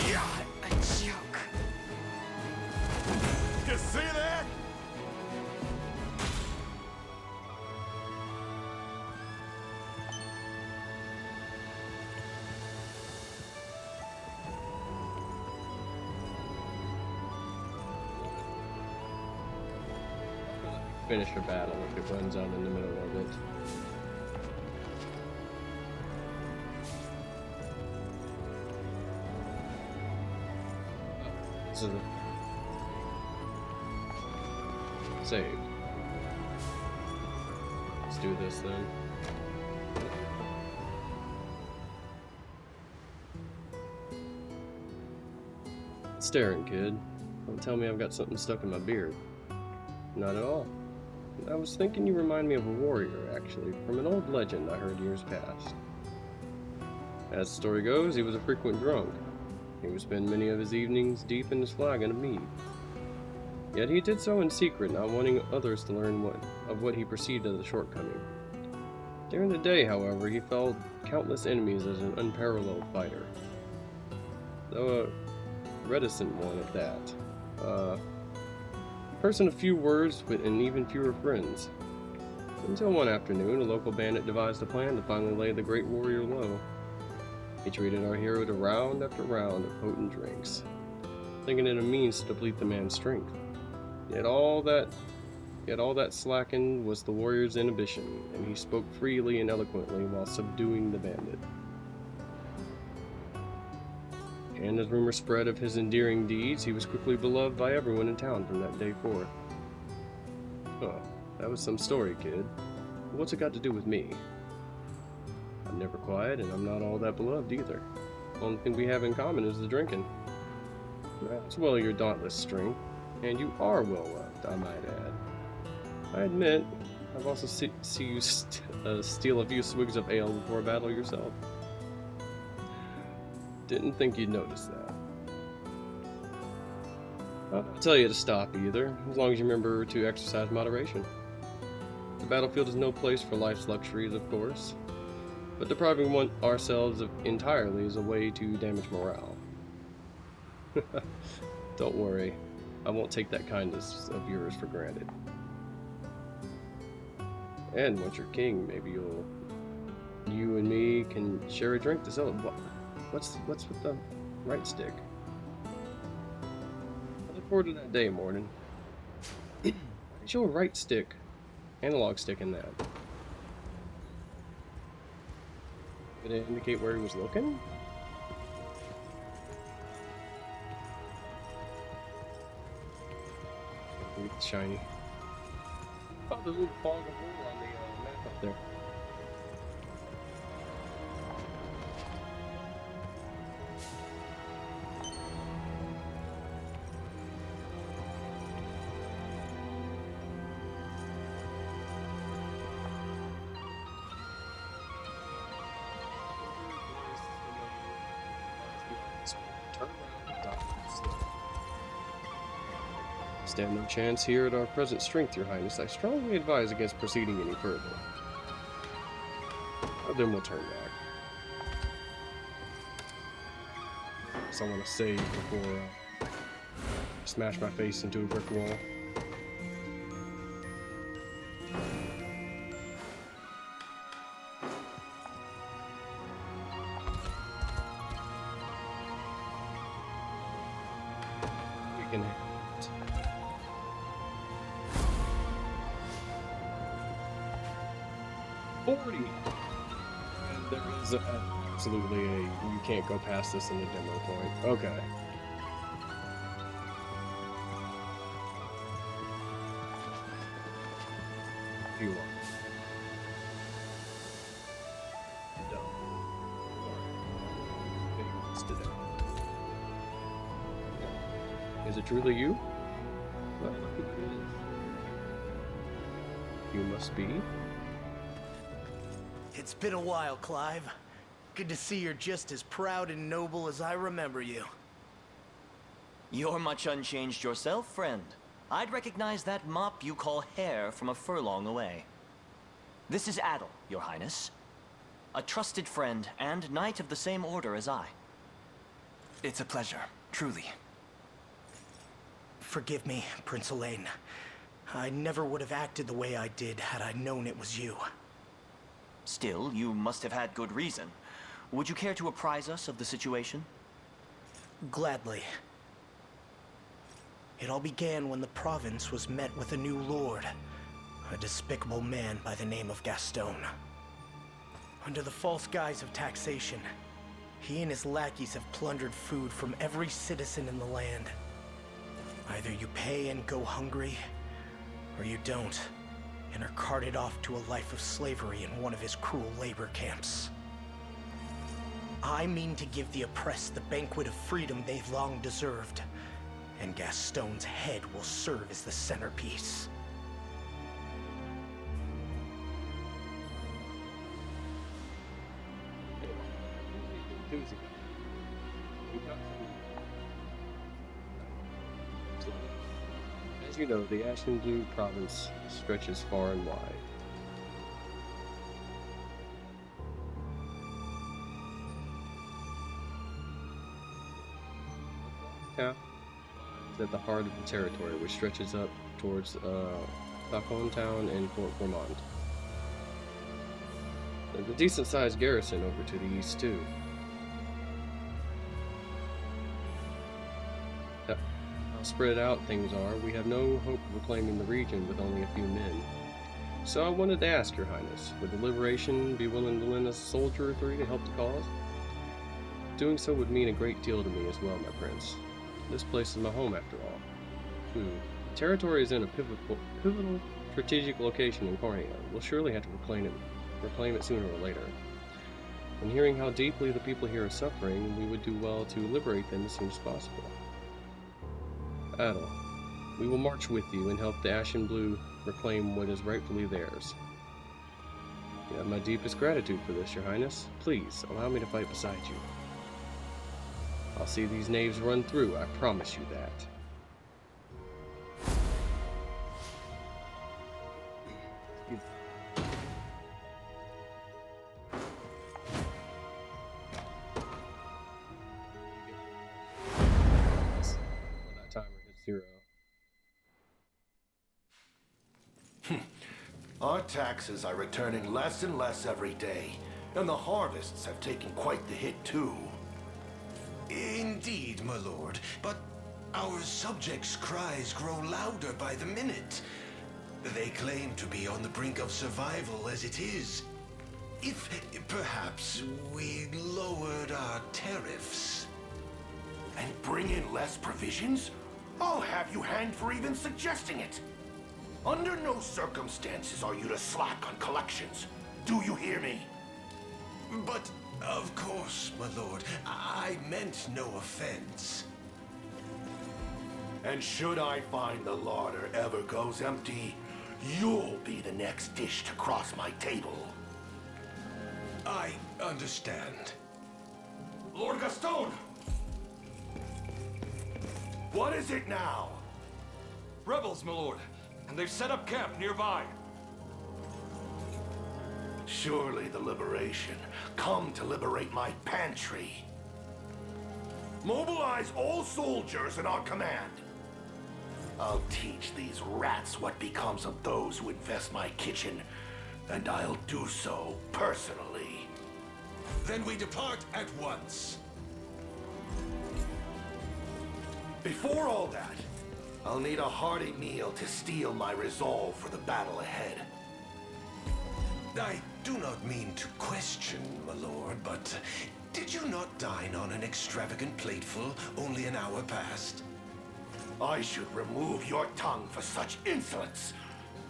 Yeah. You see that? Finish your battle if it runs out in the middle of it. This is a save. Let's do this then. Staring, kid. Don't tell me I've got something stuck in my beard. Not at all. I was thinking you remind me of a warrior, actually, from an old legend I heard years past. As the story goes, he was a frequent drunk. He would spend many of his evenings deep in his flagon of mead. Yet he did so in secret, not wanting others to learn of what he perceived as a shortcoming. During the day, however, he felled countless enemies as an unparalleled fighter. Though a reticent one at that. Person of few words and even fewer friends. Until one afternoon, a local bandit devised a plan to finally lay the great warrior low. He treated our hero to round after round of potent drinks, thinking it a means to deplete the man's strength. Yet all that slackened was the warrior's inhibition, and he spoke freely and eloquently while subduing the bandit. And as rumor spread of his endearing deeds, he was quickly beloved by everyone in town from that day forth. Huh, that was some story, kid. What's it got to do with me? I'm never quiet, and I'm not all that beloved either. The only thing we have in common is the drinking. That's well your dauntless strength, and you are well loved, I might add. I admit, I've also see you steal a few swigs of ale before a battle yourself. Didn't think you'd notice that. I'll not tell you to stop either, as long as you remember to exercise moderation. The battlefield is no place for life's luxuries, of course, but depriving ourselves of entirely is a way to damage morale. Don't worry, I won't take that kindness of yours for granted. And once you're king, maybe you and me can share a drink to celebrate. What's with the right stick? I look forward to that day, Morden. Show a right stick, analog stick in that. Did it indicate where he was looking? It's shiny. Oh, there's a little fog of war on the map up there. Stand no chance here at our present strength, Your Highness. I strongly advise against proceeding any further. Then we'll turn back. So I want to save before I smash my face into a brick wall. We can 40! And there is absolutely you can't go past this in the demo point. Okay. You are. Done. Is it truly you? Well, look who it is. You must be. It's been a while, Clive. Good to see you're just as proud and noble as I remember you. You're much unchanged yourself, friend. I'd recognize that mop you call hair from a furlong away. This is Adel, Your Highness. A trusted friend and knight of the same order as I. It's a pleasure, truly. Forgive me, Prince Elaine. I never would have acted the way I did had I known it was you. Still, you must have had good reason. Would you care to apprise us of the situation? Gladly. It all began when the province was met with a new lord, a despicable man by the name of Gaston. Under the false guise of taxation, he and his lackeys have plundered food from every citizen in the land. Either you pay and go hungry, or you don't, and are carted off to a life of slavery in one of his cruel labor camps. I mean to give the oppressed the banquet of freedom they've long deserved, and Gaston's head will serve as the centerpiece. As you know, the Ashen Blue province stretches far and wide. Yeah. is at the heart of the territory, which stretches up towards Falcon Town and Fort Vermont. There's a decent-sized garrison over to the east, too. How spread out things are, we have no hope of reclaiming the region with only a few men. So I wanted to ask, Your Highness, would the Liberation be willing to lend us a soldier or three to help the cause? Doing so would mean a great deal to me as well, my prince. This place is my home, after all. The territory is in a pivotal strategic location in Cornea. We'll surely have to reclaim it sooner or later. And hearing how deeply the people here are suffering, we would do well to liberate them as soon as possible. Adel, we will march with you and help the Ashen Blue reclaim what is rightfully theirs. You have my deepest gratitude for this, Your Highness. Please, allow me to fight beside you. I'll see these knaves run through, I promise you that. When that timer hits 0. Our taxes are returning less and less every day, and the harvests have taken quite the hit too. Indeed, my lord, but our subjects' cries grow louder by the minute. They claim to be on the brink of survival as it is. If perhaps we lowered our tariffs. And bring in less provisions? I'll have you hanged for even suggesting it. Under no circumstances are you to slack on collections. Do you hear me? But, of course, my lord, I meant no offense. And should I find the larder ever goes empty, you'll be the next dish to cross my table. I understand. Lord Gaston! What is it now? Rebels, my lord, and they've set up camp nearby. Surely the Liberation come to liberate my pantry. Mobilize all soldiers in our command. I'll teach these rats what becomes of those who infest my kitchen, and I'll do so personally. Then we depart at once. Before all that, I'll need a hearty meal to steel my resolve for the battle ahead. I do not mean to question, my lord, but did you not dine on an extravagant plateful only an hour past? I should remove your tongue for such insolence.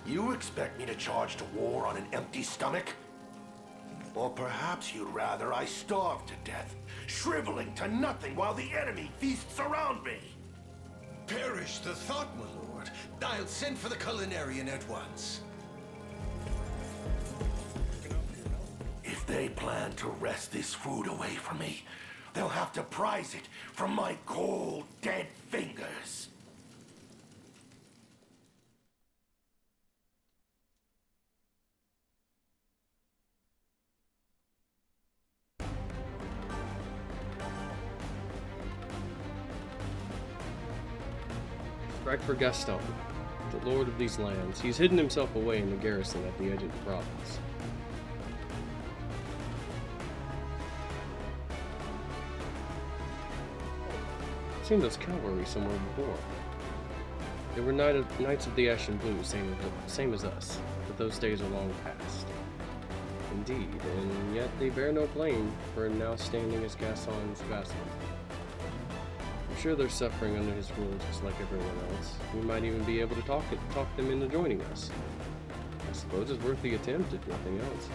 You expect me to charge to war on an empty stomach? Or perhaps you'd rather I starve to death, shriveling to nothing while the enemy feasts around me? Perish the thought, my lord. I'll send for the culinarian at once. If they plan to wrest this food away from me, they'll have to prize it from my cold, dead fingers. Strike for Gaston, the lord of these lands. He's hidden himself away in the garrison at the edge of the province. I've seen those cavalry somewhere before. They were Knights of the Ashen Blue, same as us, but those days are long past. Indeed, and yet they bear no blame for now standing as Gaston's vassals. I'm sure they're suffering under his rule just like everyone else. We might even be able to talk them into joining us. I suppose it's worth the attempt, if nothing else.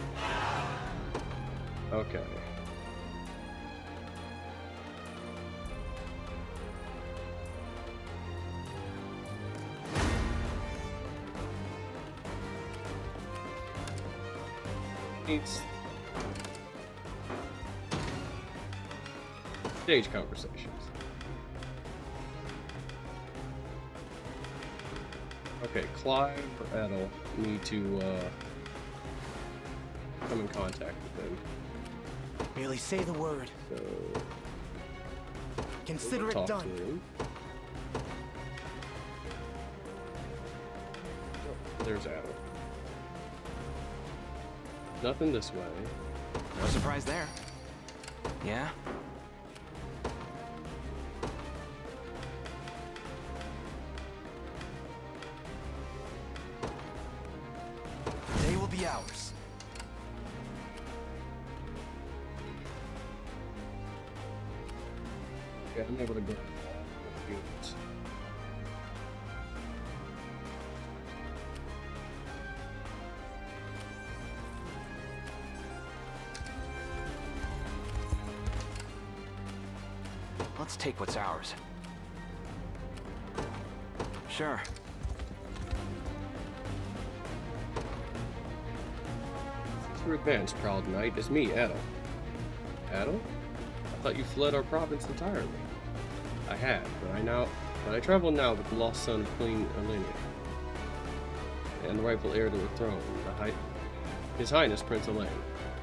Okay. Needs stage conversations. Okay, Clive or Adel need to come in contact with him. Merely say the word. So Consider we'll it talk done. to him. there's Adam. Nothing this way. No surprise there. Yeah? They will be ours. Okay, I'm able to go. Units. Let's take what's ours. Sure. Since you're advanced, proud knight, it's me, Adel. Adel? I thought you fled our province entirely. I have, but I travel now with the lost son of Queen Elenia, and the rightful heir to the throne, His Highness Prince Elaine.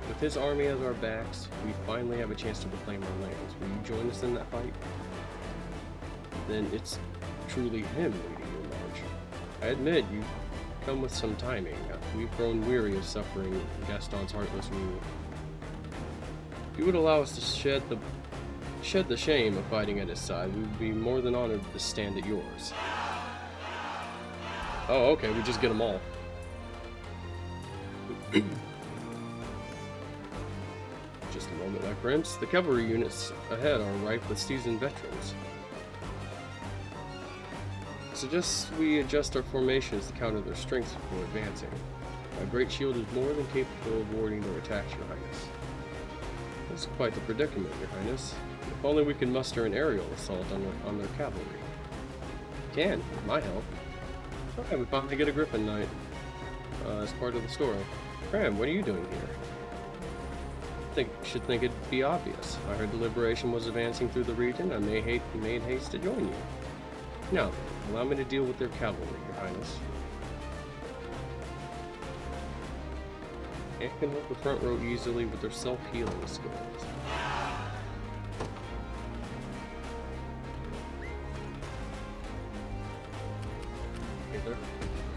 With his army as our backs, we finally have a chance to reclaim our lands. Will you join us in that fight? Then it's truly him leading your march. I admit you come with some timing. We've grown weary of suffering Gaston's heartless rule. If you would allow us to shed the shame of fighting at his side, we would be more than honored to stand at yours. Oh, okay, we just get them all. Just a moment, my prince. The cavalry units ahead are ripe with seasoned veterans. Suggest we adjust our formations to counter their strengths before advancing. My great shield is more than capable of warding their attacks, Your Highness. This is quite the predicament, Your Highness. If only we could muster an aerial assault on their cavalry. We can, with my help. Okay, we finally get a Griffin Knight as part of the story. Cram, what are you doing here? Should think it'd be obvious. I heard the Liberation was advancing through the region. I made haste to join you. Now, allow me to deal with their cavalry, Your Highness. Ant can hold the front row easily with their self-healing skills.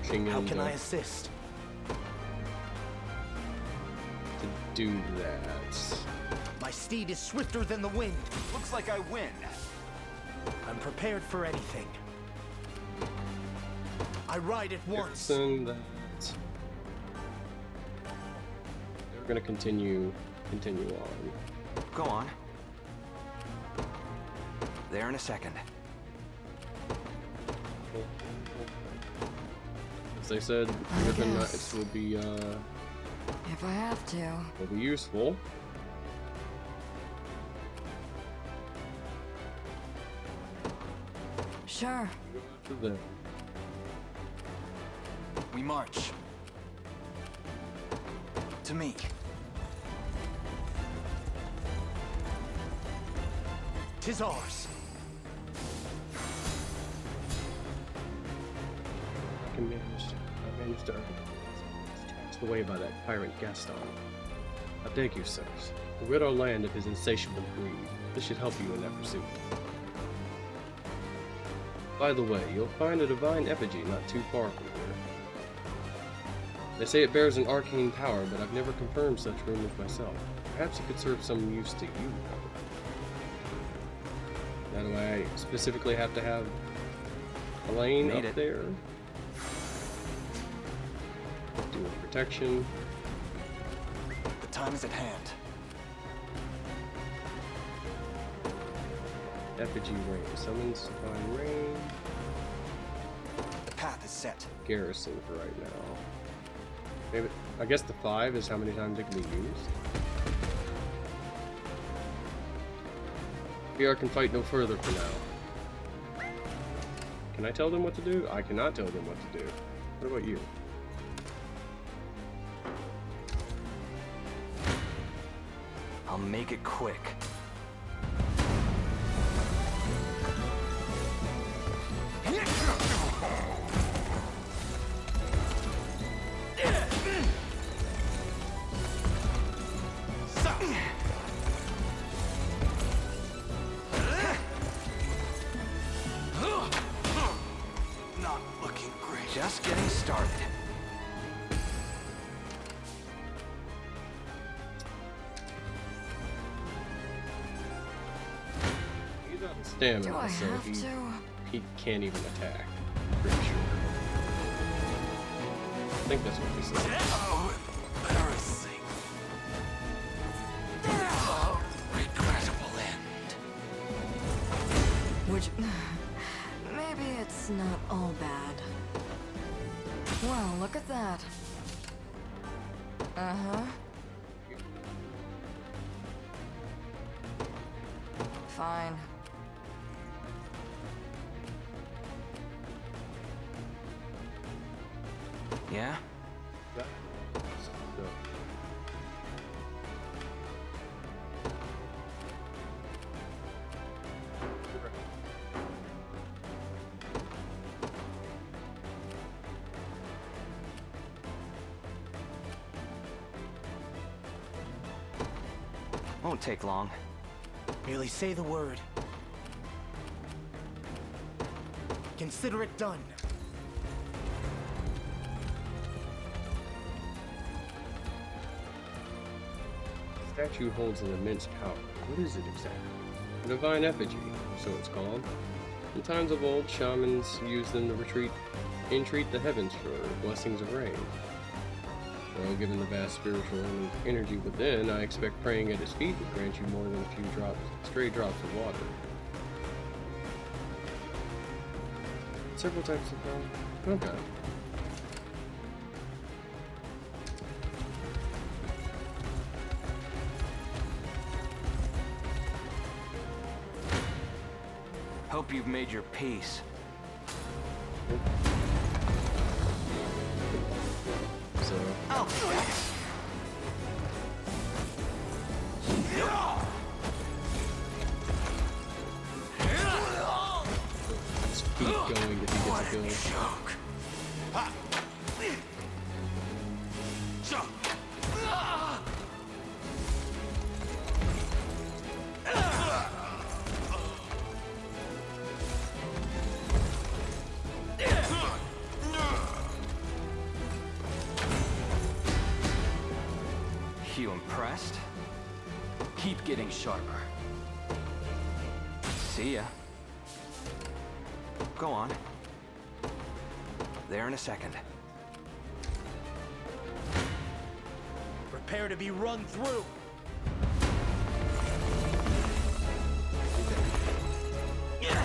How can I assist? To do that. My steed is swifter than the wind. Looks like I win. I'm prepared for anything. I ride at once. Send that. They're gonna continue on. Go on. There in a second. As they said, Griffin Knights will be if I have to. Will be useful. Sure. We march. To me. Tis ours. I managed to taxed away by that tyrant Gaston. I beg you, sirs, rid our land of his insatiable greed. This should help you in that pursuit. By the way, you'll find a divine effigy not too far from here. They say it bears an arcane power, but I've never confirmed such rumors myself. Perhaps it could serve some use to you. Now, do I specifically have to have Elaine up there? Do a protection. The time is at hand. Effigy rain. Summons divine rain. The path is set. Garrison for right now. Maybe, I guess the 5 is how many times it can be used. VR can fight no further for now. Can I tell them what to do? I cannot tell them what to do. What about you? I'll make it quick. Not looking great. Just getting started. stamina, Do I so have to? he can't even attack. Pretty sure. I think that's what this is. Oh, embarrassing. Oh, regrettable end. Which... maybe it's not all bad. Wow, look at that. Uh-huh. Fine. Yeah? Won't take long. Merely say the word. Consider it done. The statue holds an immense power. What is it exactly? A divine effigy, so it's called. In times of old, shamans used them to entreat the heavens for blessings of rain. Well, given the vast spiritual energy within, I expect praying at its feet would grant you more than a few stray drops of water. Several types of power. Okay. Hope you've made your peace. So. Let's keep going if he gets a kill. You impressed? Keep getting sharper. See ya. Go on. There in a second. Prepare to be run through. Yeah.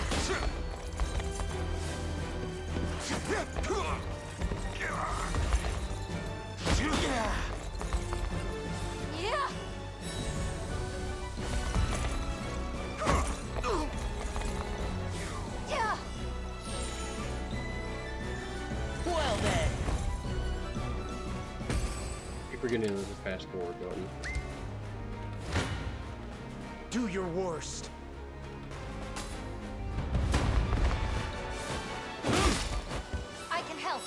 Yeah. Well then. Keep forgetting there's a fast forward button. Do your worst. I can help.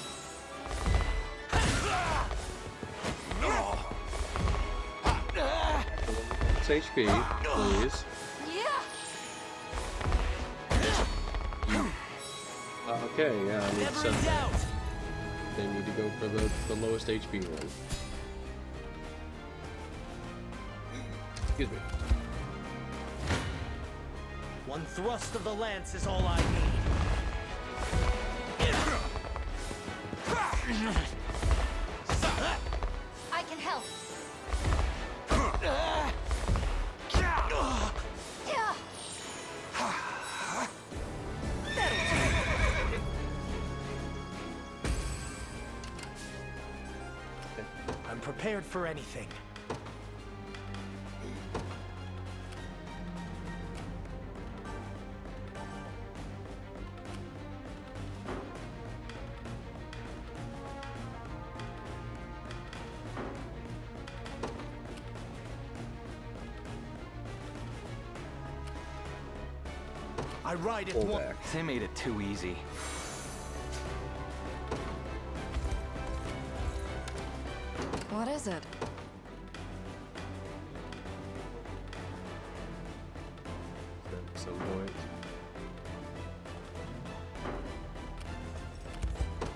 It's HP, please. Yeah. Okay, yeah, I need to set that. They need to go for the lowest HP one. Excuse me. One thrust of the lance is all I need. I can help. Yeah. I'm prepared for anything. I ride it one. They made it too easy. What is it? At some point.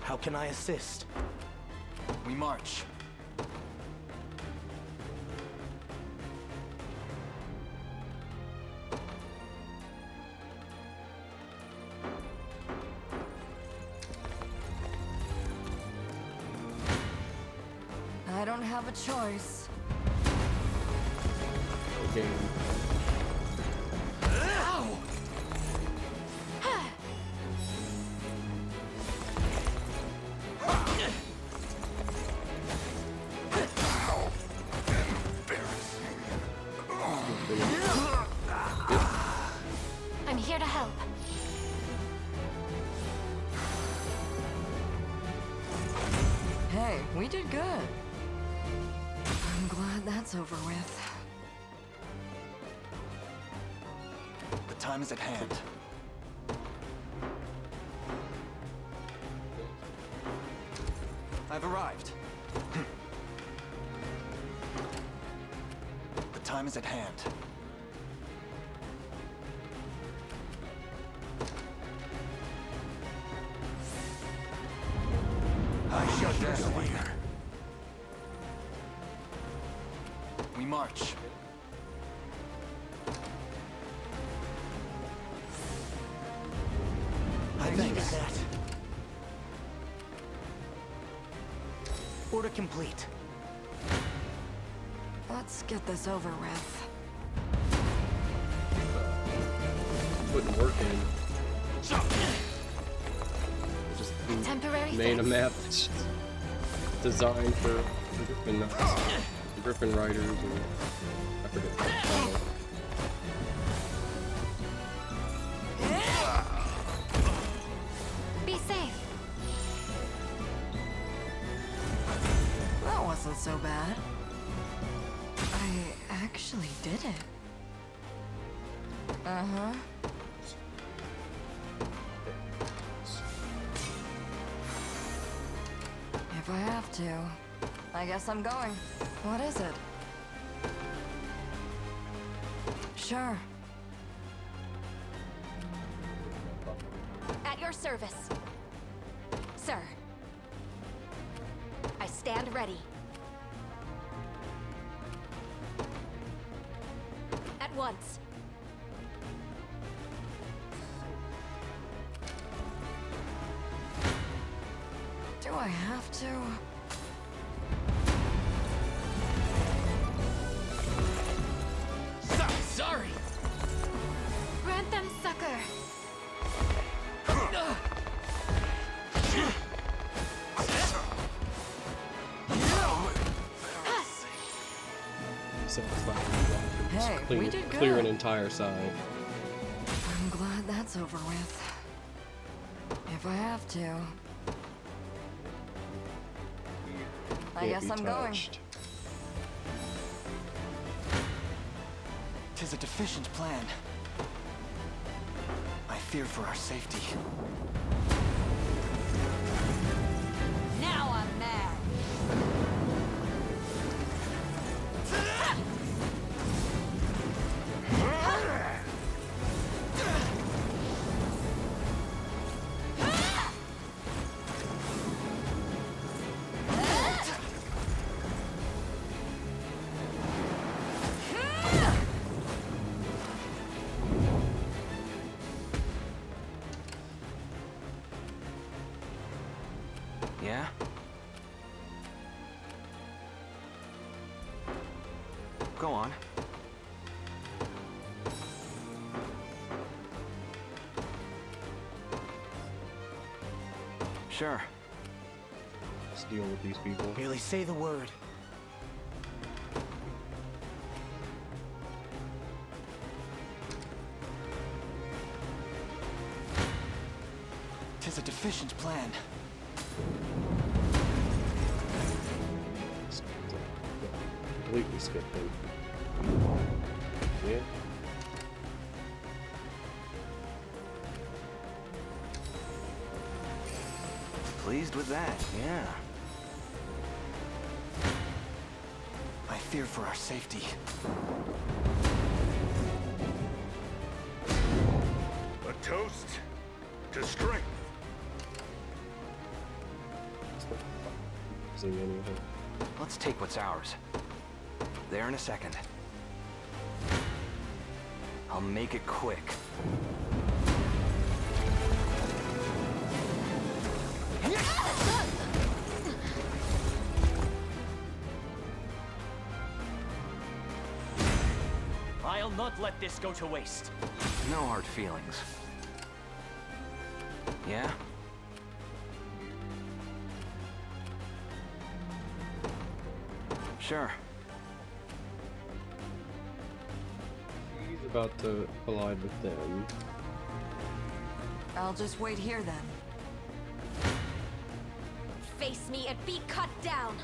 How can I assist? We march. have a choice. Game. Ow! I'm here to help. Hey, we did good. I'm glad that's over with. The time is at hand. I've arrived. The time is at hand. I shall persevere. We march. I needed that. Order complete. Let's get this over with. Putting work in. Just Temporary made a fix. map that's designed for Griffin riders, or I forget what it's called. Be safe. That wasn't so bad. I actually did it. Uh-huh. If I have to, I guess I'm going. What is it? Sure. At your service. Sir. I stand ready. At once. Do I have to? Sorry! Grant them succor. So it's like Hey, we did good. clear an entire side. I'm glad that's over with. If I have to. I Can't guess be I'm going. touched. Tis a deficient plan. I fear for our safety. Now I'm mad. Yeah? Go on. Sure. Let's deal with these people. Merely say the word. Tis a deficient plan. Completely skipped him. Yeah. Pleased with that, yeah. I fear for our safety. A toast to strength. Seeing anything. Let's take what's ours. There in a second. I'll make it quick. not let this go to waste. No hard feelings. Yeah? Sure. He's about to collide with them. I'll just wait here then. Face me and be cut down.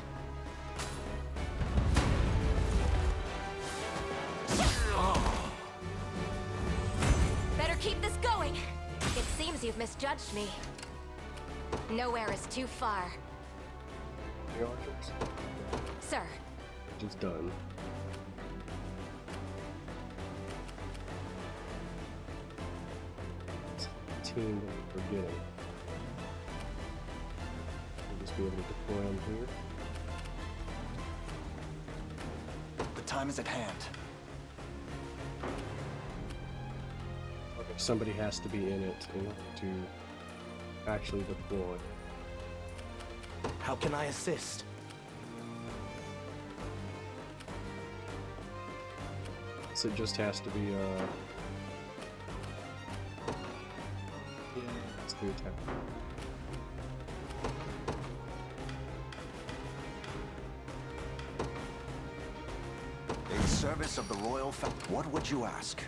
Better keep this going. It seems you've misjudged me. Nowhere is too far. The archers. Sir. Just done. Team that we're getting. We'll just be able to deploy them here. The time is at hand. Okay, somebody has to be in it in order to actually deploy. How can I assist? So it just has to be yeah, let's do attack. In service of the royal what would you ask?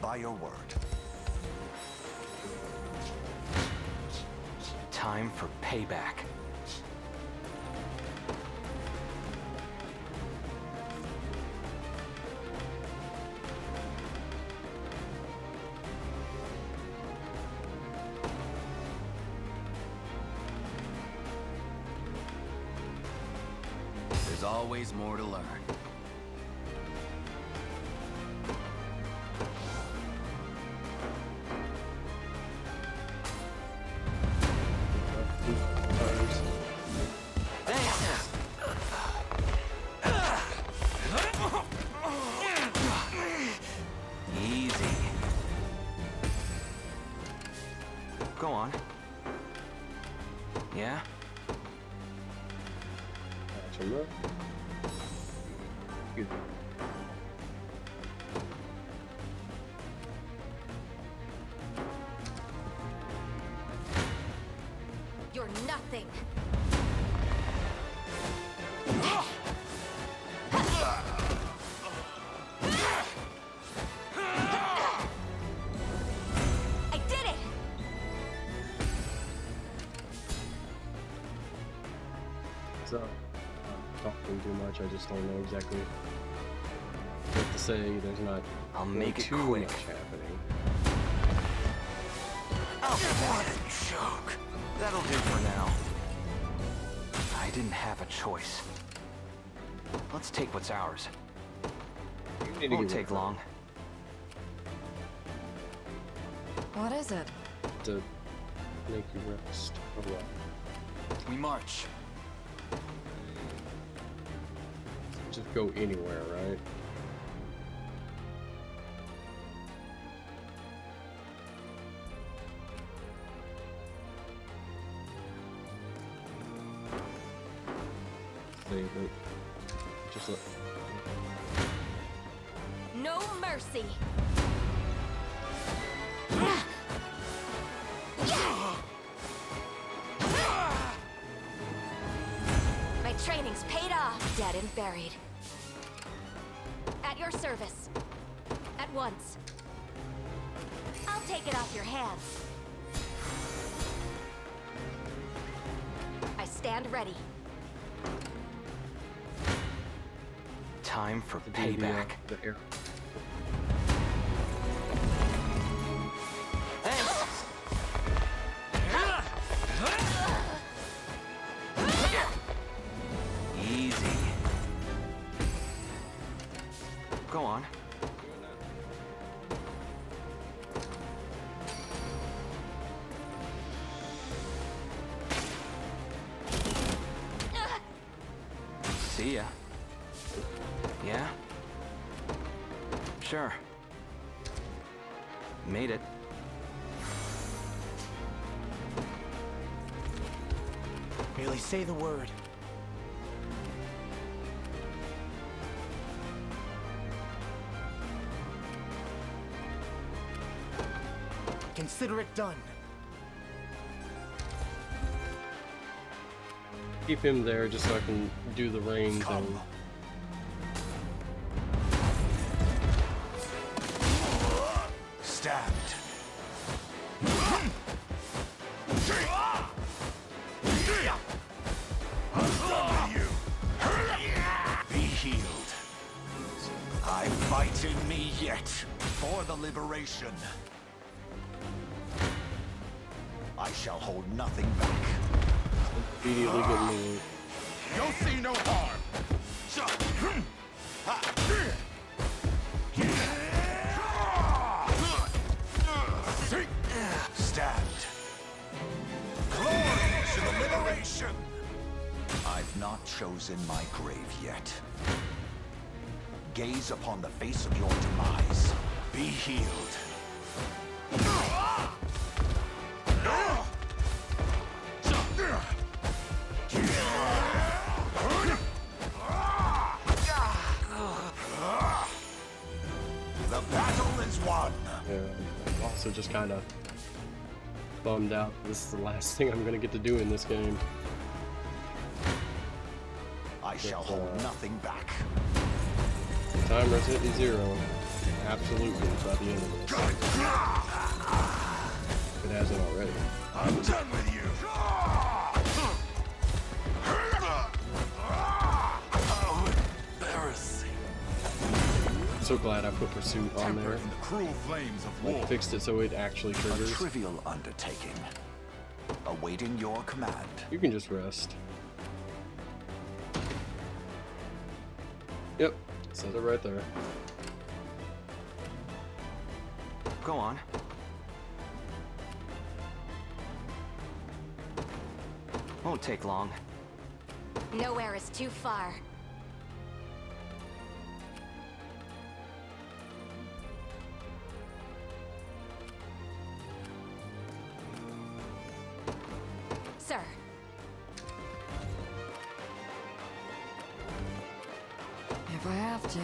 By your word. Time for payback. There's always more to learn. Easy. Go on. Yeah? Gotcha, look. Good. You're nothing. I did it! So, talking too much, I just don't know exactly what to say. There's not I'll make it too quick. much happening. Oh, what a joke. That'll do for now. I didn't have a choice. Let's take what's ours. You need to Won't get take rid of long. What is it? to make you rest a while. We march. Just go anywhere, right? Save it. Just let. No mercy. My training's paid off, dead and buried. At your service. At once. I'll take it off your hands. I stand ready. Time for payback. The air. Easy. Go on. See ya. Yeah? Sure. Made it. Merely say the word. Consider it done. Keep him there just so I can do the rain thing. Stabbed. Be healed. I fight in me yet for the liberation. I shall hold nothing back. Immediately get moved. You'll see no harm. Stabbed. Glory to the liberation. I've not chosen my grave yet. Gaze upon the face of your demise. Be healed. The battle is won. Yeah, I'm also just kind of bummed out. This is the last thing I'm gonna get to do in this game. I shall hold nothing back. The timer's hitting 0. Absolutely, by the end of this. If it hasn't already. I'm done with you. Oh, embarrassing. I'm so glad I put Pursuit on there. In the cruel flames of Like, war. fixed it so it actually A triggers. trivial undertaking. Awaiting your command. You can just rest. Yep, says it right there. Go on. Won't take long. Nowhere is too far. Sir. If I have to.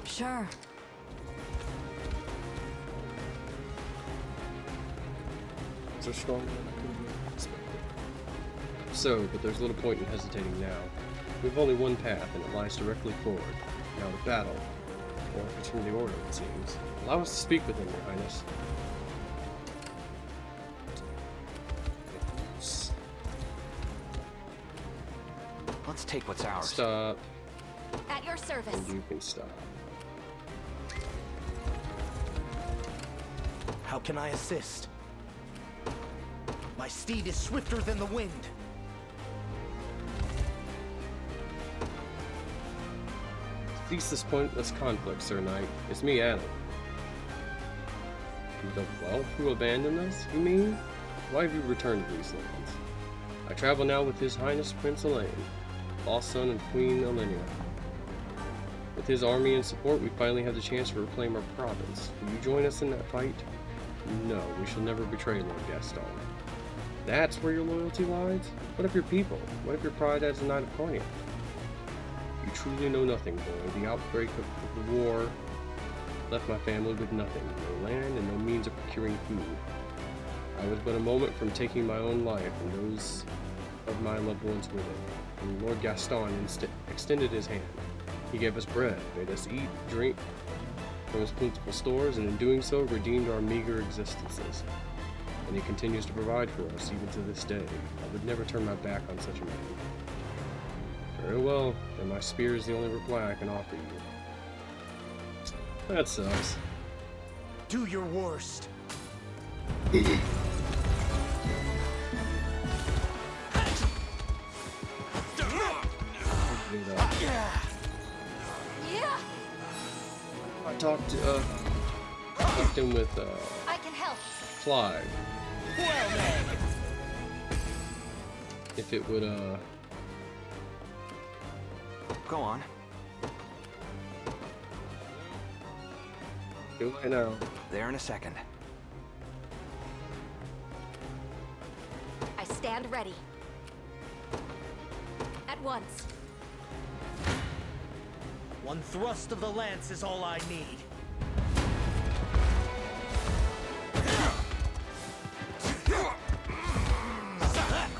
Sure. So stronger than I could have expected. So, but there's little point in hesitating now. We've only one path, and it lies directly forward. Now the battle. Or if it's from the Order, it seems. Allow us to speak with him, Your Highness. Let's take what's ours. Stop. At your service. And you can stop. How can I assist? My steed is swifter than the wind. Cease this pointless conflict, Sir Knight. It's me, Adam. The whelp who abandoned us, you mean? Why have you returned to these lands? I travel now with His Highness Prince Elaine, lost son of Queen Elenia. With his army and support, we finally have the chance to reclaim our province. Will you join us in that fight? No, we shall never betray Lord Gaston. That's where your loyalty lies? What of your people? What of your pride as a Knight of Cornea? You truly know nothing, boy. The outbreak of the war left my family with nothing. No land and no means of procuring food. I was but a moment from taking my own life and those of my loved ones with it. And Lord Gaston extended his hand. He gave us bread, made us eat, drink from his plentiful stores, and in doing so redeemed our meager existences. And he continues to provide for us even to this day. I would never turn my back on such a man. Very well, then my spear is the only reply I can offer you. That sucks. Do your worst. Yeah. I talked in with I can help. Clive. Well then. If it would Go on. Too late now. There in a second. I stand ready. At once. One thrust of the lance is all I need.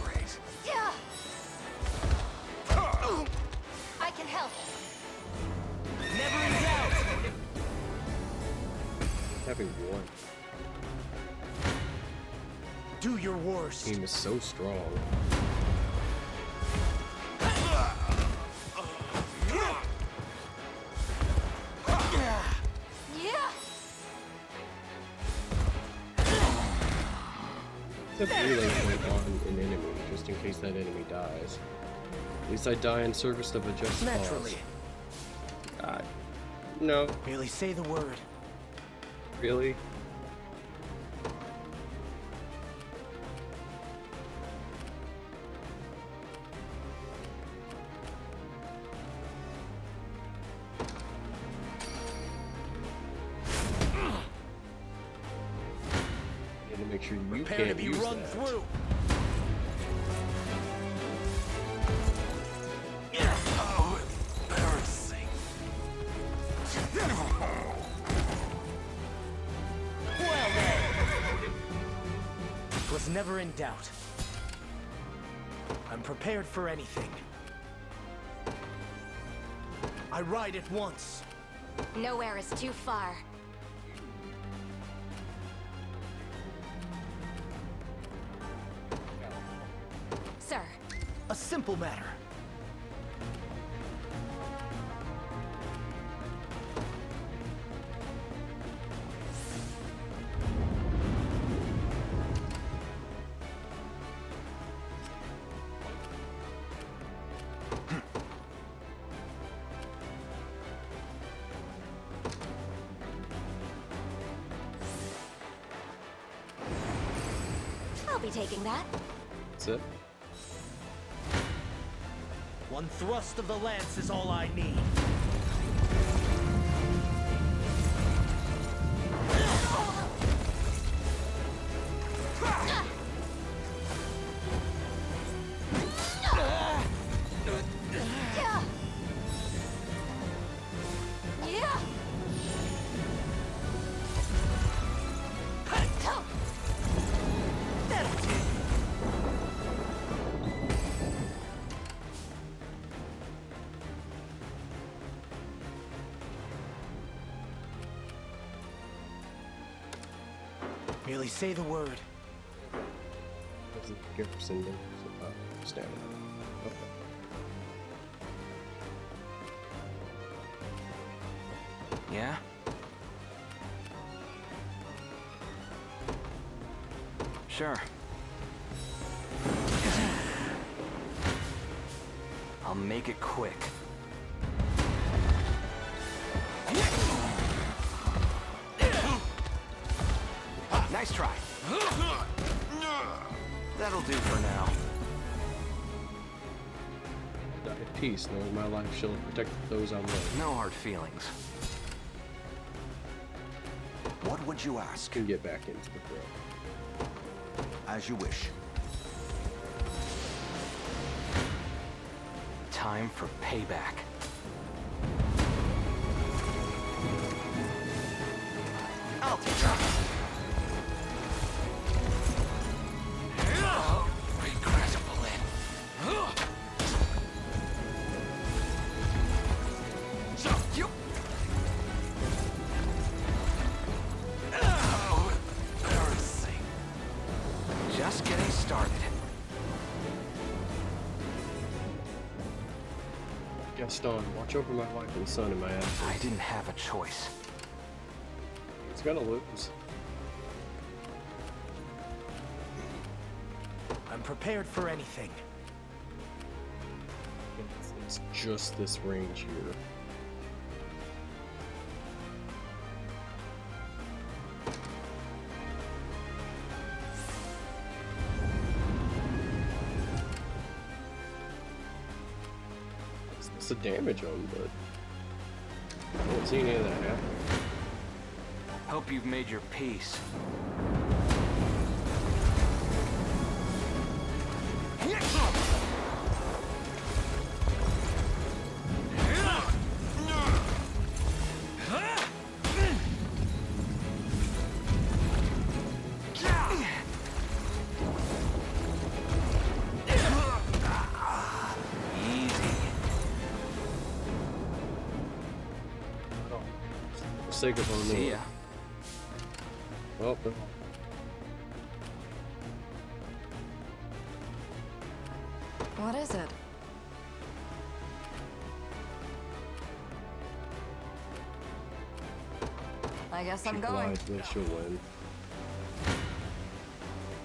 Great. Yeah. I can help. Never in doubt. Having one. Do your worst. Team is so strong. Yeah. Except relay point on an enemy, just in case that enemy dies. At least I die in service of a just cause. Naturally. God. No. Merely say the word. Really? Need to make sure you Prepare can't to be use run that. through. Oh, embarrassing. Well then. Was never in doubt. I'm prepared for anything. I ride at once. Nowhere is too far. Sir. A simple matter. I'll be taking that. That's it. One thrust of the lance is all I need. Yeah. Merely say the word. There's a gift symbol. Stamina. Okay. Yeah? Sure. I'll make it quick. Nice try. That'll do for now. Die at peace, knowing my life shall protect those I love. No hard feelings. What would you ask? Can get back into the fray. As you wish. Time for payback. I'll take that. Regrettable end. So you. Oh, embarrassing. Just getting started. Gaston, watch over my wife and son in my absence. I didn't have a choice. He's gonna lose. I'm prepared for anything. It's just this range here. It's the damage on, but I don't see any of that happen. Hope you've made your peace. Sake of our See ya. Well, What is it? I guess I'm going. lied that she'll win.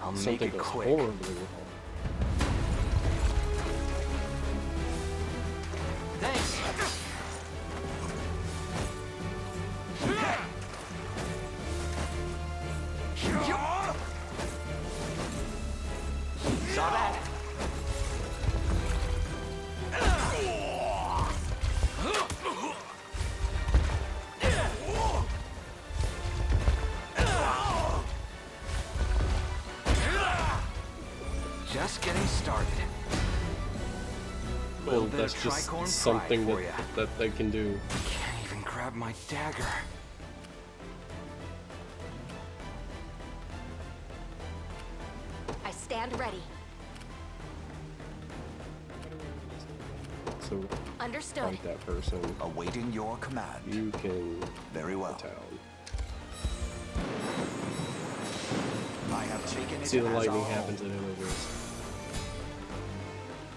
I'll make Something it goes quick. horribly wrong. Thanks. Saw that. Just getting started. Well, Little bit that's of just tricorn something pride for ya. that they can do. Can't even grab my dagger. I stand ready. So Understood. fight that person. Awaiting your command. You can Very well. town. I have taken it See the as lightning our happens at intervals.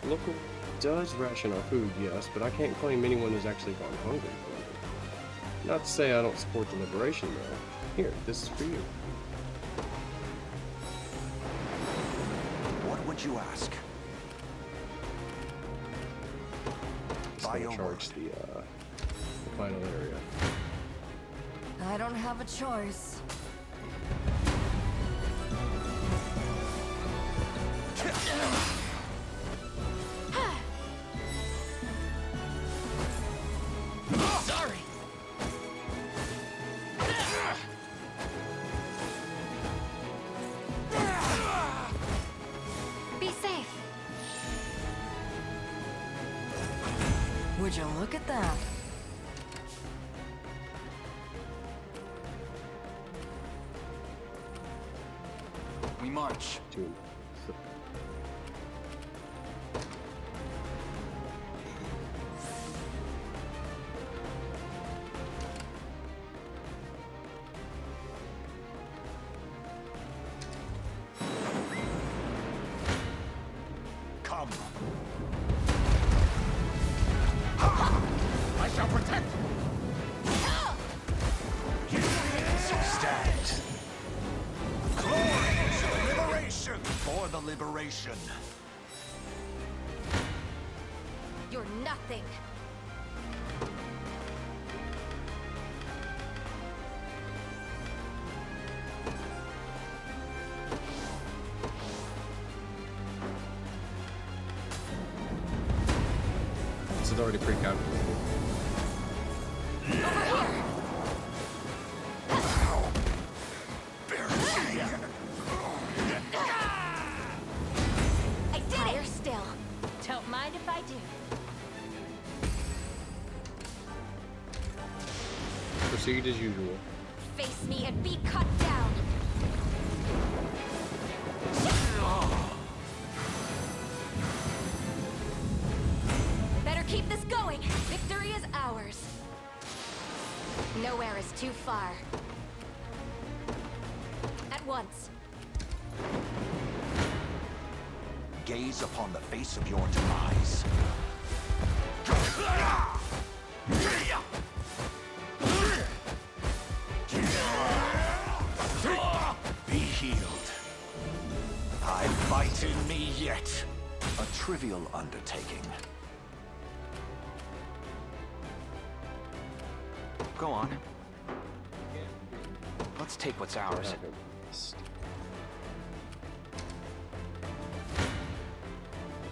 Local does ration our food, yes, but I can't claim anyone has actually gone hungry for it. Not to say I don't support the liberation, though. Here, this is for you. What would you ask? It's gonna charge the final area. I don't have a choice. Sorry. Be safe. Would you look at that? We march. To Come. I shall protect. Stand. Glory to the liberation. For the liberation. You're nothing. this is already pre-calculated. I did Higher still. Don't mind if I do. Proceed as usual. Face me and be cut down. Better keep this going. Victory is ours. Nowhere is too far. At once. Gaze upon the face of your demise. Be healed. I fight in me yet. A trivial undertaking. Go on. Let's take what's ours.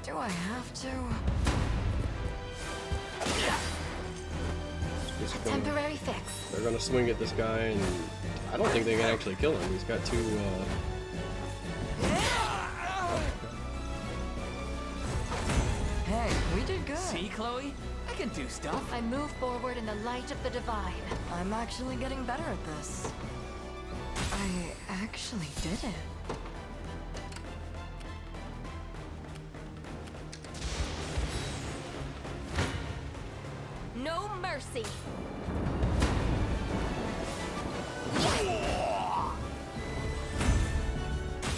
Do I have to? Just A gonna, temporary fix. they're gonna swing at this guy, and I don't think they can actually kill him. He's got two. Hey, we did good. See, Chloe? I can do stuff. I move forward in the light of the divine. I'm actually getting better at this. I actually did it. No mercy.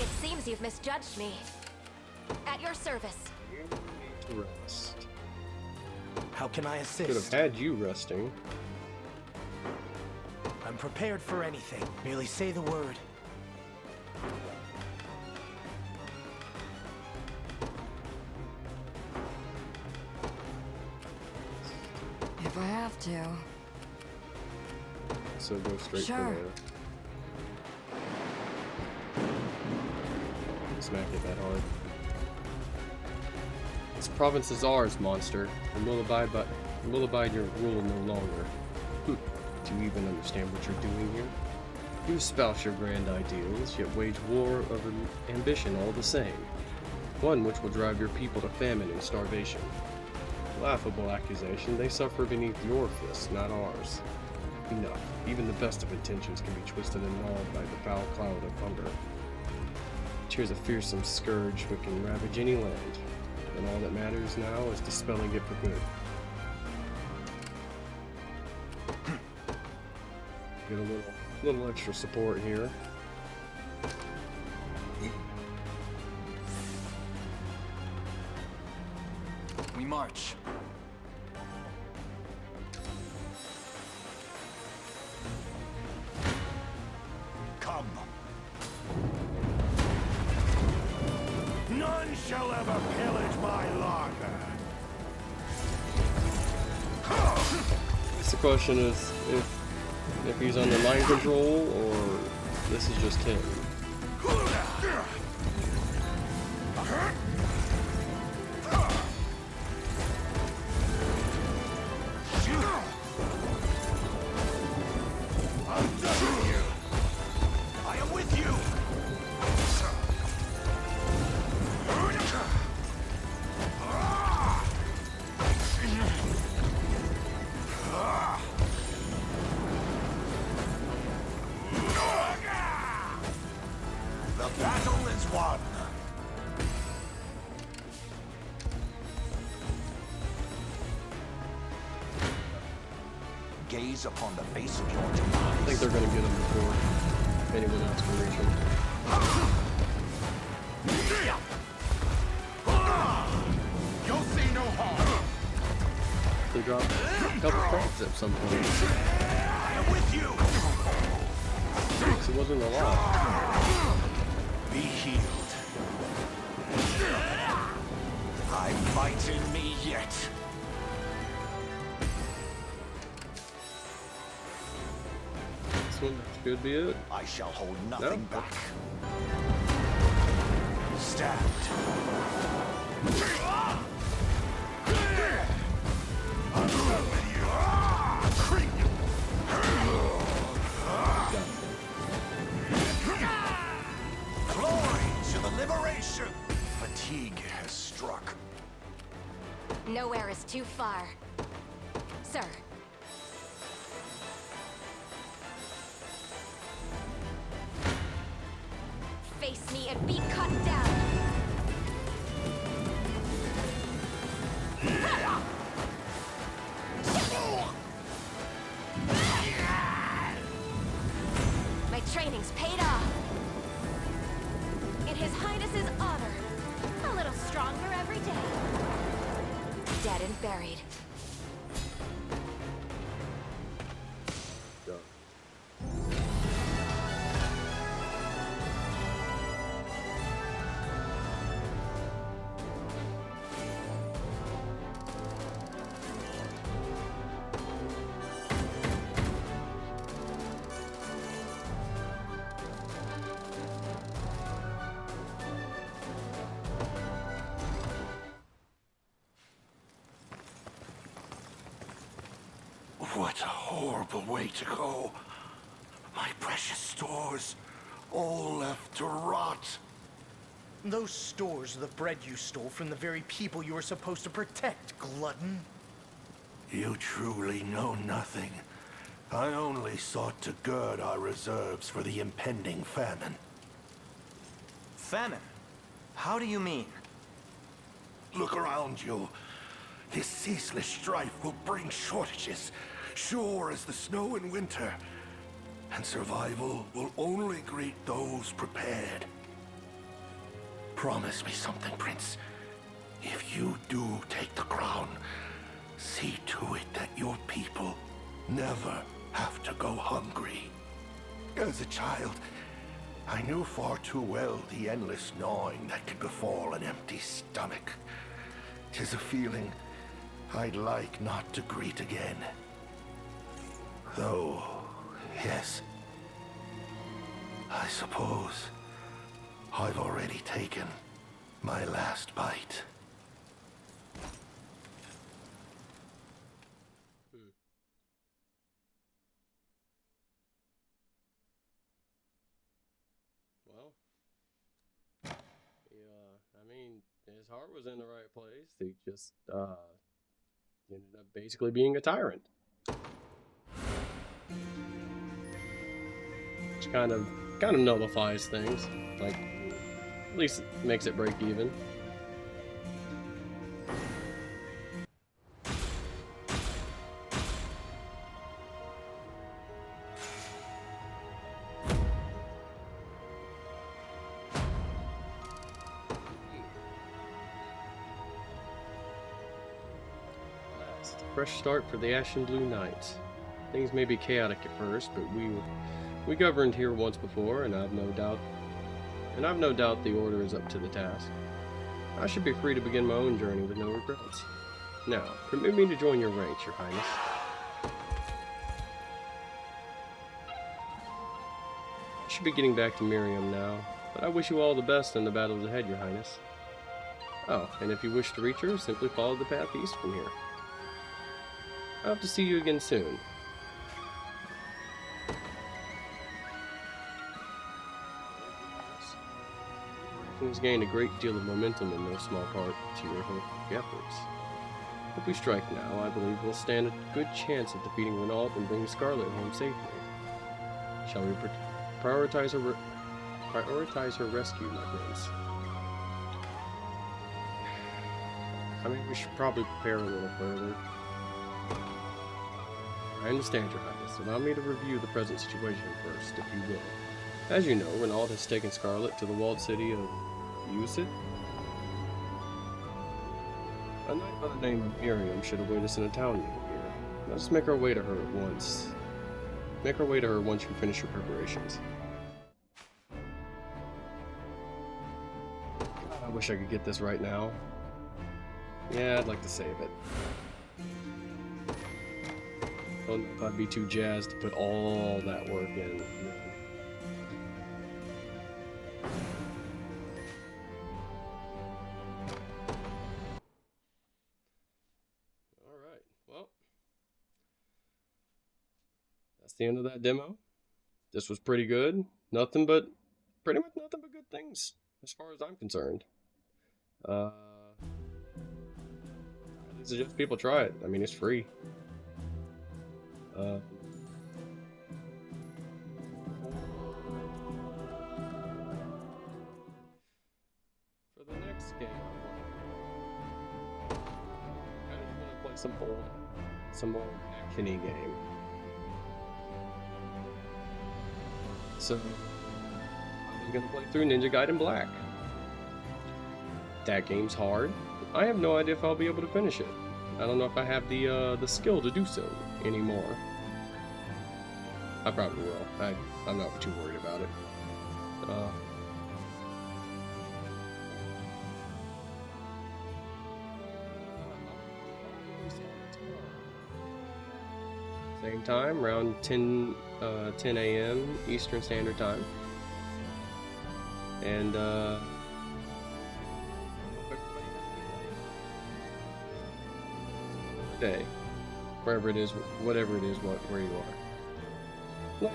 It seems you've misjudged me. At your service. Rest. How can I Could have assist? had you resting. I'm prepared for anything. Merely say the word. If I have to. So go straight Sure. for there. Smack it that hard. This province is ours, monster, and we'll abide your rule no longer. Do you even understand what you're doing here? You espouse your grand ideals, yet wage war over ambition all the same. One which will drive your people to famine and starvation. Laughable accusation, they suffer beneath your fists, not ours. Enough. Even the best of intentions can be twisted and gnawed by the foul cloud of hunger. Tears a fearsome scourge which can ravage any land, and all that matters now is dispelling it for good. Get a little extra support here. We march. Come. None shall ever pillage my larder. The question is if he's under mind control or this is just him. The battle is won. Gaze upon the face of your demise. I think they're gonna get him before anyone else can reach him. You'll see no harm. They drop a couple cracks at some point. I am with you. It wasn't a lot. Be healed. I fight in me yet. This one should be it. I shall hold nothing back. Stabbed. Glory to the liberation! Fatigue has struck. Nowhere is too far. Sir. Face me and be cut down. My training's paid off. In His Highness's honor. A little stronger every day. Dead and buried. What a horrible way to go. My precious stores, all left to rot. Those stores are the bread you stole from the very people you were supposed to protect, glutton. You truly know nothing. I only sought to gird our reserves for the impending famine. Famine? How do you mean? Look around you. This ceaseless strife will bring shortages, sure as the snow in winter. And survival will only greet those prepared. Promise me something, Prince. If you do take the crown, see to it that your people never have to go hungry. As a child, I knew far too well the endless gnawing that could befall an empty stomach. 'Tis a feeling I'd like not to greet again. Though, yes, I suppose I've already taken my last bite. Well, yeah, I mean, his heart was in the right place. He just ended up basically being a tyrant, which kind of nullifies things. Like, at least it makes it break even. Fresh start for the Ashen Blue Knight. Things may be chaotic at first, but we governed here once before, and I've no doubt the order is up to the task. I should be free to begin my own journey with no regrets. Now, permit me to join your ranks, Your Highness. I should be getting back to Miriam now, but I wish you all the best in the battles ahead, Your Highness. Oh, and if you wish to reach her, simply follow the path east from here. I hope to see you again soon. Has gained a great deal of momentum in no small part to your efforts. If we strike now, I believe we'll stand a good chance of defeating Renault and bringing Scarlet home safely. Shall we prioritize her rescue, my friends? I mean, we should probably prepare a little further. I understand, Your Highness. Allow me to review the present situation first, if you will. As you know, Renault has taken Scarlet to the walled city of Usit. A knight by the name of Miriam should await us in a town near here. Let us make our way to her at once. Make our way to her once you finish your preparations. God, I wish I could get this right now. Yeah, I'd like to save it. I don't know if I'd be too jazzed to put all that work in. Alright, well. That's the end of that demo. This was pretty good. Pretty much nothing but good things, as far as I'm concerned. I suggest people try it. I mean, it's free. For the next game, I kind of want to play some more action-y game. So I'm gonna play through Ninja Gaiden Black. That game's hard. I have no idea if I'll be able to finish it. I don't know if I have the skill to do so anymore. I probably will. I'm not too worried about it. Same time, around 10 a.m. Eastern Standard Time. And day. wherever it is, whatever it is, where you are. Later.